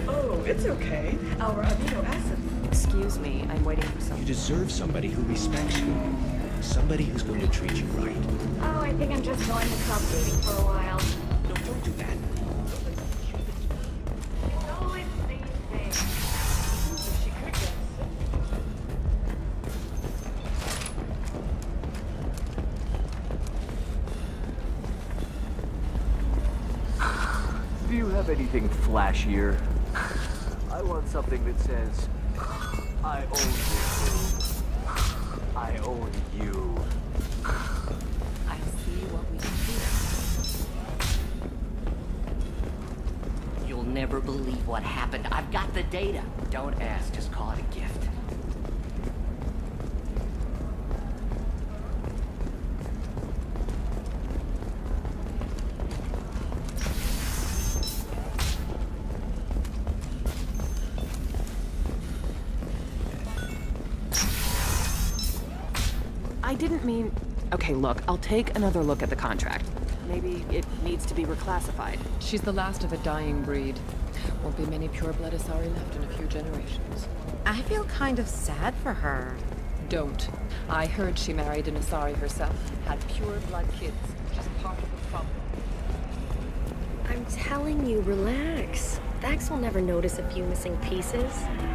oh, it's okay. Our amino acid. Excuse me, I'm waiting for someone. You deserve somebody who respects you. Somebody who's going to treat you right. Oh, I think I'm just going to stop dating for a while. No, don't do that. It's always the same thing. She could get Do you have anything flashier? I want something that says, I own this room. I own you. I see what we can do. You'll never believe what happened. I've got the data. Don't ask, just call it a gift. I didn't mean... Okay, look, I'll take another look at the contract. Maybe it needs to be reclassified. She's the last of a dying breed. Won't be many pure-blood Asari left in a few generations. I feel kind of sad for her. Don't. I heard she married an Asari herself. Had pure-blood kids, which is part of the problem. I'm telling you, relax. Vax will never notice a few missing pieces.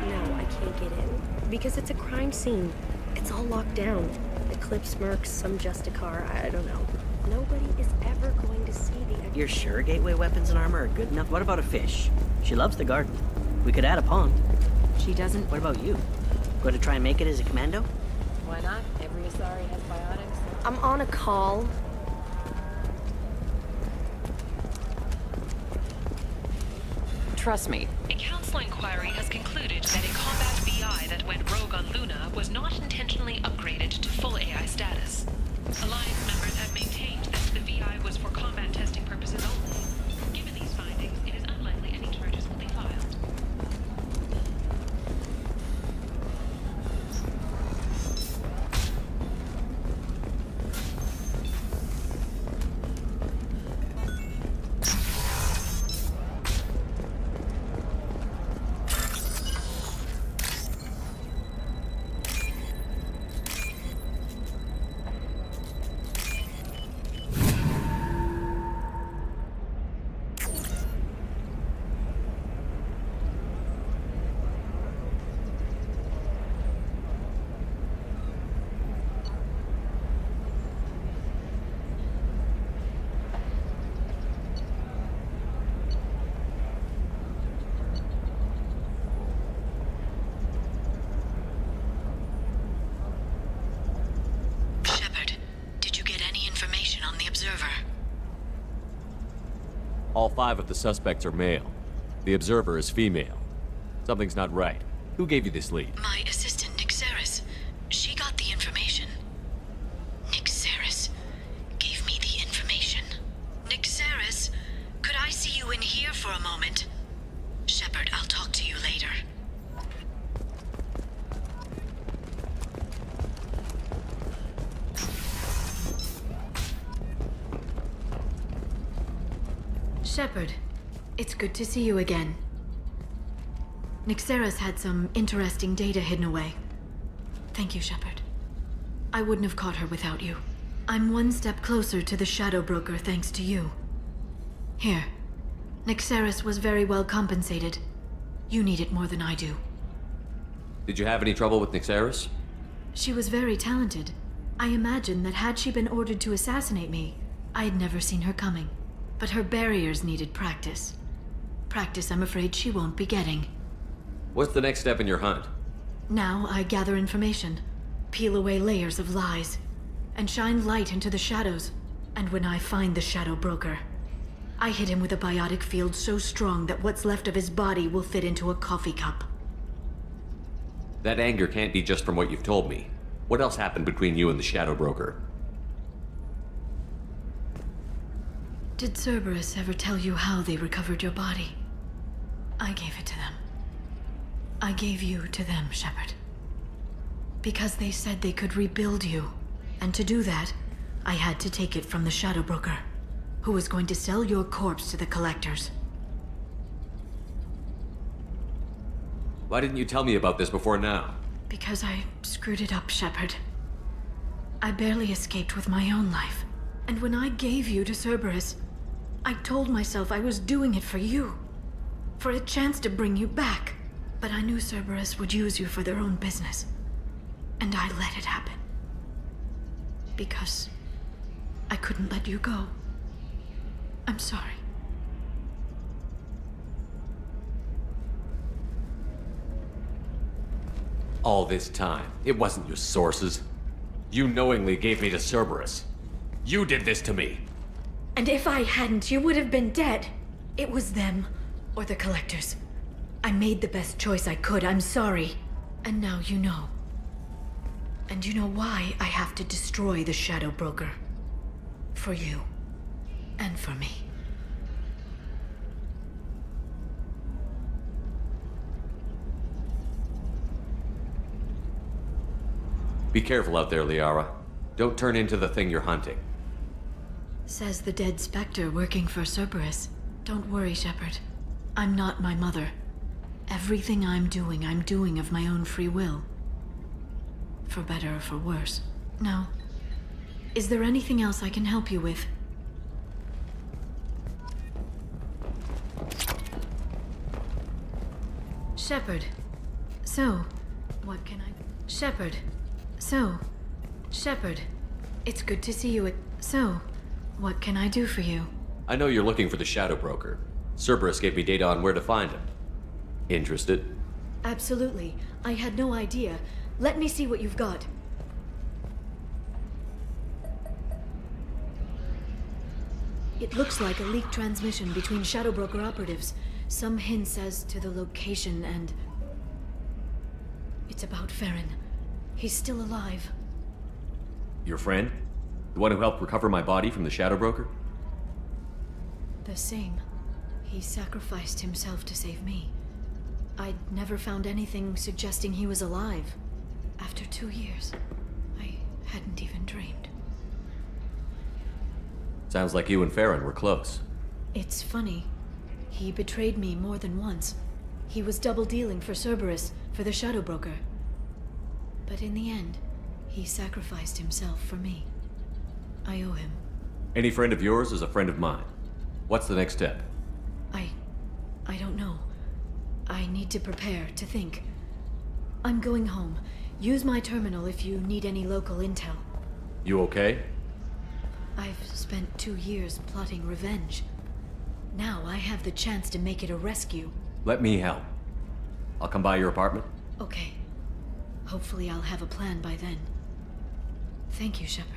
No, I can't get in. Because it's a crime scene. It's all locked down. Eclipse mercs, some Justicar, I don't know. Nobody is ever going to see the... You're sure gateway weapons and armor are good enough? What about a fish? She loves the garden. We could add a pond. She doesn't... What about you? Going to try and make it as a commando? Why not? Every Asari has biotics. I'm on a call. Trust me. A council inquiry has concluded that a combat VI that went rogue on Luna was not intentionally upgraded to full AI status. Alliance members have maintained that the VI was for combat testing purposes only. Given these findings, it is unlikely any charges will be filed. All 5 of the suspects are male. The Observer is female. Something's not right. Who gave you this lead? My assistant, Nyxeris. She got the information. Nyxeris gave me the information. Nyxeris, could I see you in here for a moment? Shepard, I'll talk to you later. Shepard, it's good to see you again. Nyxeris had some interesting data hidden away. Thank you, Shepard. I wouldn't have caught her without you. I'm one step closer to the Shadow Broker thanks to you. Here. Nyxeris was very well compensated. You need it more than I do. Did you have any trouble with Nyxeris? She was very talented. I imagine that had she been ordered to assassinate me, I had never seen her coming. But her barriers needed practice. Practice I'm afraid she won't be getting. What's the next step in your hunt? Now I gather information, peel away layers of lies, and shine light into the shadows. And when I find the Shadow Broker, I hit him with a biotic field so strong that what's left of his body will fit into a coffee cup. That anger can't be just from what you've told me. What else happened between you and the Shadow Broker? Did Cerberus ever tell you how they recovered your body? I gave it to them. I gave you to them, Shepard. Because they said they could rebuild you. And to do that, I had to take it from the Shadow Broker, who was going to sell your corpse to the Collectors. Why didn't you tell me about this before now? Because I screwed it up, Shepard. I barely escaped with my own life. And when I gave you to Cerberus, I told myself I was doing it for you. For a chance to bring you back. But I knew Cerberus would use you for their own business. And I let it happen. Because I couldn't let you go. I'm sorry. All this time, it wasn't your sources. You knowingly gave me to Cerberus. You did this to me. And if I hadn't, you would have been dead. It was them, or the Collectors. I made the best choice I could, I'm sorry. And now you know. And you know why I have to destroy the Shadow Broker. For you. And for me. Be careful out there, Liara. Don't turn into the thing you're hunting. Says the dead Spectre working for Cerberus. Don't worry, Shepard. I'm not my mother. Everything I'm doing of my own free will. For better or for worse. Now, is there anything else I can help you with? Shepard. So, what can I... Shepard. So, Shepard. It's good to see you at... So, what can I do for you? I know you're looking for the Shadow Broker. Cerberus gave me data on where to find him. Interested? Absolutely. I had no idea. Let me see what you've got. It looks like a leaked transmission between Shadow Broker operatives. Some hints as to the location and... It's about Farron. He's still alive. Your friend? The one who helped recover my body from the Shadow Broker? The same. He sacrificed himself to save me. I'd never found anything suggesting he was alive. After 2 years, I hadn't even dreamed. Sounds like you and Farron were close. It's funny. He betrayed me more than once. He was double-dealing for Cerberus, for the Shadow Broker. But in the end, he sacrificed himself for me. I owe him. Any friend of yours is a friend of mine. What's the next step? I don't know. I need to prepare, to think. I'm going home. Use my terminal if you need any local intel. You okay? I've spent 2 years plotting revenge. Now I have the chance to make it a rescue. Let me help. I'll come by your apartment. Okay. Hopefully I'll have a plan by then. Thank you, Shepard.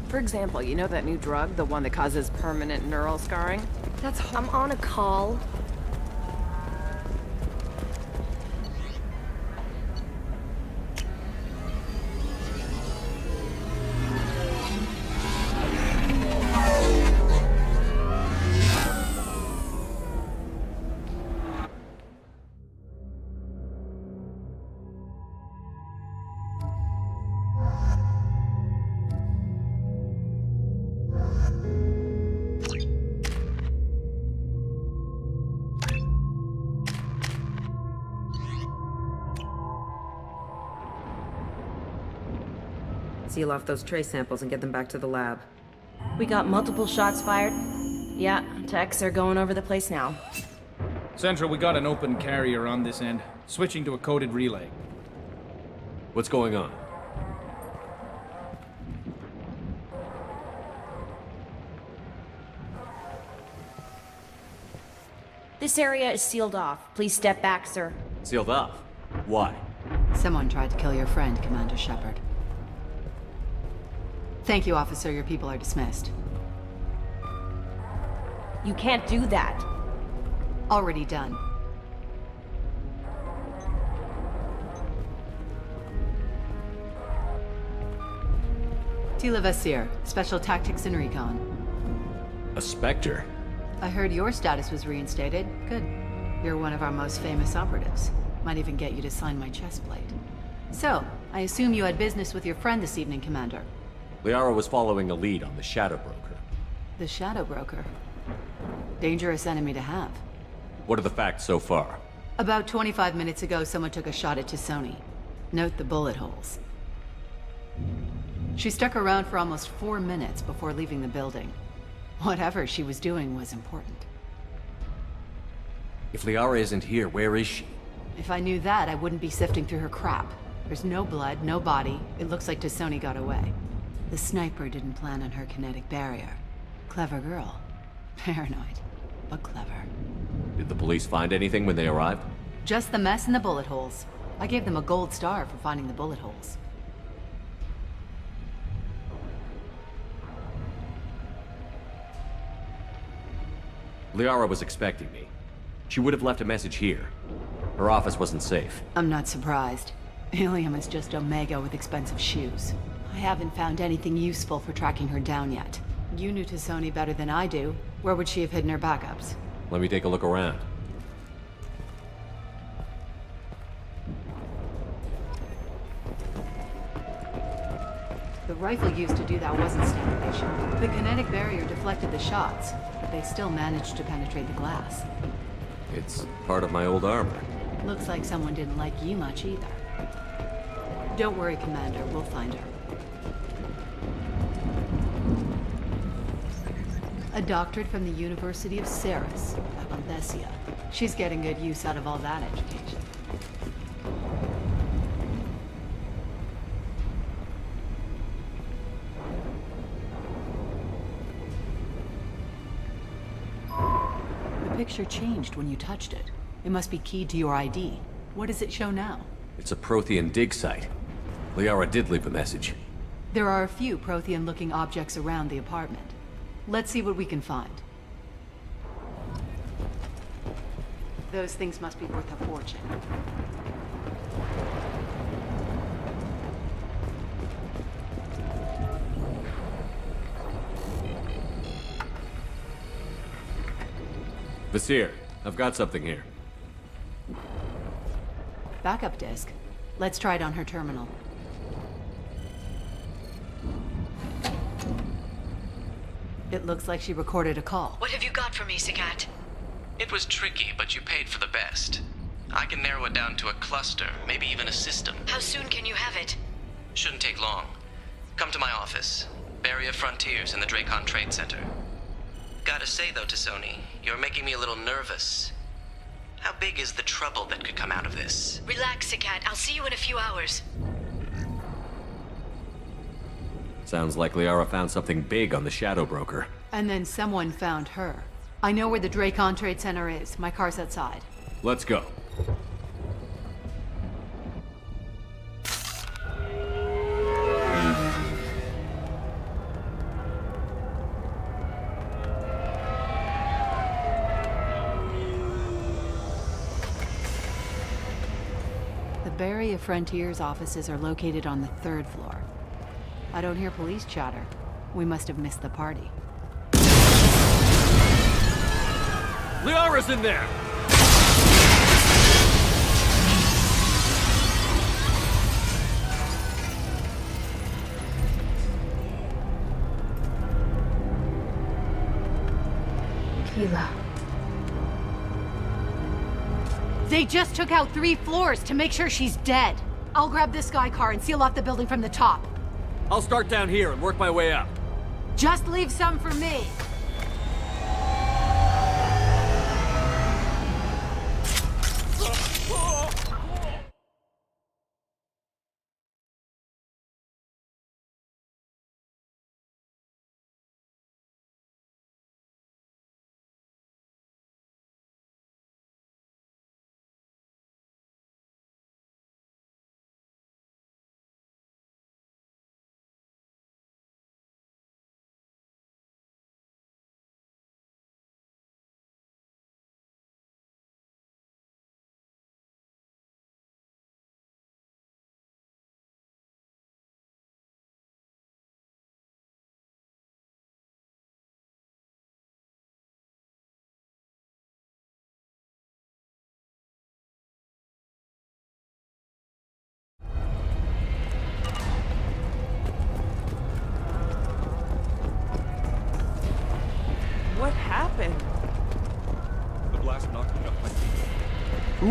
For example, you know that new drug, the one that causes permanent neural scarring? I'm on a call. Seal off those trace samples and get them back to the lab. We got multiple shots fired. Yeah, techs are going over the place now. Central, we got an open carrier on this end. Switching to a coded relay. What's going on? This area is sealed off. Please step back, sir. Sealed off? Why? Someone tried to kill your friend, Commander Shepard. Thank you, officer. Your people are dismissed. You can't do that. Already done. Tila Vasir, Special Tactics and Recon. A Spectre? I heard your status was reinstated. Good. You're one of our most famous operatives. Might even get you to sign my chest plate. So, I assume you had business with your friend this evening, Commander. Liara was following a lead on the Shadow Broker. The Shadow Broker. Dangerous enemy to have. What are the facts so far? About 25 minutes ago, someone took a shot at T'Soni. Note the bullet holes. She stuck around for almost 4 minutes before leaving the building. Whatever she was doing was important. If Liara isn't here, where is she? If I knew that, I wouldn't be sifting through her crap. There's no blood, no body. It looks like T'Soni got away. The sniper didn't plan on her kinetic barrier. Clever girl. Paranoid, but clever. Did the police find anything when they arrived? Just the mess and the bullet holes. I gave them a gold star for finding the bullet holes. Liara was expecting me. She would have left a message here. Her office wasn't safe. I'm not surprised. Ilium is just Omega with expensive shoes. I haven't found anything useful for tracking her down yet. You knew T'Soni better than I do. Where would she have hidden her backups? Let me take a look around. The rifle used to do that wasn't standard issue. The kinetic barrier deflected the shots, but they still managed to penetrate the glass. It's part of my old armor. Looks like someone didn't like you much either. Don't worry, Commander. We'll find her. A doctorate from the University of Ceres, Avanthesia. She's getting good use out of all that education. The picture changed when you touched it. It must be keyed to your ID. What does it show now? It's a Prothean dig site. Liara did leave a message. There are a few Prothean-looking objects around the apartment. Let's see what we can find. Those things must be worth a fortune. Vasir, I've got something here. Backup disk. Let's try it on her terminal. It looks like she recorded a call. What have you got for me, Sagat? It was tricky, but you paid for the best. I can narrow it down to a cluster, maybe even a system. How soon can you have it? Shouldn't take long. Come to my office. Barrier Frontiers in the Dracon Trade Center. Gotta say though, T'Soni, you're making me a little nervous. How big is the trouble that could come out of this? Relax, Sagat. I'll see you in a few hours. Sounds like Liara found something big on the Shadow Broker. And then someone found her. I know where the Dracon Trade Center is. My car's outside. Let's go. The Barrier Frontiers offices are located on the 3rd floor. I don't hear police chatter. We must have missed the party. Liara's in there! Tila. They just took out 3 floors to make sure she's dead. I'll grab this Sky car and seal off the building from the top. I'll start down here and work my way up. Just leave some for me.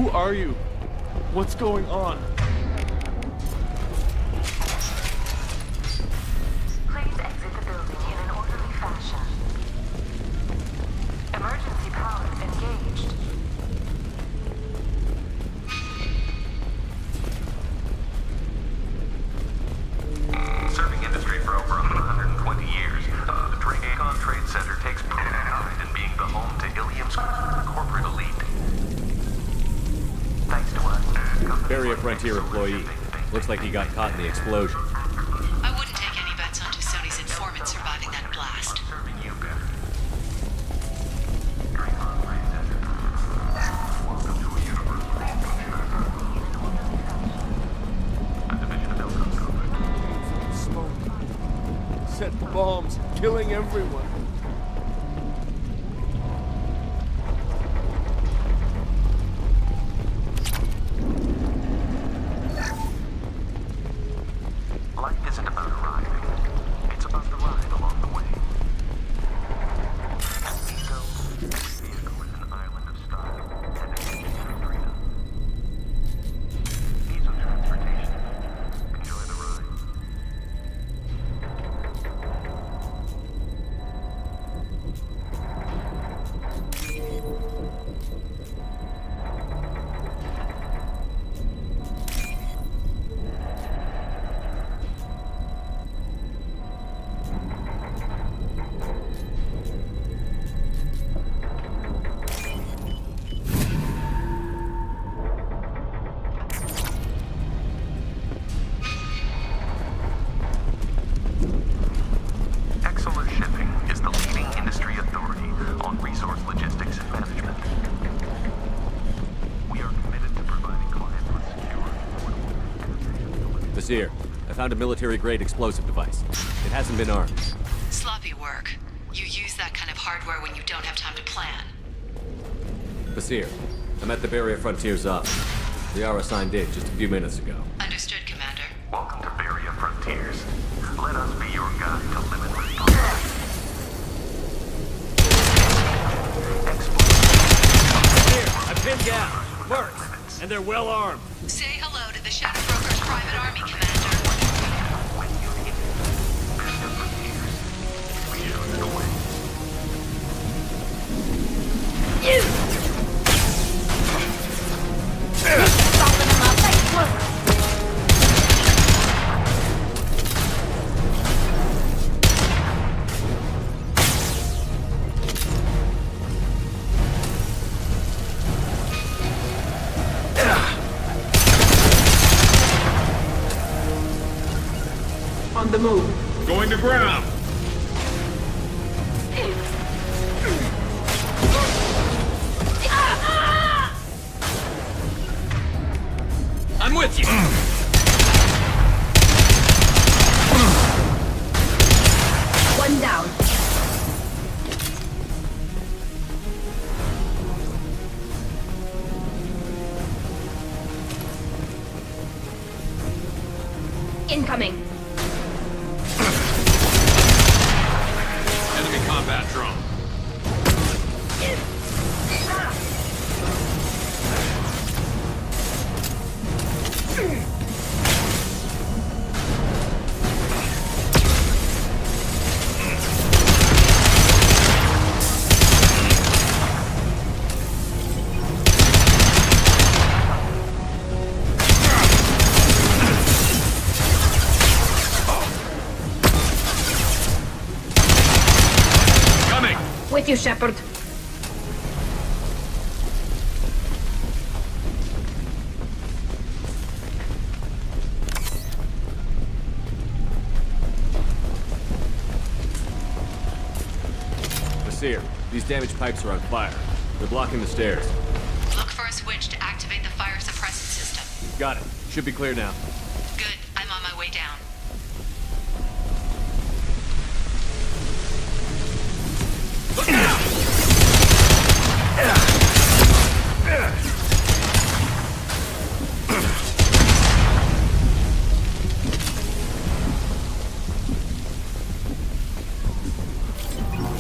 Who are you? What's going on? Please exit the building in an orderly fashion. Emergency powers engaged. Serving industry for over 120 years, the Dracon Trade Center takes pride in being the home to Ilium's corporate elite. Thanks to us, Barrier Frontier employee. Looks like he got caught in the explosion. I wouldn't take any bets on Sony's informant surviving that blast. Set the bombs, killing everyone. Life isn't about arriving. It's about the ride along the way. At Nico, every vehicle is an island of style and an engine of freedom. Ease of transportation. Enjoy the ride. Exeler Shipping is the leading industry authority on resource logistics and management. We are committed to providing clients with secure, affordable, Vizier, I found a military-grade explosive device. It hasn't been armed. Sloppy work. You use that kind of hardware when you don't have time to plan. Vizier, I'm at the Barrier Frontier's office. The RS signed in just a few minutes ago. Understood, Commander. Welcome to Barrier Frontiers. Let us be your guide to limitless Here, I've pinned down. Mercs, and they're well armed. Say hello to the Shadow Broker's private army, Commander. On the move. Going to ground. I'm with you. One down. Incoming. Enemy combat drone. With you, Shepard. Vizier, these damaged pipes are on fire. They're blocking the stairs. Look for a switch to activate the fire suppressant system. Got it. Should be clear now. Good. I'm on my way down. Look out!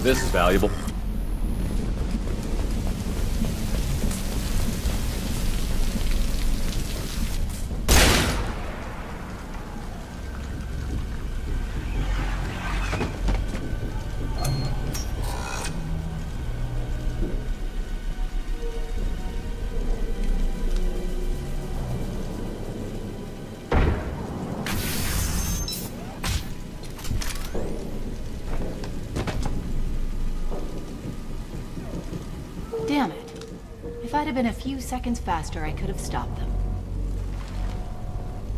This is valuable. have been a few seconds faster, I could have stopped them.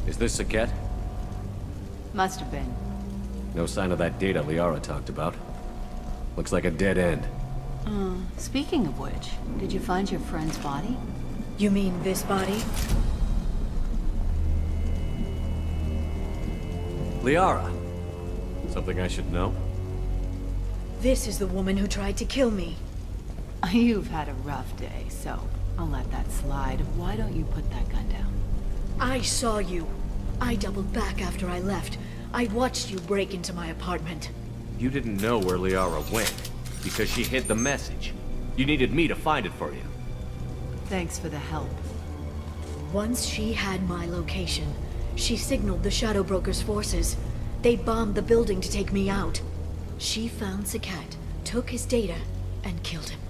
Is this Saket? Must have been. No sign of that data Liara talked about. Looks like a dead end. Speaking of which, did you find your friend's body? You mean this body? Liara! Something I should know? This is the woman who tried to kill me. You've had a rough day, so I'll let that slide. Why don't you put that gun down? I saw you. I doubled back after I left. I watched you break into my apartment. You didn't know where Liara went, because she hid the message. You needed me to find it for you. Thanks for the help. Once she had my location, she signaled the Shadow Broker's forces. They bombed the building to take me out. She found Saket, took his data, and killed him.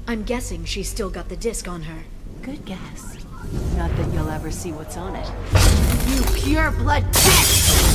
I'm guessing she's still got the disc on her. Good guess. Not that you'll ever see what's on it. You pure blood pest!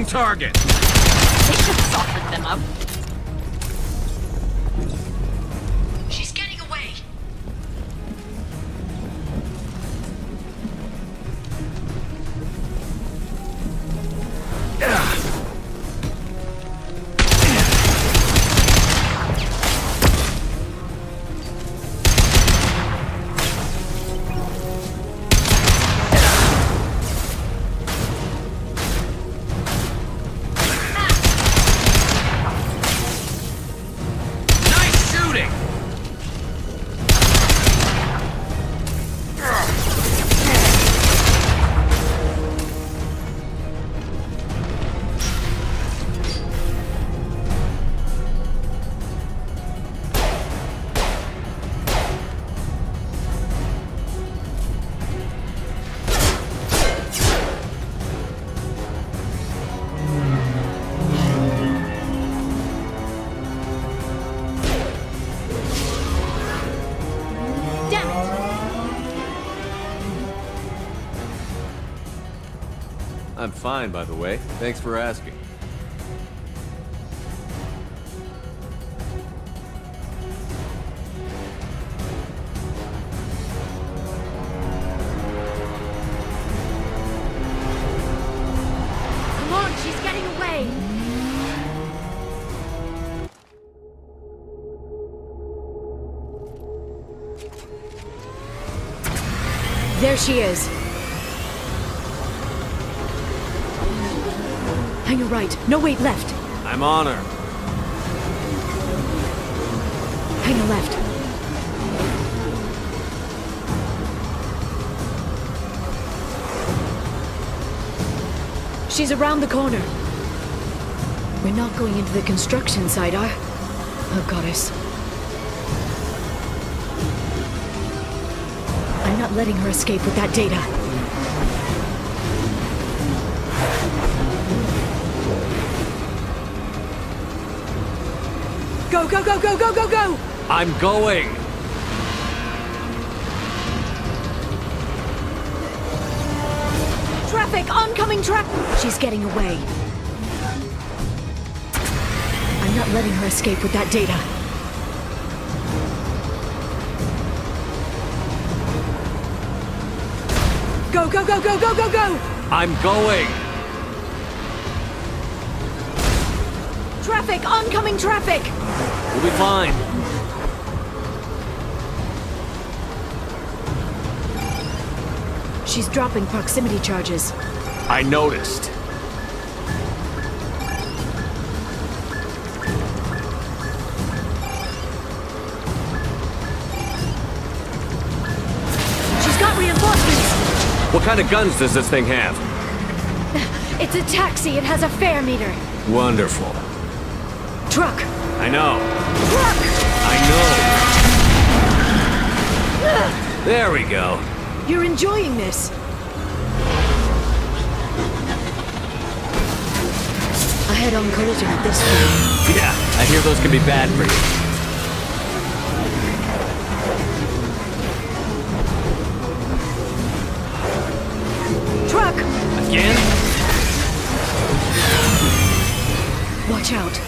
Target! They should have softened them up. She's getting away. I'm fine, by the way. Thanks for asking. Come on, she's getting away! There she is. Hang a right. No, wait, left. I'm on her. Hang a left. She's around the corner. We're not going into the construction site, are? Oh, goddess. I'm not letting her escape with that data. Go, go, go, go, go, go, go! I'm going! Traffic! Oncoming traffic! She's getting away. I'm not letting her escape with that data. Go, go, go, go, go, go, go! I'm going! Traffic! Oncoming traffic! We'll be fine. She's dropping proximity charges. I noticed. She's got reinforcements! What kind of guns does this thing have? It's a taxi. It has a fare meter. Wonderful. Truck! I know. Truck! I know. There we go. You're enjoying this. I had on collision at this point. Yeah, I hear those can be bad for you. Truck! Again? Watch out.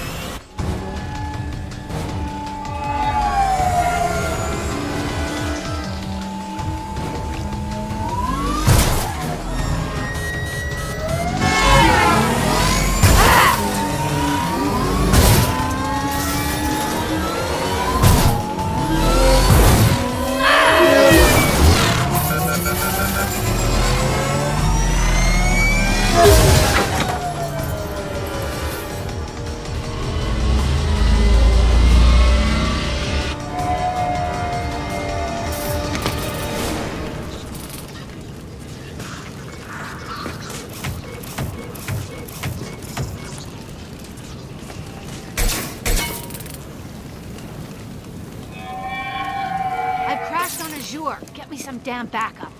Get me some damn backup.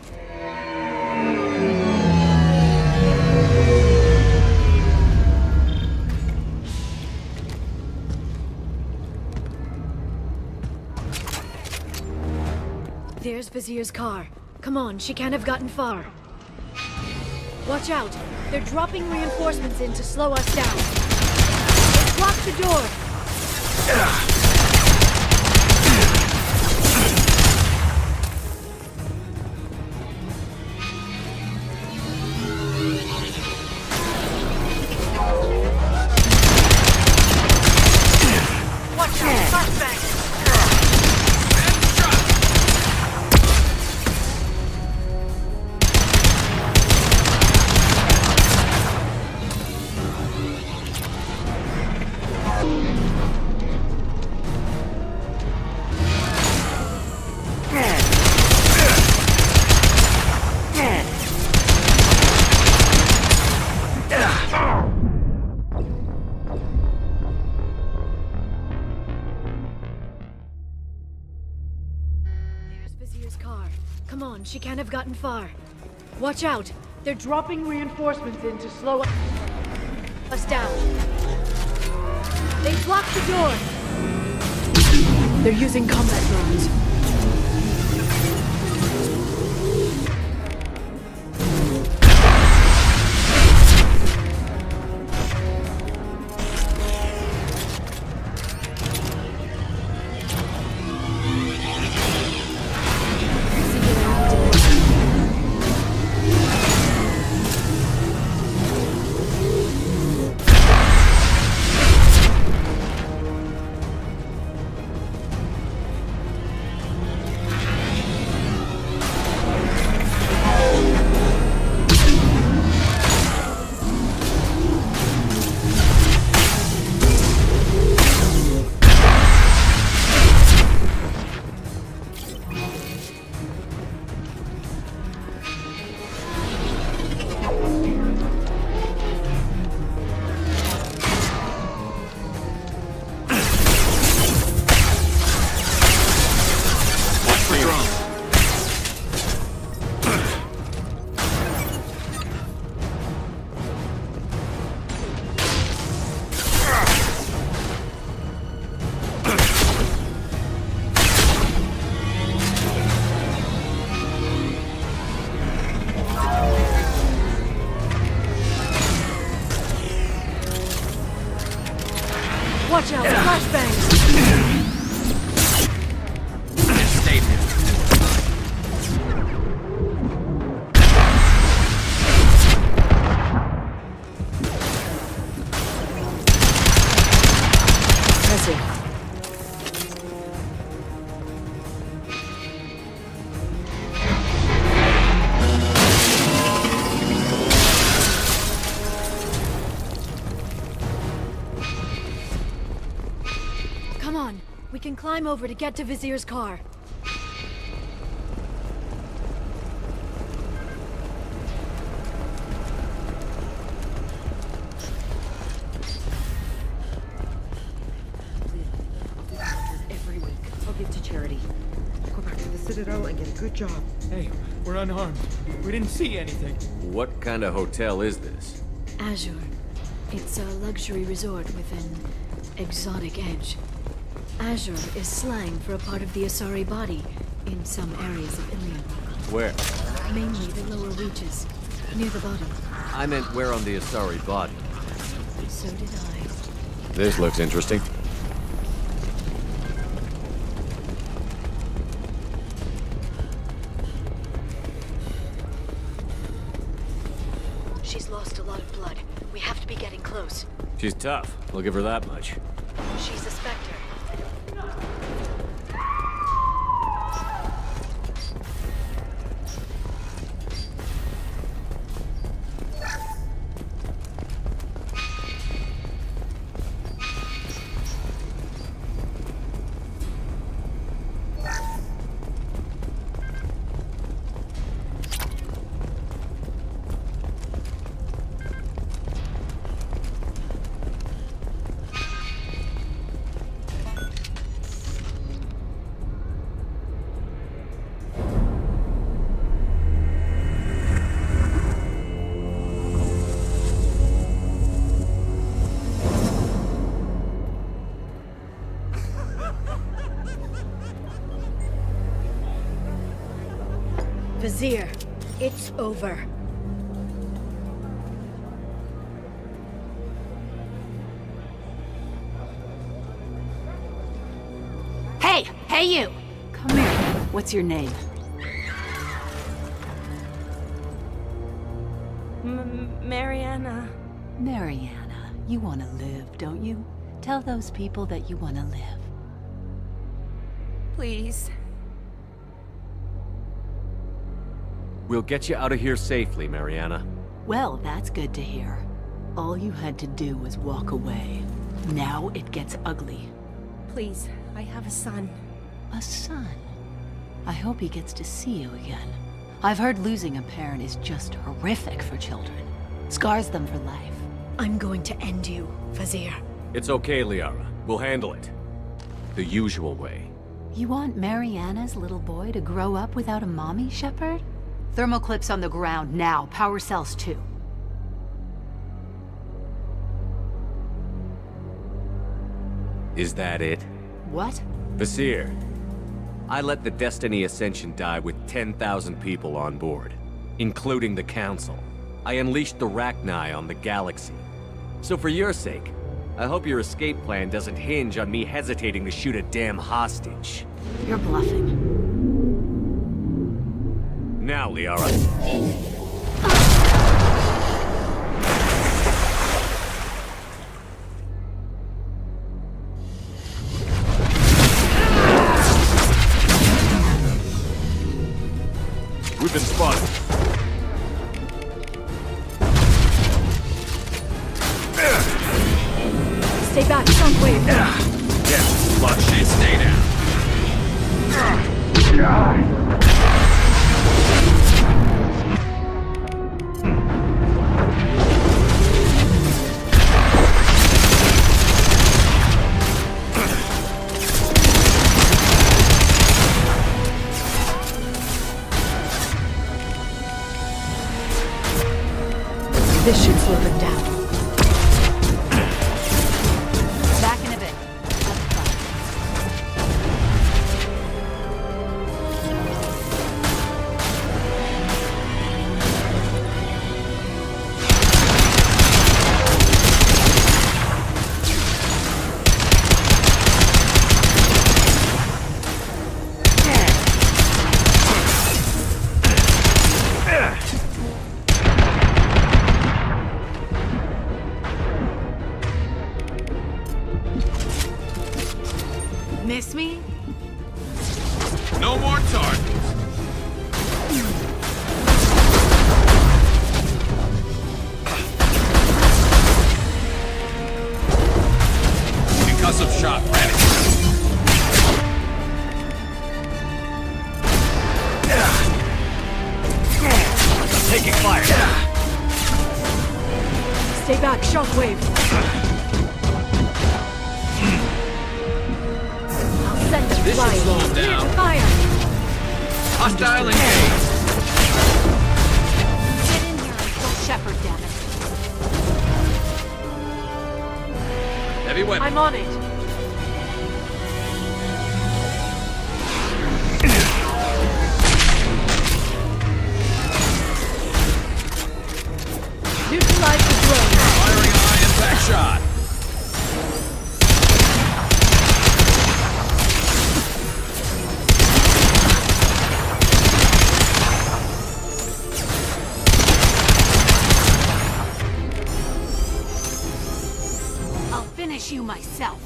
There's Vizier's car. Come on, she can't have gotten far. Watch out! They're dropping reinforcements in to slow us down. Let's lock the door! Come on, she can't have gotten far. Watch out! They're dropping reinforcements in to slow us down. They've locked the door! They're using combat drones. Watch out, flashbangs! We can climb over to get to Vizier's car. Every week. I'll give to charity. Go back to the Citadel and get a good job. Hey, we're unarmed. We didn't see anything. What kind of hotel is this? Azure. It's a luxury resort with an exotic edge. Azure is slang for a part of the Asari body in some areas of Ilium. Where? Mainly the lower reaches, near the bottom. I meant where on the Asari body. So did I. This looks interesting. She's lost a lot of blood. We have to be getting close. She's tough. I'll give her that much. She's a Spectre. Vizier, it's over. Hey you! Come here. What's your name? Mariana. Mariana. You want to live, don't you? Tell those people that you want to live. Please. We'll get you out of here safely, Mariana. Well, that's good to hear. All you had to do was walk away. Now it gets ugly. Please, I have a son. A son? I hope he gets to see you again. I've heard losing a parent is just horrific for children. Scars them for life. I'm going to end you, Vizier. It's okay, Liara. We'll handle it. The usual way. You want Mariana's little boy to grow up without a mommy, Shepard? Thermal clips on the ground now. Power cells too. Is that it? What? Vizier. I let the Destiny Ascension die with 10,000 people on board, including the Council. I unleashed the Rachni on the galaxy. So for your sake, I hope your escape plan doesn't hinge on me hesitating to shoot a damn hostage. You're bluffing. Now, Liara. We've been spotted. Stay back, Shockwave. Yes, watch it. Stay down. This should slow them down. Back in a bit. Miss me? No more targets. Concussive shot ready. Black shockwave. I'll send them This should flying. slow them Clear down. to fire. Hostile engaged. Get in here and kill Shepard, damn it. Heavy weapon. I'm on it. Neutralize the drone. Firing a high impact shot. I'll finish you myself.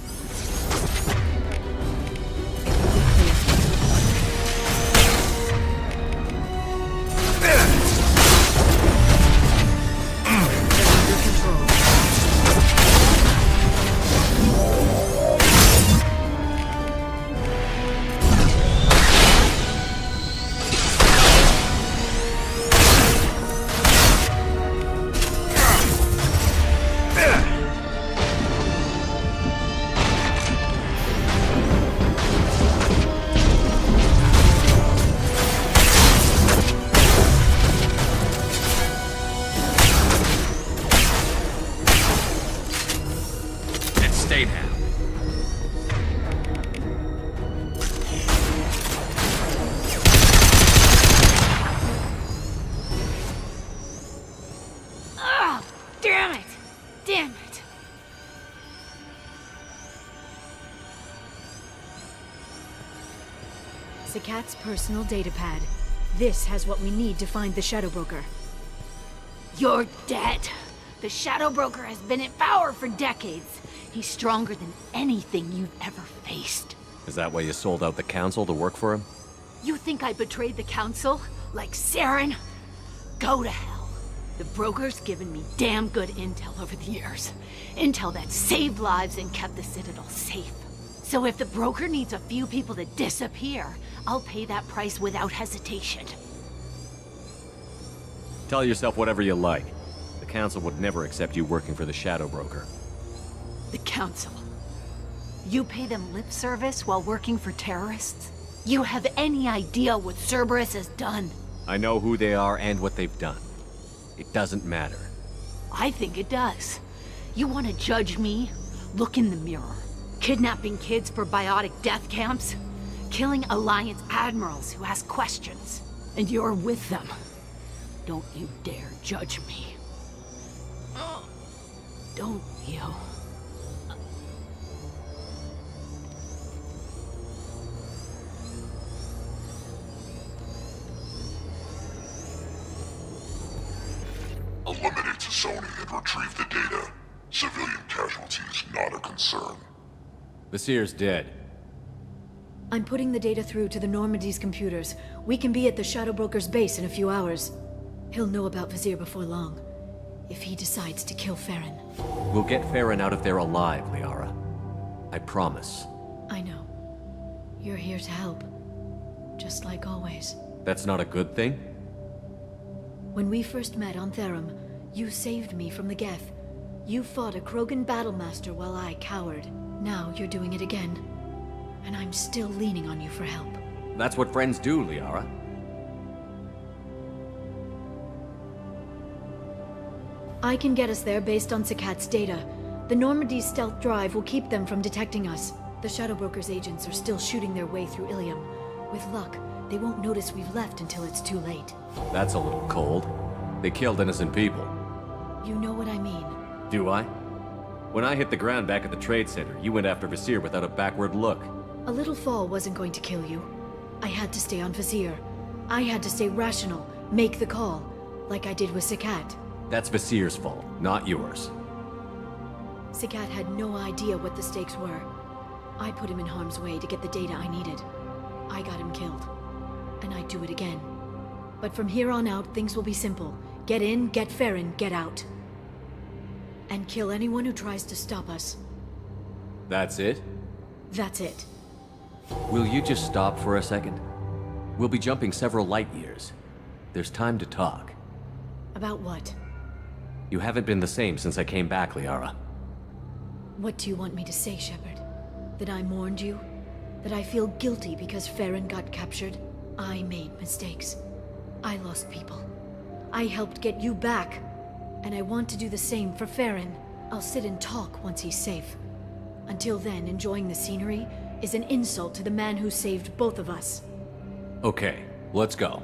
Stay down. Ugh! Damn it! Damn it! Sakat's personal data pad. This has what we need to find the Shadow Broker. You're dead. The Shadow Broker has been in power for decades. He's stronger than anything you've ever faced. Is that why you sold out the Council to work for him? You think I betrayed the Council? Like Saren? Go to hell. The Broker's given me damn good intel over the years. Intel that saved lives and kept the Citadel safe. So if the Broker needs a few people to disappear, I'll pay that price without hesitation. Tell yourself whatever you like. The Council would never accept you working for the Shadow Broker. The Council. You pay them lip service while working for terrorists? You have any idea what Cerberus has done? I know who they are and what they've done. It doesn't matter. I think it does. You want to judge me? Look in the mirror. Kidnapping kids for biotic death camps? Killing Alliance admirals who ask questions. And you're with them. Don't you dare judge me. Don't you? Eliminate Sony and retrieve the data. Civilian casualties not a concern. Vasir's dead. I'm putting the data through to the Normandy's computers. We can be at the Shadow Broker's base in a few hours. He'll know about Vasir before long. If he decides to kill Farron. We'll get Farron out of there alive, Liara. I promise. I know. You're here to help. Just like always. That's not a good thing? When we first met on Therum, you saved me from the Geth. You fought a Krogan battlemaster while I cowered. Now you're doing it again. And I'm still leaning on you for help. That's what friends do, Liara. I can get us there based on Sakat's data. The Normandy's stealth drive will keep them from detecting us. The Shadow Broker's agents are still shooting their way through Ilium. With luck, they won't notice we've left until it's too late. That's a little cold. They killed innocent people. You know what I mean. Do I? When I hit the ground back at the Trade Center, you went after Vasir without a backward look. A little fall wasn't going to kill you. I had to stay on Vasir. I had to stay rational, make the call, like I did with Sakat. That's Vasir's fault, not yours. Sakat had no idea what the stakes were. I put him in harm's way to get the data I needed. I got him killed. And I'd do it again. But from here on out, things will be simple. Get in, get Farron, get out. And kill anyone who tries to stop us. That's it? That's it. Will you just stop for a second? We'll be jumping several light years. There's time to talk. About what? You haven't been the same since I came back, Liara. What do you want me to say, Shepard? That I mourned you? That I feel guilty because Farron got captured? I made mistakes. I lost people. I helped get you back. And I want to do the same for Farron. I'll sit and talk once he's safe. Until then, enjoying the scenery is an insult to the man who saved both of us. Okay, let's go.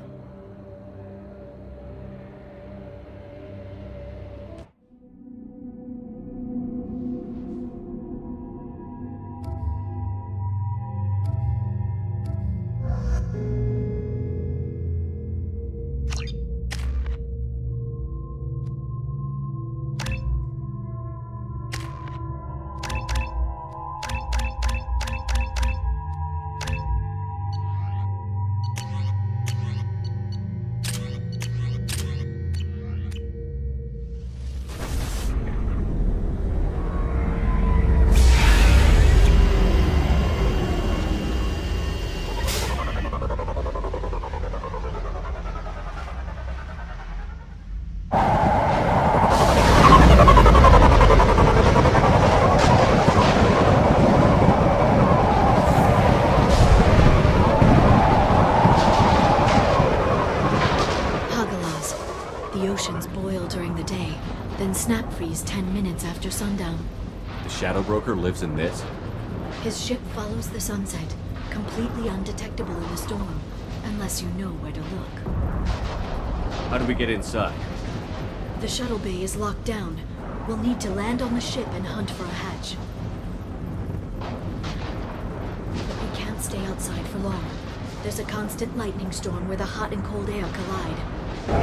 The oceans boil during the day, then snap freeze 10 minutes after sundown. The Shadow Broker lives in this? His ship follows the sunset, completely undetectable in a storm, unless you know where to look. How do we get inside? The shuttle bay is locked down. We'll need to land on the ship and hunt for a hatch. But we can't stay outside for long. There's a constant lightning storm where the hot and cold air collide. It's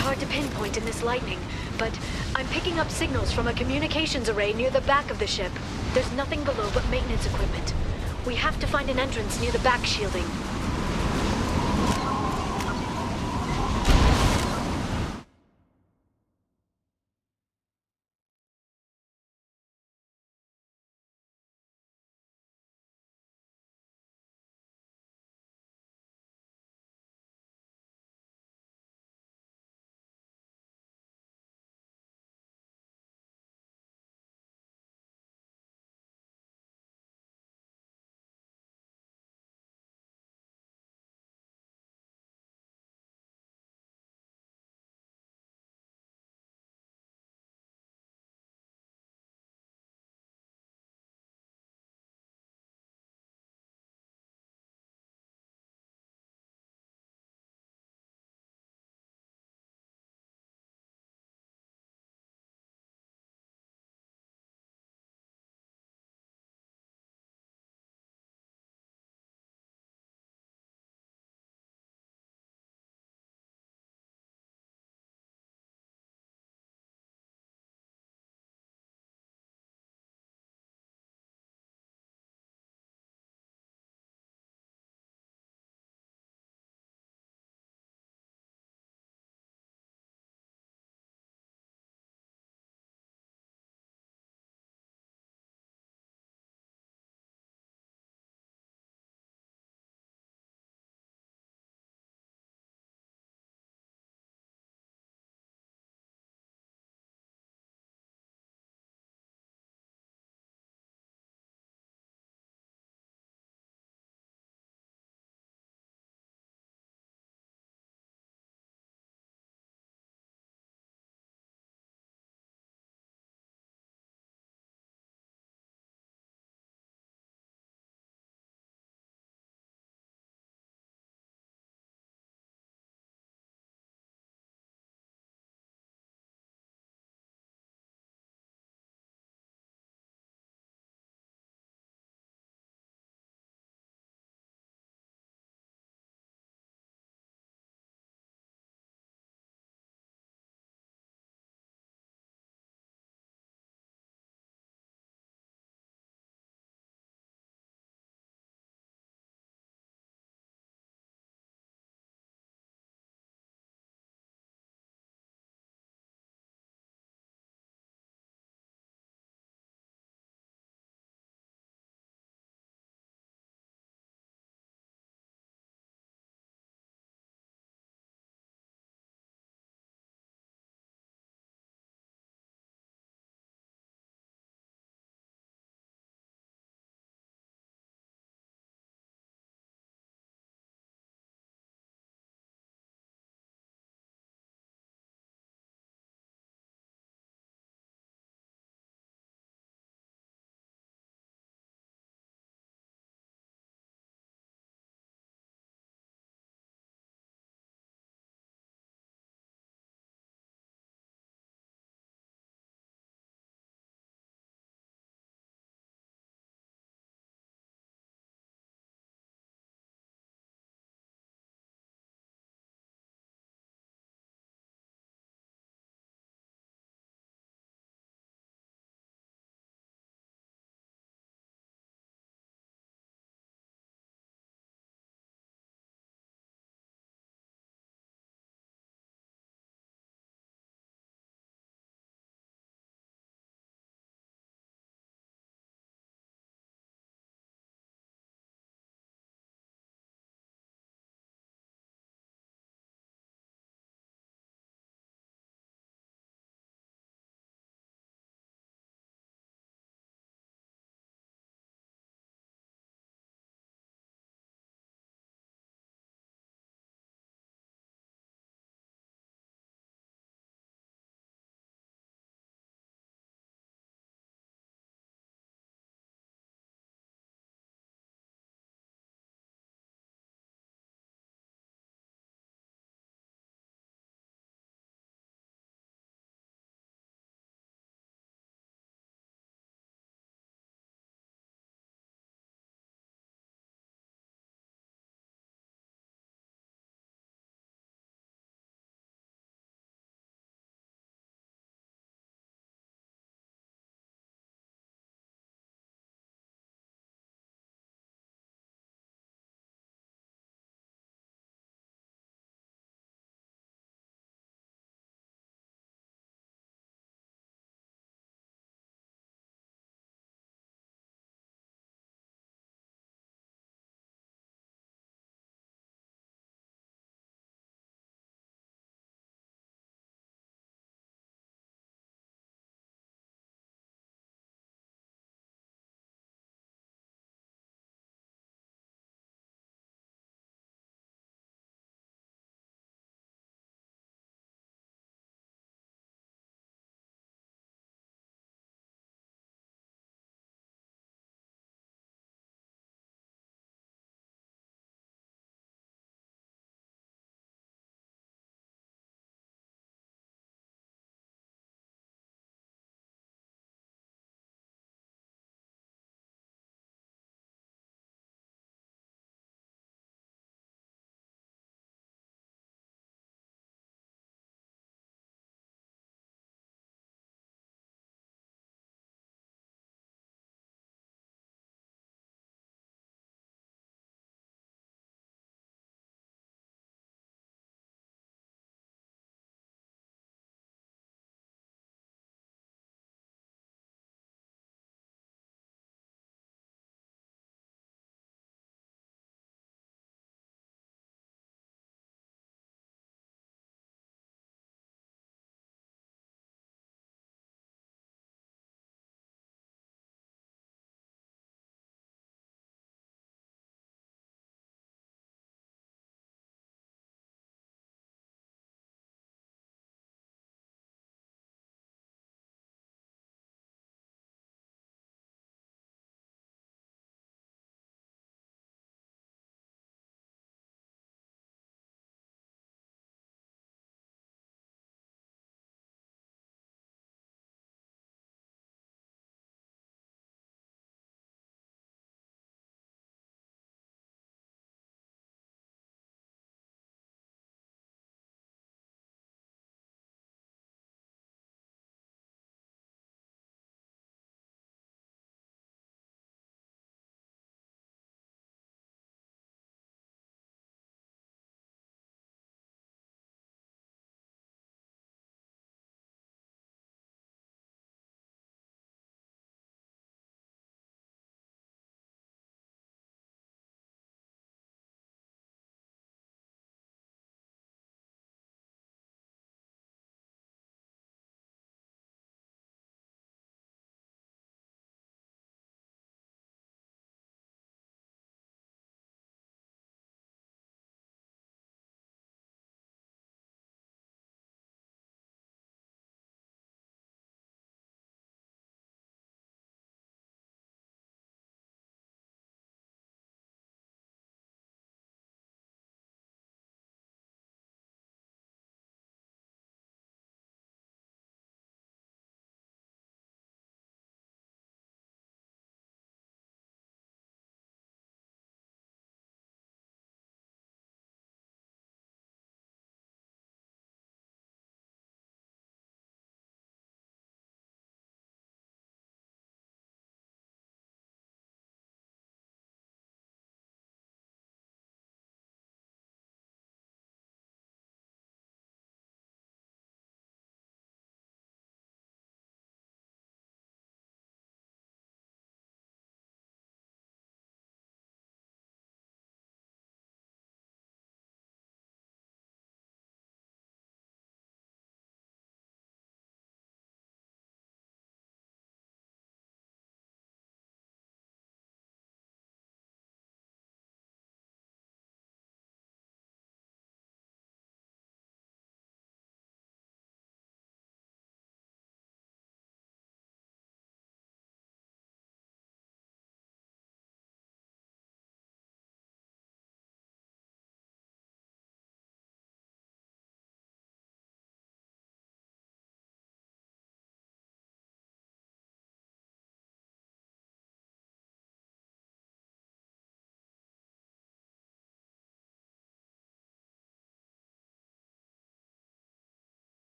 hard to pinpoint in this lightning, but I'm picking up signals from a communications array near the back of the ship. There's nothing below but maintenance equipment. We have to find an entrance near the back shielding.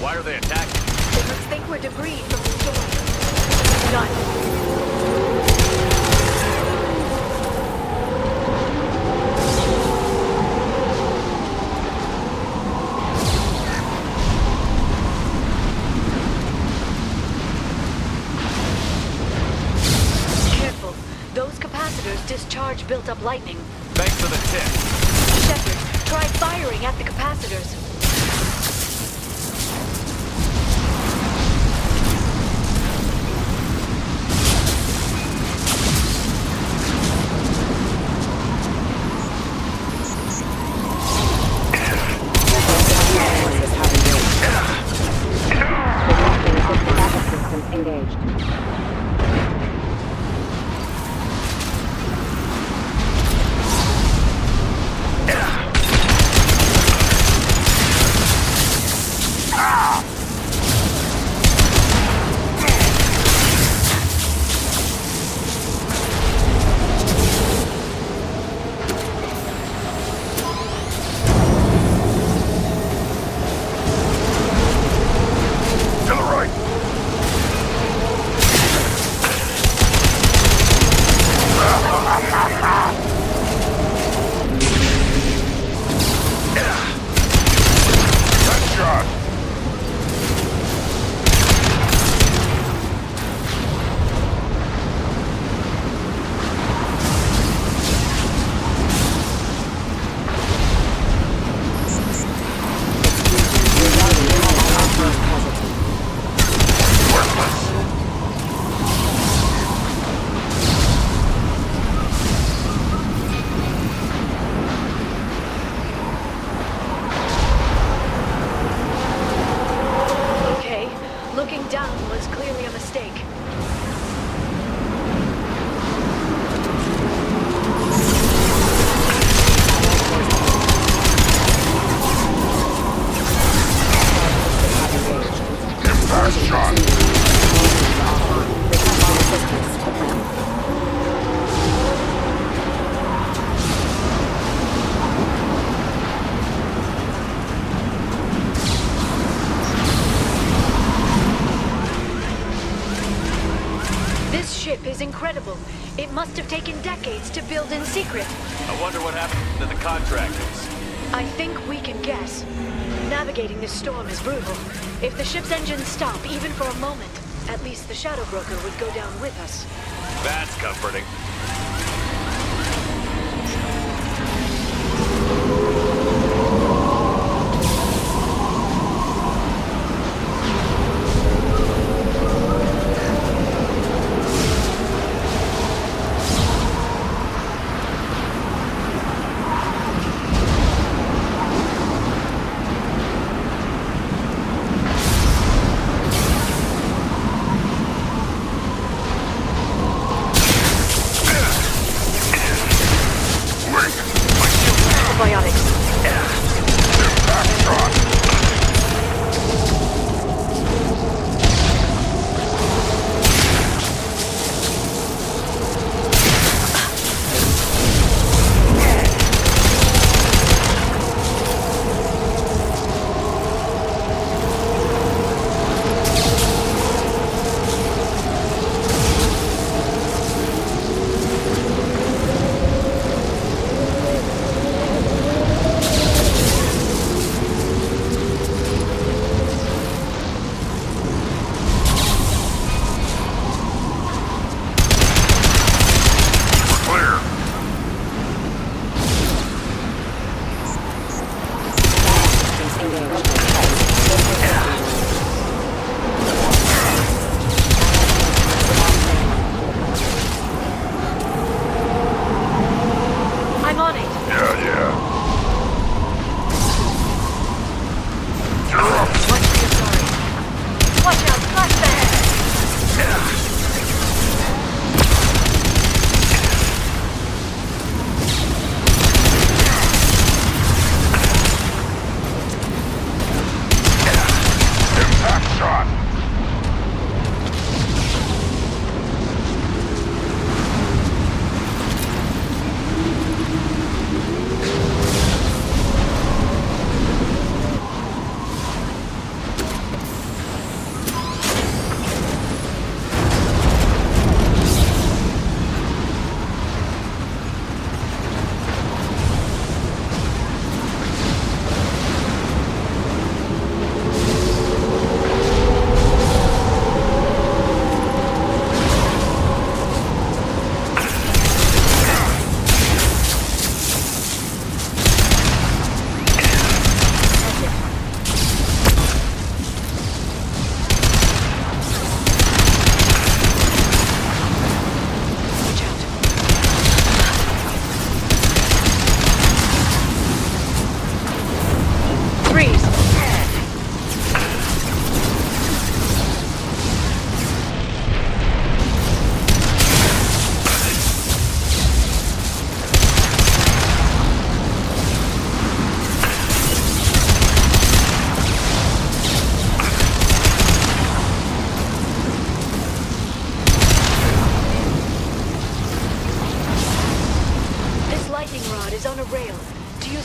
Why are they attacking? They must think we're debris from the storm. None. Careful. Those capacitors discharge built-up lightning. Thanks for the tip. Shepard, try firing at the capacitors. Is incredible. It must have taken decades to build in secret. I wonder what happened to the contractors. I think we can guess. Navigating this storm is brutal. If the ship's engines stop, even for a moment, at least the Shadow Broker would go down with us. That's comforting.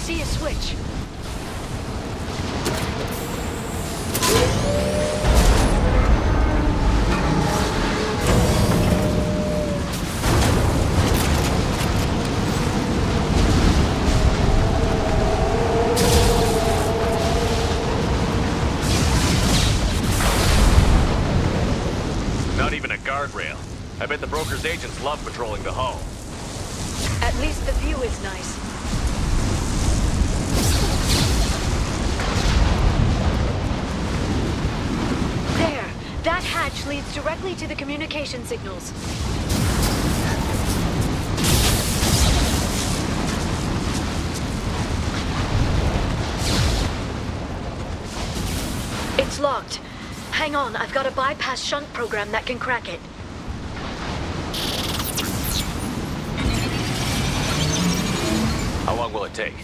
see a switch. Not even a guardrail. I bet the broker's agents love patrolling the hull. At least the view is nice. There! That hatch leads directly to the communication signals. It's locked. Hang on, I've got a bypass shunt program that can crack it. How long will it take?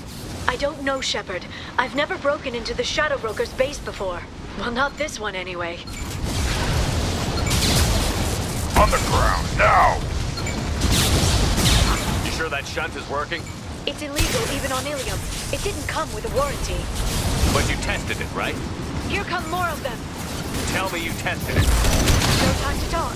I don't know, Shepard. I've never broken into the Shadow Broker's base before. Well, not this one anyway. On the ground, now! You sure that shunt is working? It's illegal even on Ilium. It didn't come with a warranty. But you tested it, right? Here come more of them. Tell me you tested it. No time to talk.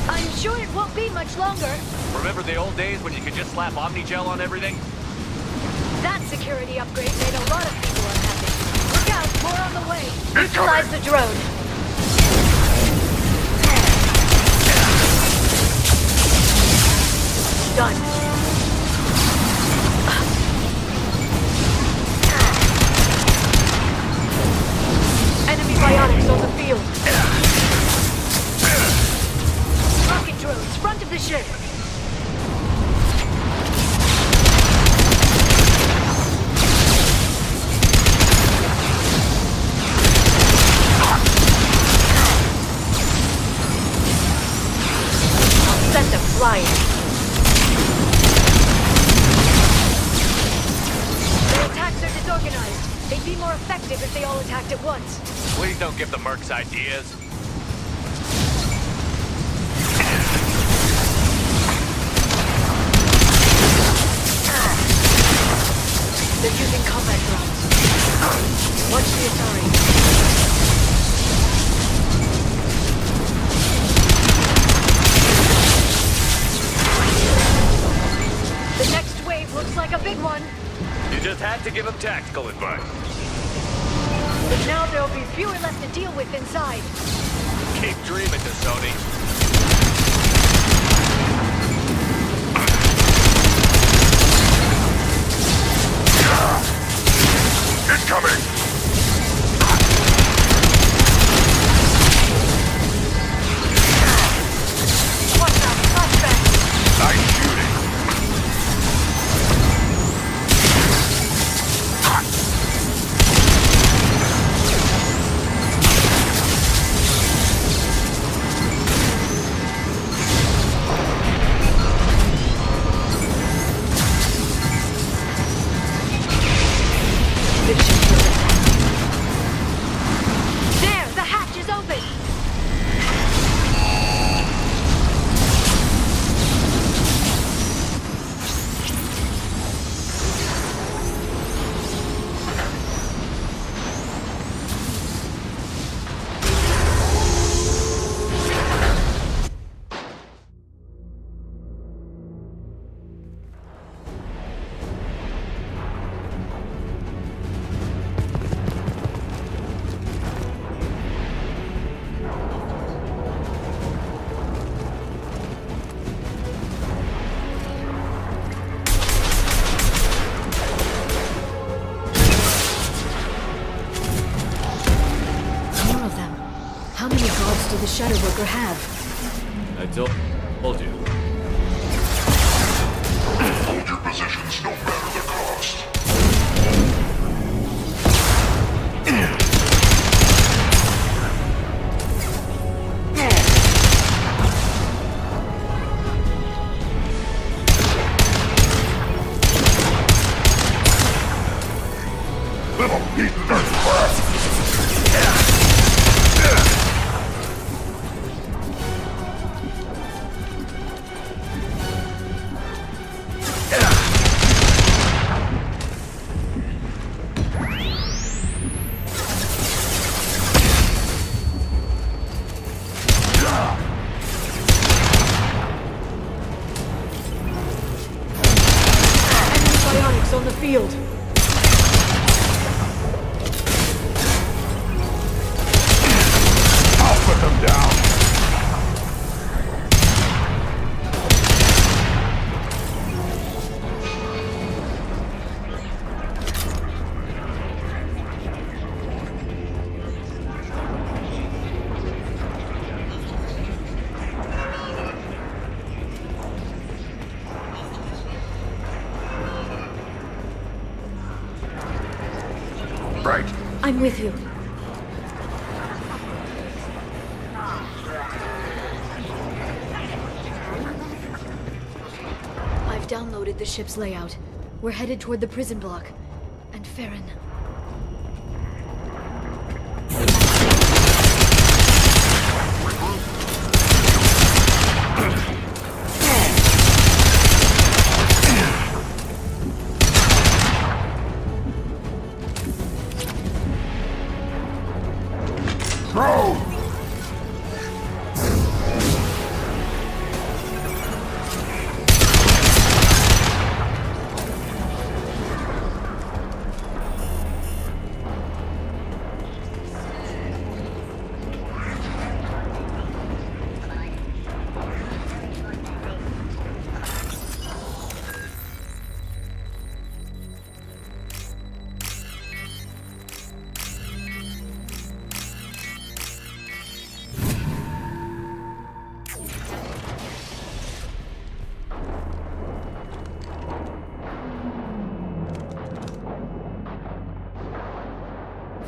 I'm sure it won't be much longer. Remember the old days when you could just slap Omnigel on everything? That security upgrade made a lot of people unhappy. Look out, more on the way. Neutralize the drone. Done. Enemy biotics on the field. Rocket drones, front of the ship. I'll send them flying. Disorganized. They'd be more effective if they all attacked at once. Please don't give the mercs ideas. They're using combat drones. Watch the Atari. The next wave looks like a big one. You just had to give him tactical advice. But now there'll be fewer left to deal with inside. Keep dreaming, Sony. Incoming! Watch out, flashback! Nice shooting! There, the hatch is open! Do the Shadow Broker have? I told you. Hold your positions no matter the cost. Little piece of crap! field. I'll put them down. Right. I'm with you. I've downloaded the ship's layout. We're headed toward the prison block. And Farron. Throw!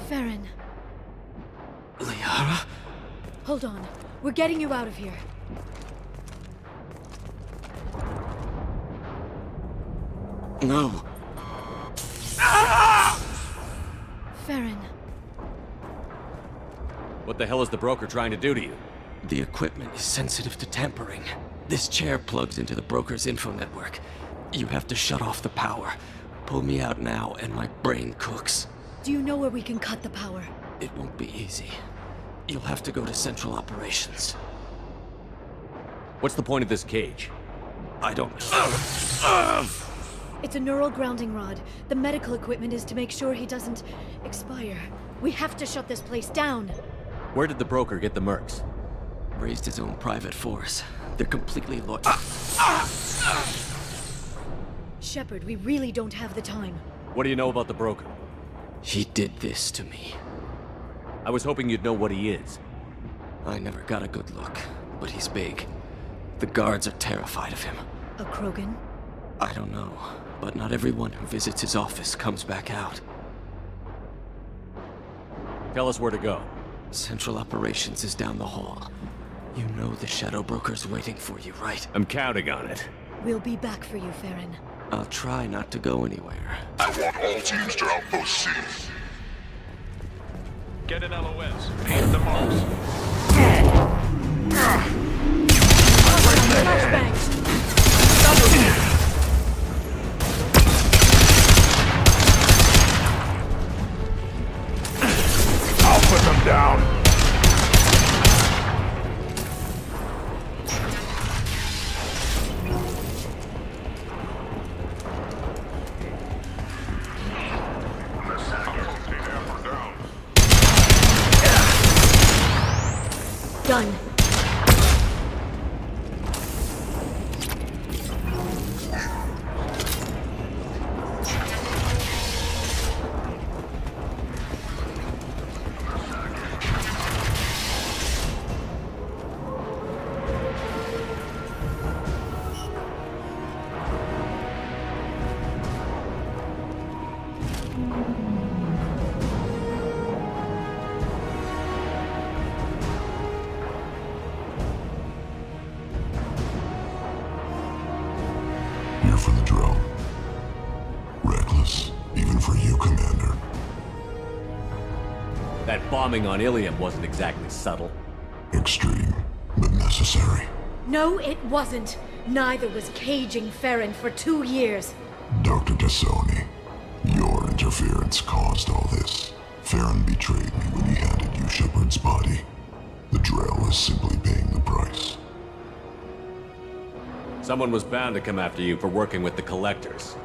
Farron. Liara? Hold on. We're getting you out of here. No. Farron. What the hell is the broker trying to do to you? The equipment is sensitive to tampering. This chair plugs into the broker's info network. You have to shut off the power. Pull me out now, and my brain cooks. Do you know where we can cut the power? It won't be easy. You'll have to go to Central Operations. What's the point of this cage? I don't know. It's a neural grounding rod. The medical equipment is to make sure he doesn't expire. We have to shut this place down. Where did the broker get the mercs? Raised his own private force. They're completely loyal. Shepard, we really don't have the time. What do you know about the broker? He did this to me. I was hoping you'd know what he is. I never got a good look, but he's big. The guards are terrified of him. A Krogan? I don't know, but not everyone who visits his office comes back out. Tell us where to go. Central Operations is down the hall. You know the Shadow Broker's waiting for you, right? I'm counting on it. We'll be back for you, Farron. I'll try not to go anywhere. I want all teams to Outpost C. Get an LOS. Paint the marks. I'll put them down. Done. Here for the drill. Reckless, even for you, Commander. That bombing on Ilium wasn't exactly subtle. Extreme, but necessary. No, it wasn't. Neither was caging Farron for 2 years. Dr. Tassoni, your interference caused all this. Farron betrayed me when he handed you Shepard's body. The Drell is simply paying the price. Someone was bound to come after you for working with the Collectors.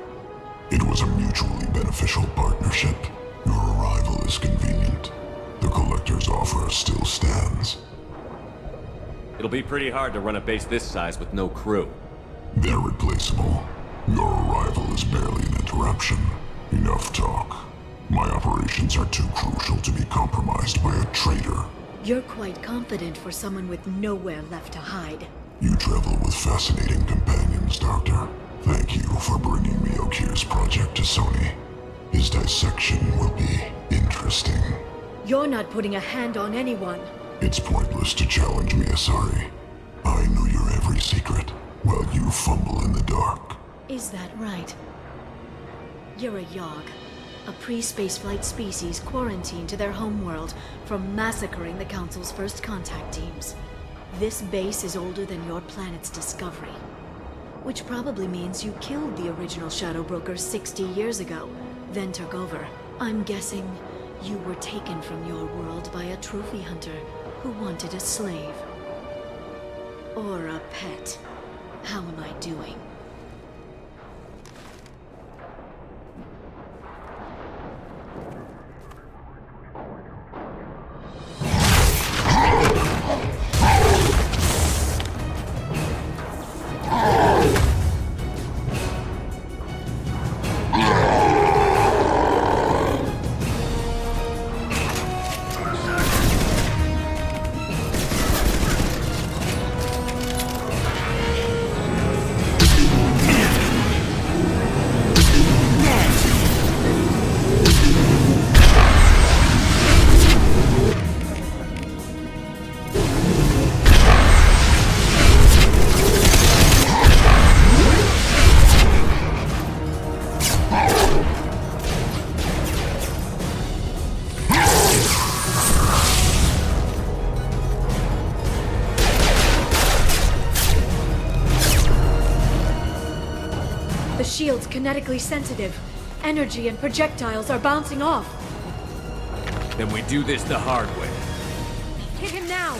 It was a mutual beneficial partnership. Your arrival is convenient. The Collector's offer still stands. It'll be pretty hard to run a base this size with no crew. They're replaceable. Your arrival is barely an interruption. Enough talk. My operations are too crucial to be compromised by a traitor. You're quite confident for someone with nowhere left to hide. You travel with fascinating companions, Doctor. Thank you for bringing me Okir's project to Sony. His dissection will be interesting. You're not putting a hand on anyone. It's pointless to challenge me, Asari. I know your every secret, while you fumble in the dark. Is that right? You're a Yogg, a pre-spaceflight species quarantined to their homeworld from massacring the Council's first contact teams. This base is older than your planet's discovery. Which probably means you killed the original Shadow Broker 60 years ago, then took over. I'm guessing you were taken from your world by a trophy hunter who wanted a slave. Or a pet. How am I doing? The shield's kinetically sensitive. Energy and projectiles are bouncing off. Then we do this the hard way. Hit him now!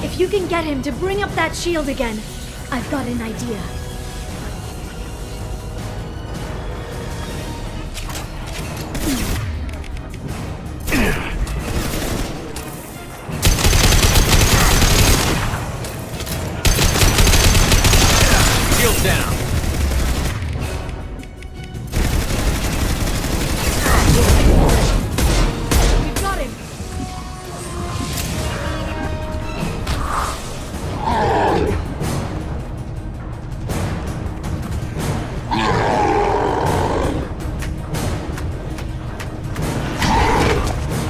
If you can get him to bring up that shield again, I've got an idea. Shield down. We've got him.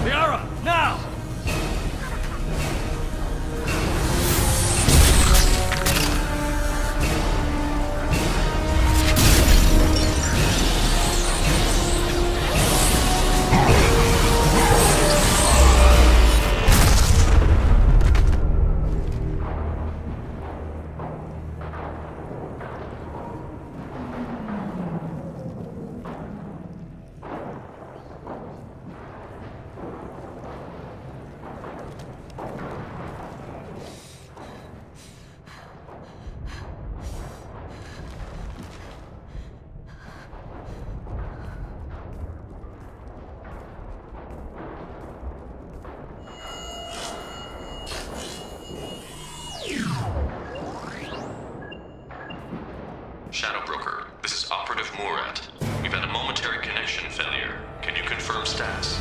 Liara, now! Shadow Broker, this is Operative Murat. We've had a momentary connection failure. Can you confirm status?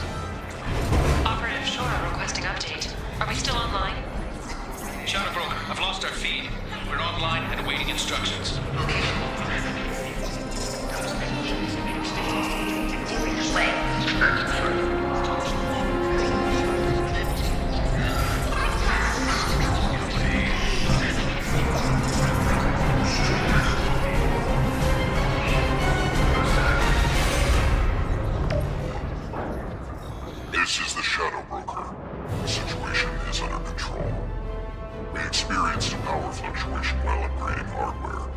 Operative Ventura requesting update. Are we still online? Shadow Broker, I've lost our feed. We're online and awaiting instructions. This is the Shadow Broker. The situation is under control. We experienced a power fluctuation while upgrading hardware.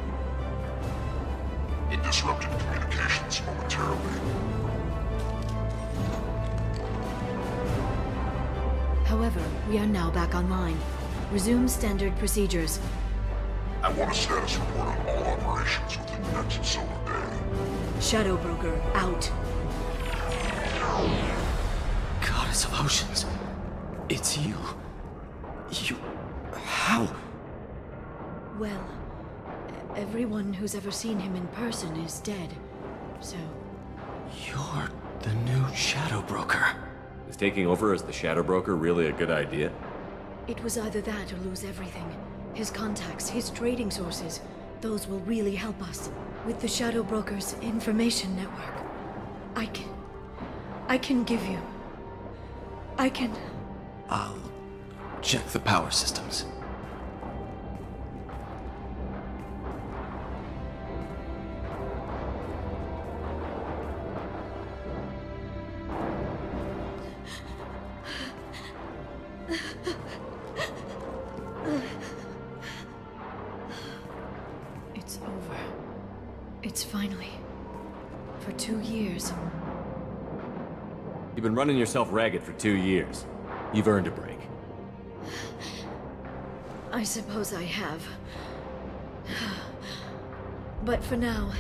It disrupted communications momentarily. However, we are now back online. Resume standard procedures. I want a status report on all operations within the next solar day. Shadow Broker, out. Goddess of Oceans. It's you. You... How? Well, everyone who's ever seen him in person is dead. So... You're the new Shadow Broker. Is taking over as the Shadow Broker really a good idea? it was either that or lose everything. His contacts, his trading sources, those will really help us. With the Shadow Broker's information network, I can give you... I'll check the power systems. It's over. It's finally... For 2 years. You've been running yourself ragged for 2 years. You've earned a break. I suppose I have. But for now,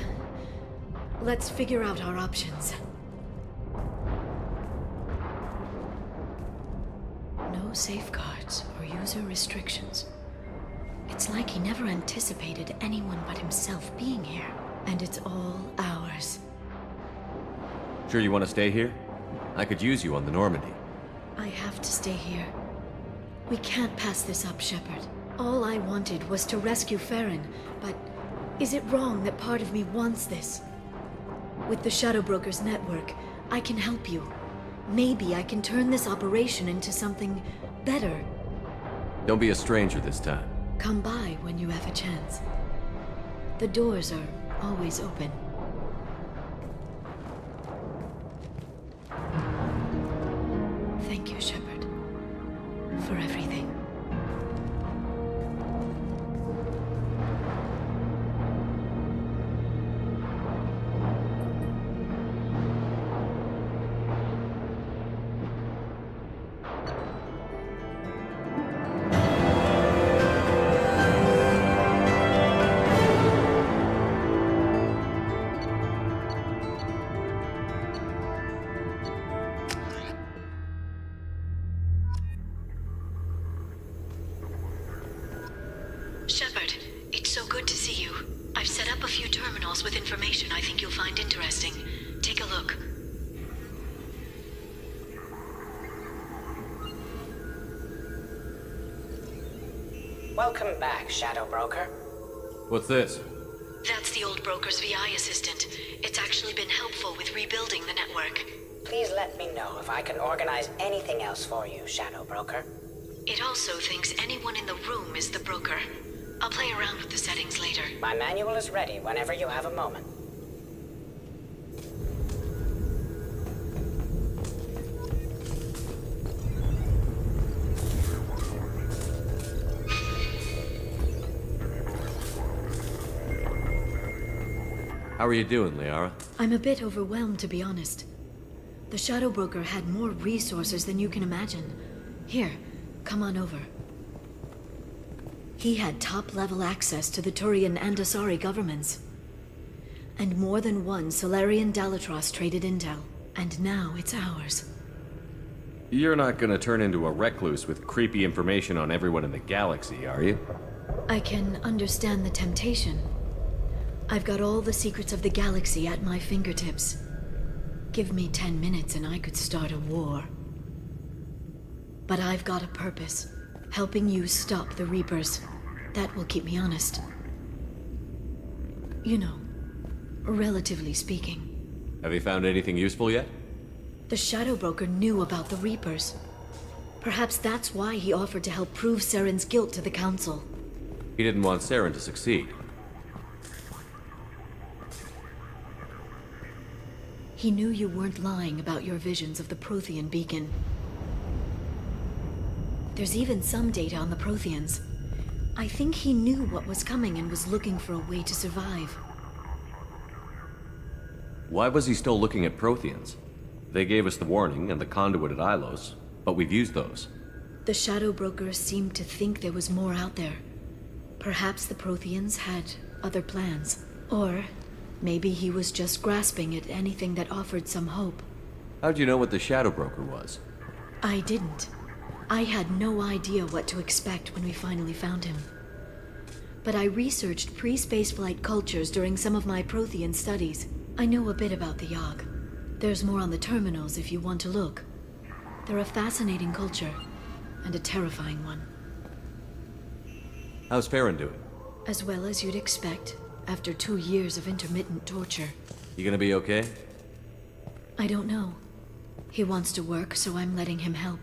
let's figure out our options. No safeguards or user restrictions. It's like he never anticipated anyone but himself being here. And it's all ours. Sure you want to stay here? I could use you on the Normandy. I have to stay here. We can't pass this up, Shepard. All I wanted was to rescue Farron, but is it wrong that part of me wants this? With the Shadow Broker's network, I can help you. Maybe I can turn this operation into something better. Don't be a stranger this time. Come by when you have a chance. The doors are always open. Thank you, Shepard, for everything. Shepard, it's so good to see you. I've set up a few terminals with information I think you'll find interesting. Take a look. Welcome back, Shadow Broker. What's this? That's the old broker's VI assistant. It's actually been helpful with rebuilding the network. Please let me know if I can organize anything else for you, Shadow Broker. It also thinks anyone in the room is the broker. I'll play around with the settings later. My manual is ready whenever you have a moment. How are you doing, Liara? I'm a bit overwhelmed, to be honest. The Shadow Broker had more resources than you can imagine. Here, come on over. He had top-level access to the Turian and Asari governments. And more than one Solarian Dalatrass traded intel. And now it's ours. You're not gonna turn into a recluse with creepy information on everyone in the galaxy, are you? I can understand the temptation. I've got all the secrets of the galaxy at my fingertips. Give me 10 minutes and I could start a war. But I've got a purpose. Helping you stop the Reapers. That will keep me honest. You know, relatively speaking. Have you found anything useful yet? The Shadow Broker knew about the Reapers. Perhaps that's why he offered to help prove Saren's guilt to the Council. He didn't want Saren to succeed. He knew you weren't lying about your visions of the Prothean beacon. There's even some data on the Protheans. I think he knew what was coming and was looking for a way to survive. Why was he still looking at Protheans? They gave us the warning and the conduit at Ilos, but we've used those. The Shadow Broker seemed to think there was more out there. Perhaps the Protheans had other plans. Or maybe he was just grasping at anything that offered some hope. How'd you know what the Shadow Broker was? I didn't. I had no idea what to expect when we finally found him. But I researched pre-spaceflight cultures during some of my Prothean studies. I know a bit about the Yogg. There's more on the terminals if you want to look. They're a fascinating culture, and a terrifying one. How's Farron doing? As well as you'd expect, after 2 years of intermittent torture. You gonna be okay? I don't know. He wants to work, so I'm letting him help.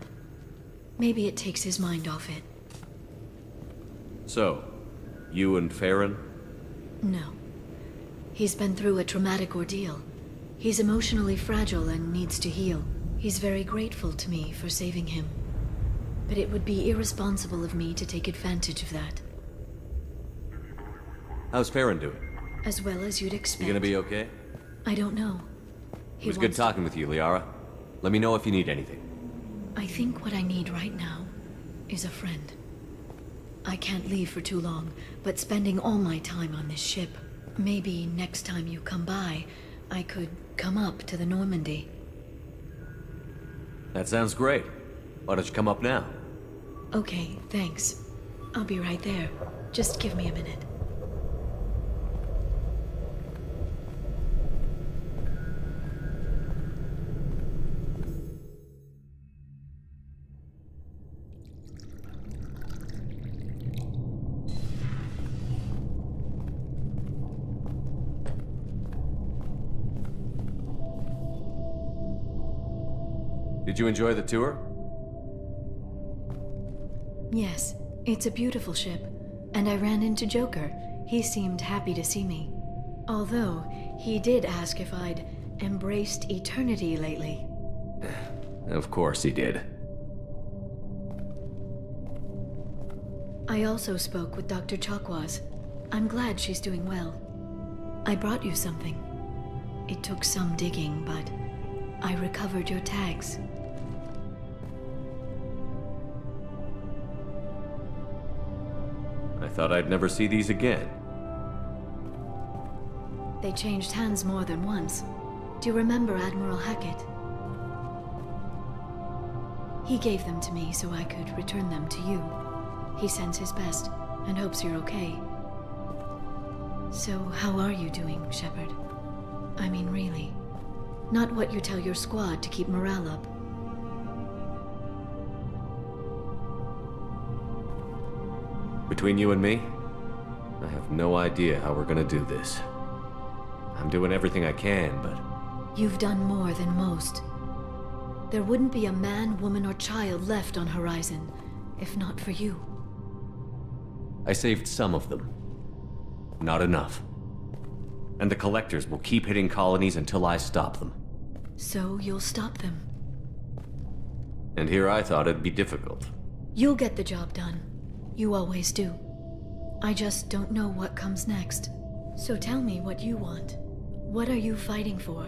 Maybe it takes his mind off it. So, you and Farron? No. He's been through a traumatic ordeal. He's emotionally fragile and needs to heal. He's very grateful to me for saving him. But it would be irresponsible of me to take advantage of that. How's Farron doing? As well as you'd expect. You gonna be okay? I don't know. It was good talking with you, Liara. Let me know if you need anything. I think what I need right now is a friend. I can't leave for too long, but spending all my time on this ship. Maybe next time you come by, I could come up to the Normandy. That sounds great. Why don't you come up now? Okay, thanks. I'll be right there. Just give me a minute. Did you enjoy the tour? Yes, it's a beautiful ship. And I ran into Joker. He seemed happy to see me. Although, he did ask if I'd embraced eternity lately. Of course he did. I also spoke with Dr. Chakwas. I'm glad she's doing well. I brought you something. It took some digging, but I recovered your tags. I thought I'd never see these again. They changed hands more than once. Do you remember Admiral Hackett? He gave them to me so I could return them to you. He sends his best and hopes you're okay. So how are you doing, Shepard? I mean, really. Not what you tell your squad to keep morale up. Between you and me, I have no idea how we're gonna do this. I'm doing everything I can, but... You've done more than most. There wouldn't be a man, woman, or child left on Horizon, if not for you. I saved some of them. Not enough. And the Collectors will keep hitting colonies until I stop them. So you'll stop them. And here I thought it'd be difficult. You'll get the job done. You always do. I just don't know what comes next. So tell me what you want. What are you fighting for?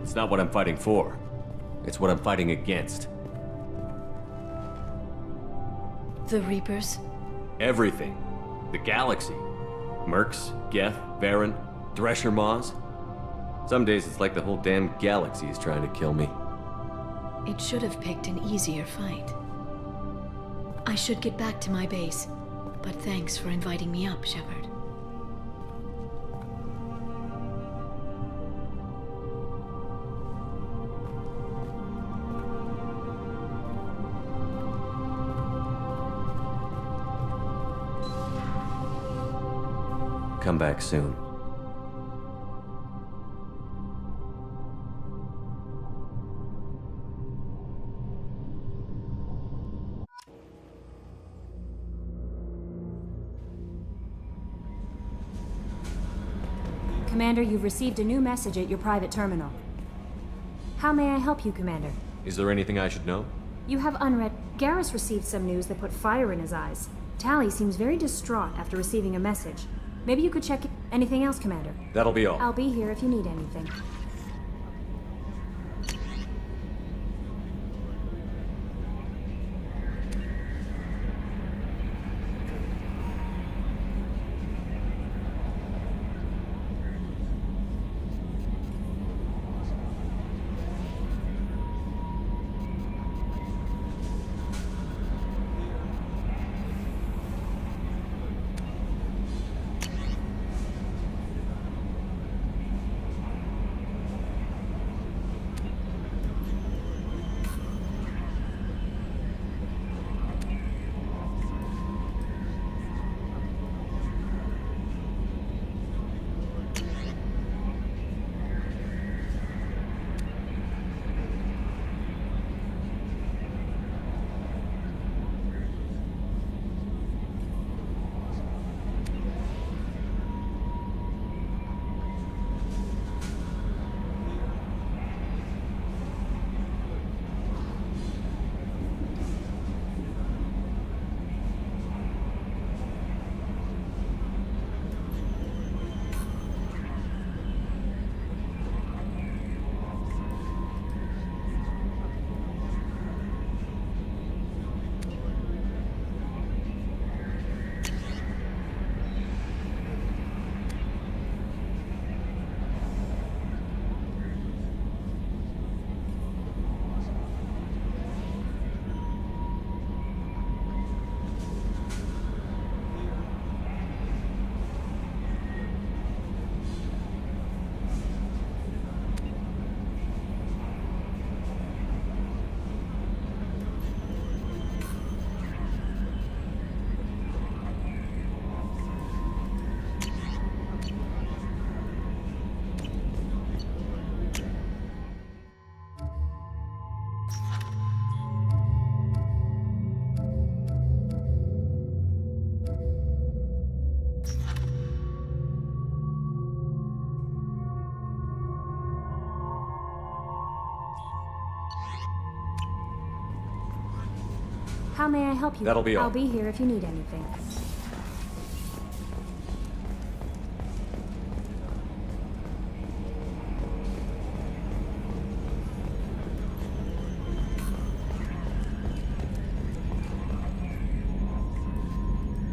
It's not what I'm fighting for. It's what I'm fighting against. The Reapers? Everything. The galaxy. Mercs, Geth, Varen, Thresher Maws. Some days it's like the whole damn galaxy is trying to kill me. It should have picked an easier fight. I should get back to my base, but thanks for inviting me up, Shepard. Come back soon. Commander, you've received a new message at your private terminal. How may I help you, Commander? Is there anything I should know? You have unread. Garrus received some news that put fire in his eyes. Tally seems very distraught after receiving a message. Maybe you could check anything else, Commander. That'll be all. I'll be here if you need anything. How may I help you? That'll be all. I'll be here if you need anything.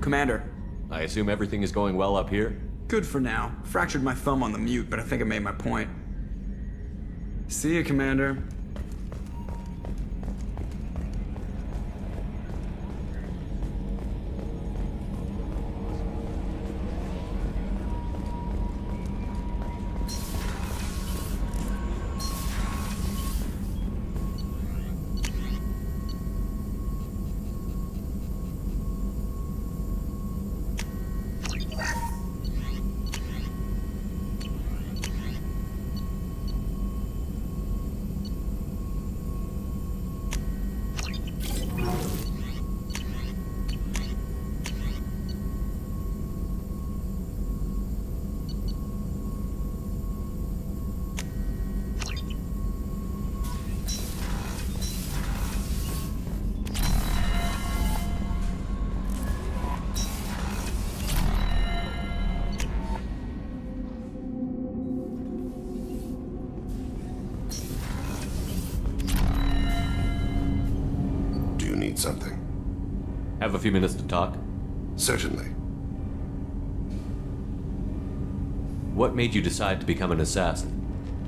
Commander. I assume everything is going well up here? Good for now. Fractured my thumb on the mute, but I think I made my point. See you, Commander. Something. Have a few minutes to talk? Certainly. What made you decide to become an assassin?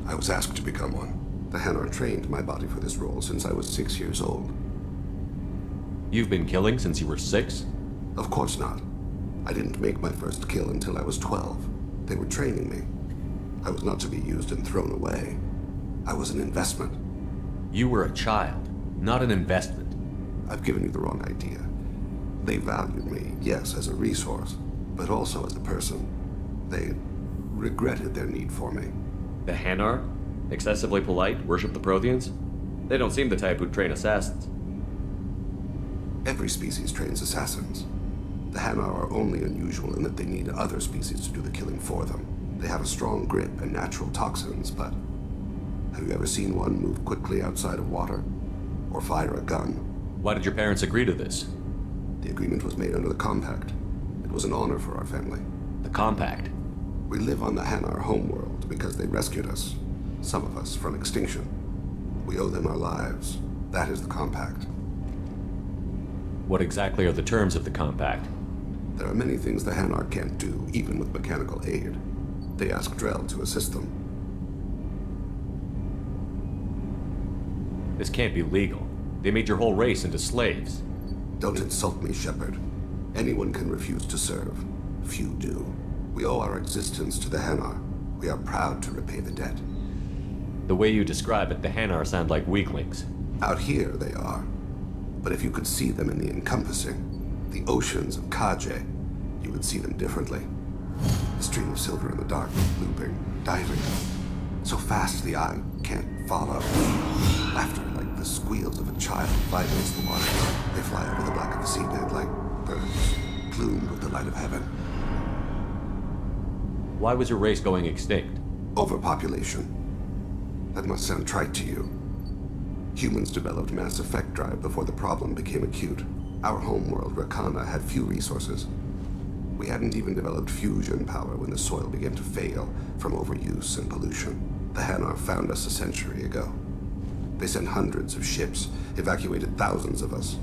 I was asked to become one. The Hanar trained my body for this role since I was 6 years old. You've been killing since you were 6? Of course not. I didn't make my first kill until I was 12. They were training me. I was not to be used and thrown away. I was an investment. You were a child, not an investment. I've given you the wrong idea. They valued me, yes, as a resource, but also as a person. They regretted their need for me. The Hanar? Excessively polite, worship the Protheans? They don't seem the type who'd train assassins. Every species trains assassins. The Hanar are only unusual in that they need other species to do the killing for them. They have a strong grip and natural toxins, but have you ever seen one move quickly outside of water? Or fire a gun? Why did your parents agree to this? The agreement was made under the Compact. It was an honor for our family. The Compact? We live on the Hanar homeworld because they rescued us. Some of us from extinction. We owe them our lives. That is the Compact. What exactly are the terms of the Compact? There are many things the Hanar can't do, even with mechanical aid. They ask Drell to assist them. This can't be legal. They made your whole race into slaves. Don't insult me, Shepard. Anyone can refuse to serve. Few do. We owe our existence to the Hanar. We are proud to repay the debt. The way you describe it, the Hanar sound like weaklings. Out here, they are. But if you could see them in the encompassing, the oceans of Kaje, you would see them differently. A stream of silver in the dark, looping, diving. So fast the eye can't follow. Laughter like the squeals of a child vibrates the water. They fly over the black of the seabed like birds, plumed with the light of heaven. Why was your race going extinct? Overpopulation. That must sound trite to you. Humans developed mass effect drive before the problem became acute. Our homeworld, Rakana, had few resources. We hadn't even developed fusion power when the soil began to fail from overuse and pollution. The Hanar found us a century ago. They sent hundreds of ships, evacuated thousands of us.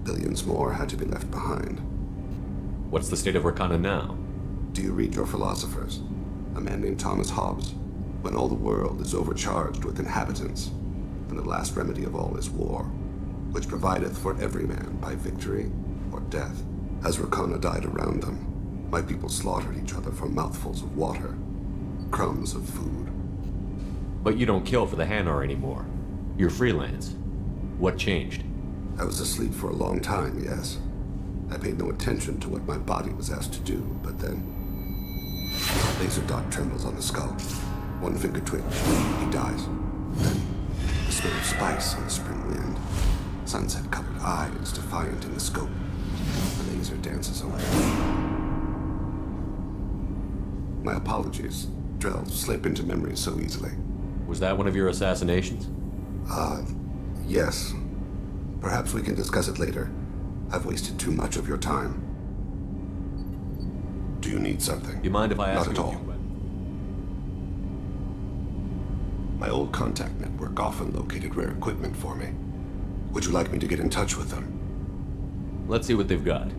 Billions more had to be left behind. What's the state of Rakana now? Do you read your philosophers? A man named Thomas Hobbes. When all the world is overcharged with inhabitants, and the last remedy of all is war, which provideth for every man by victory or death. As Rakana died around them, my people slaughtered each other for mouthfuls of water, crumbs of food. But you don't kill for the Hanar anymore. You're freelance. What changed? I was asleep for a long time, yes. I paid no attention to what my body was asked to do, but then... a laser dot trembles on the skull. One finger twitch. He dies. Then, the smell of spice on the spring wind. Sunset-colored eyes defiant in the scope. The laser dances away. My apologies. Drell slip into memory so easily. Was that one of your assassinations? Yes. Perhaps we can discuss it later. I've wasted too much of your time. Do you need something? You mind if I ask? Not at all. My old contact network often located rare equipment for me. Would you like me to get in touch with them? Let's see what they've got.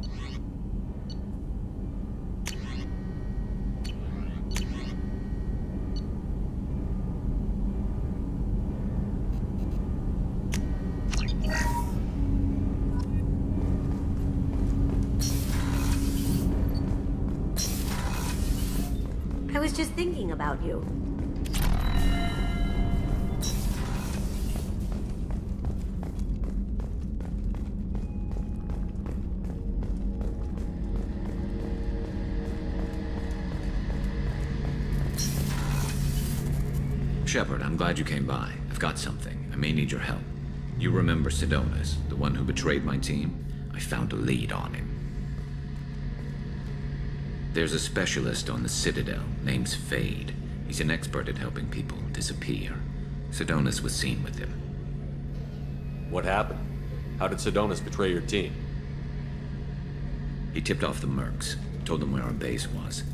I was just thinking about you. Shepard, I'm glad you came by. I've got something. I may need your help. You remember Sidonis, the one who betrayed my team? I found a lead on him. There's a specialist on the Citadel, name's Fade. He's an expert at helping people disappear. Sidonis was seen with him. What happened? How did Sidonis betray your team? He tipped off the Mercs, told them where our base was.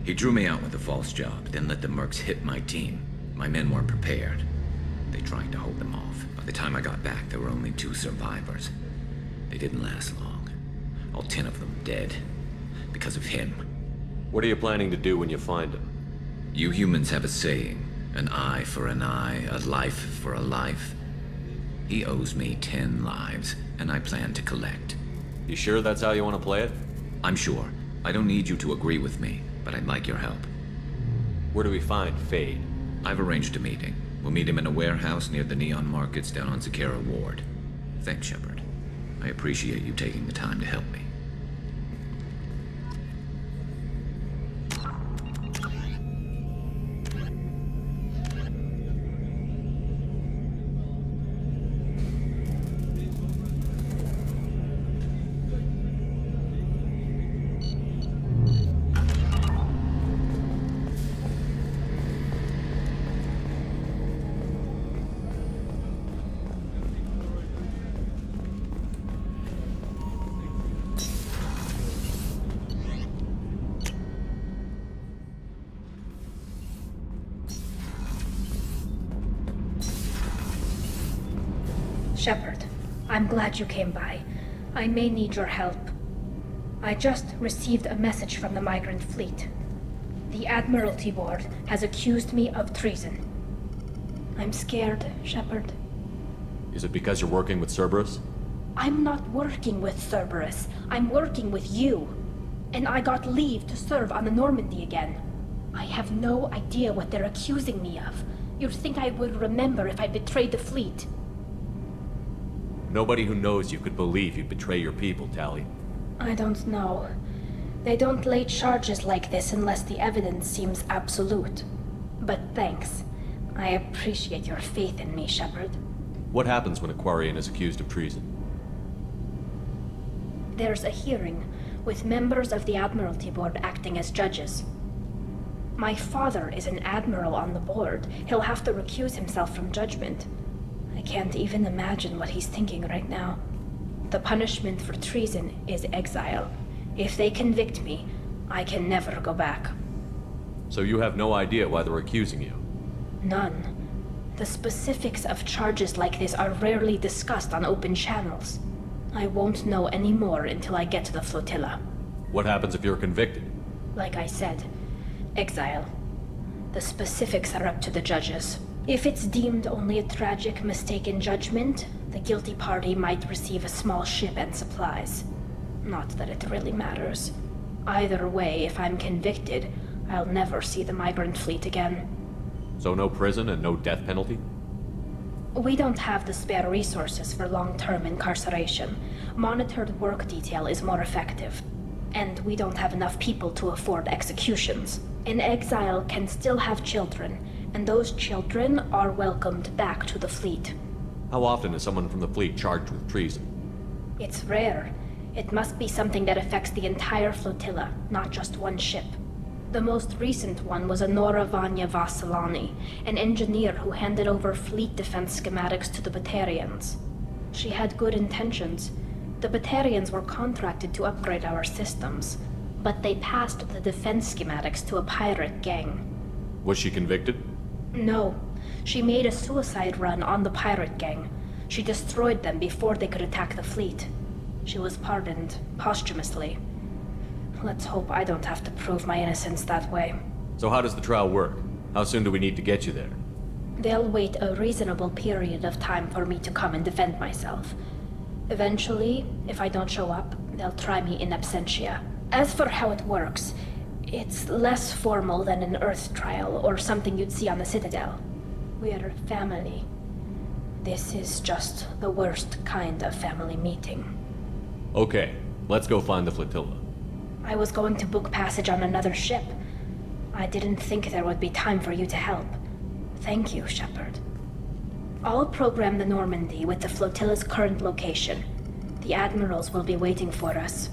He drew me out with a false job, then let the Mercs hit my team. My men weren't prepared. They tried to hold them off. By the time I got back, there were only 2 survivors. They didn't last long. All 10 of them dead. Because of him. What are you planning to do when you find him? You humans have a saying. An eye for an eye, a life for a life. He owes me 10 lives, and I plan to collect. You sure that's how you want to play it? I'm sure. I don't need you to agree with me, but I'd like your help. Where do we find Fade? I've arranged a meeting. We'll meet him in a warehouse near the Neon Markets down on Zakera Ward. Thanks, Shepard. I appreciate you taking the time to help me. Shepard, I'm glad you came by. I may need your help. I just received a message from the migrant fleet. The Admiralty Board has accused me of treason. I'm scared, Shepard. Is it because you're working with Cerberus? I'm not working with Cerberus. I'm working with you. And I got leave to serve on the Normandy again. I have no idea what they're accusing me of. You'd think I would remember if I betrayed the fleet. Nobody who knows you could believe you'd betray your people, Tali. I don't know. They don't lay charges like this unless the evidence seems absolute. But thanks. I appreciate your faith in me, Shepard. What happens when a Quarian is accused of treason? There's a hearing, with members of the Admiralty Board acting as judges. My father is an admiral on the board. He'll have to recuse himself from judgment. I can't even imagine what he's thinking right now. The punishment for treason is exile. If they convict me, I can never go back. So you have no idea why they're accusing you? None. The specifics of charges like this are rarely discussed on open channels. I won't know any more until I get to the flotilla. What happens if you're convicted? Like I said, exile. The specifics are up to the judges. If it's deemed only a tragic mistake in judgment, the guilty party might receive a small ship and supplies. Not that it really matters. Either way, if I'm convicted, I'll never see the migrant fleet again. So no prison and no death penalty? We don't have the spare resources for long-term incarceration. Monitored work detail is more effective. And we don't have enough people to afford executions. An exile can still have children, and those children are welcomed back to the fleet. How often is someone from the fleet charged with treason? It's rare. It must be something that affects the entire flotilla, not just one ship. The most recent one was Anora Vanya Vassilani, an engineer who handed over fleet defense schematics to the Batarians. She had good intentions. The Batarians were contracted to upgrade our systems, but they passed the defense schematics to a pirate gang. Was she convicted? No. She made a suicide run on the pirate gang. She destroyed them before they could attack the fleet. She was pardoned, posthumously. Let's hope I don't have to prove my innocence that way. So how does the trial work? How soon do we need to get you there? They'll wait a reasonable period of time for me to come and defend myself. Eventually, if I don't show up, they'll try me in absentia. As for how it works, it's less formal than an Earth trial or something you'd see on the Citadel. We're family. This is just the worst kind of family meeting. Okay, let's go find the flotilla. I was going to book passage on another ship. I didn't think there would be time for you to help. Thank you, Shepard. I'll program the Normandy with the flotilla's current location. The admirals will be waiting for us.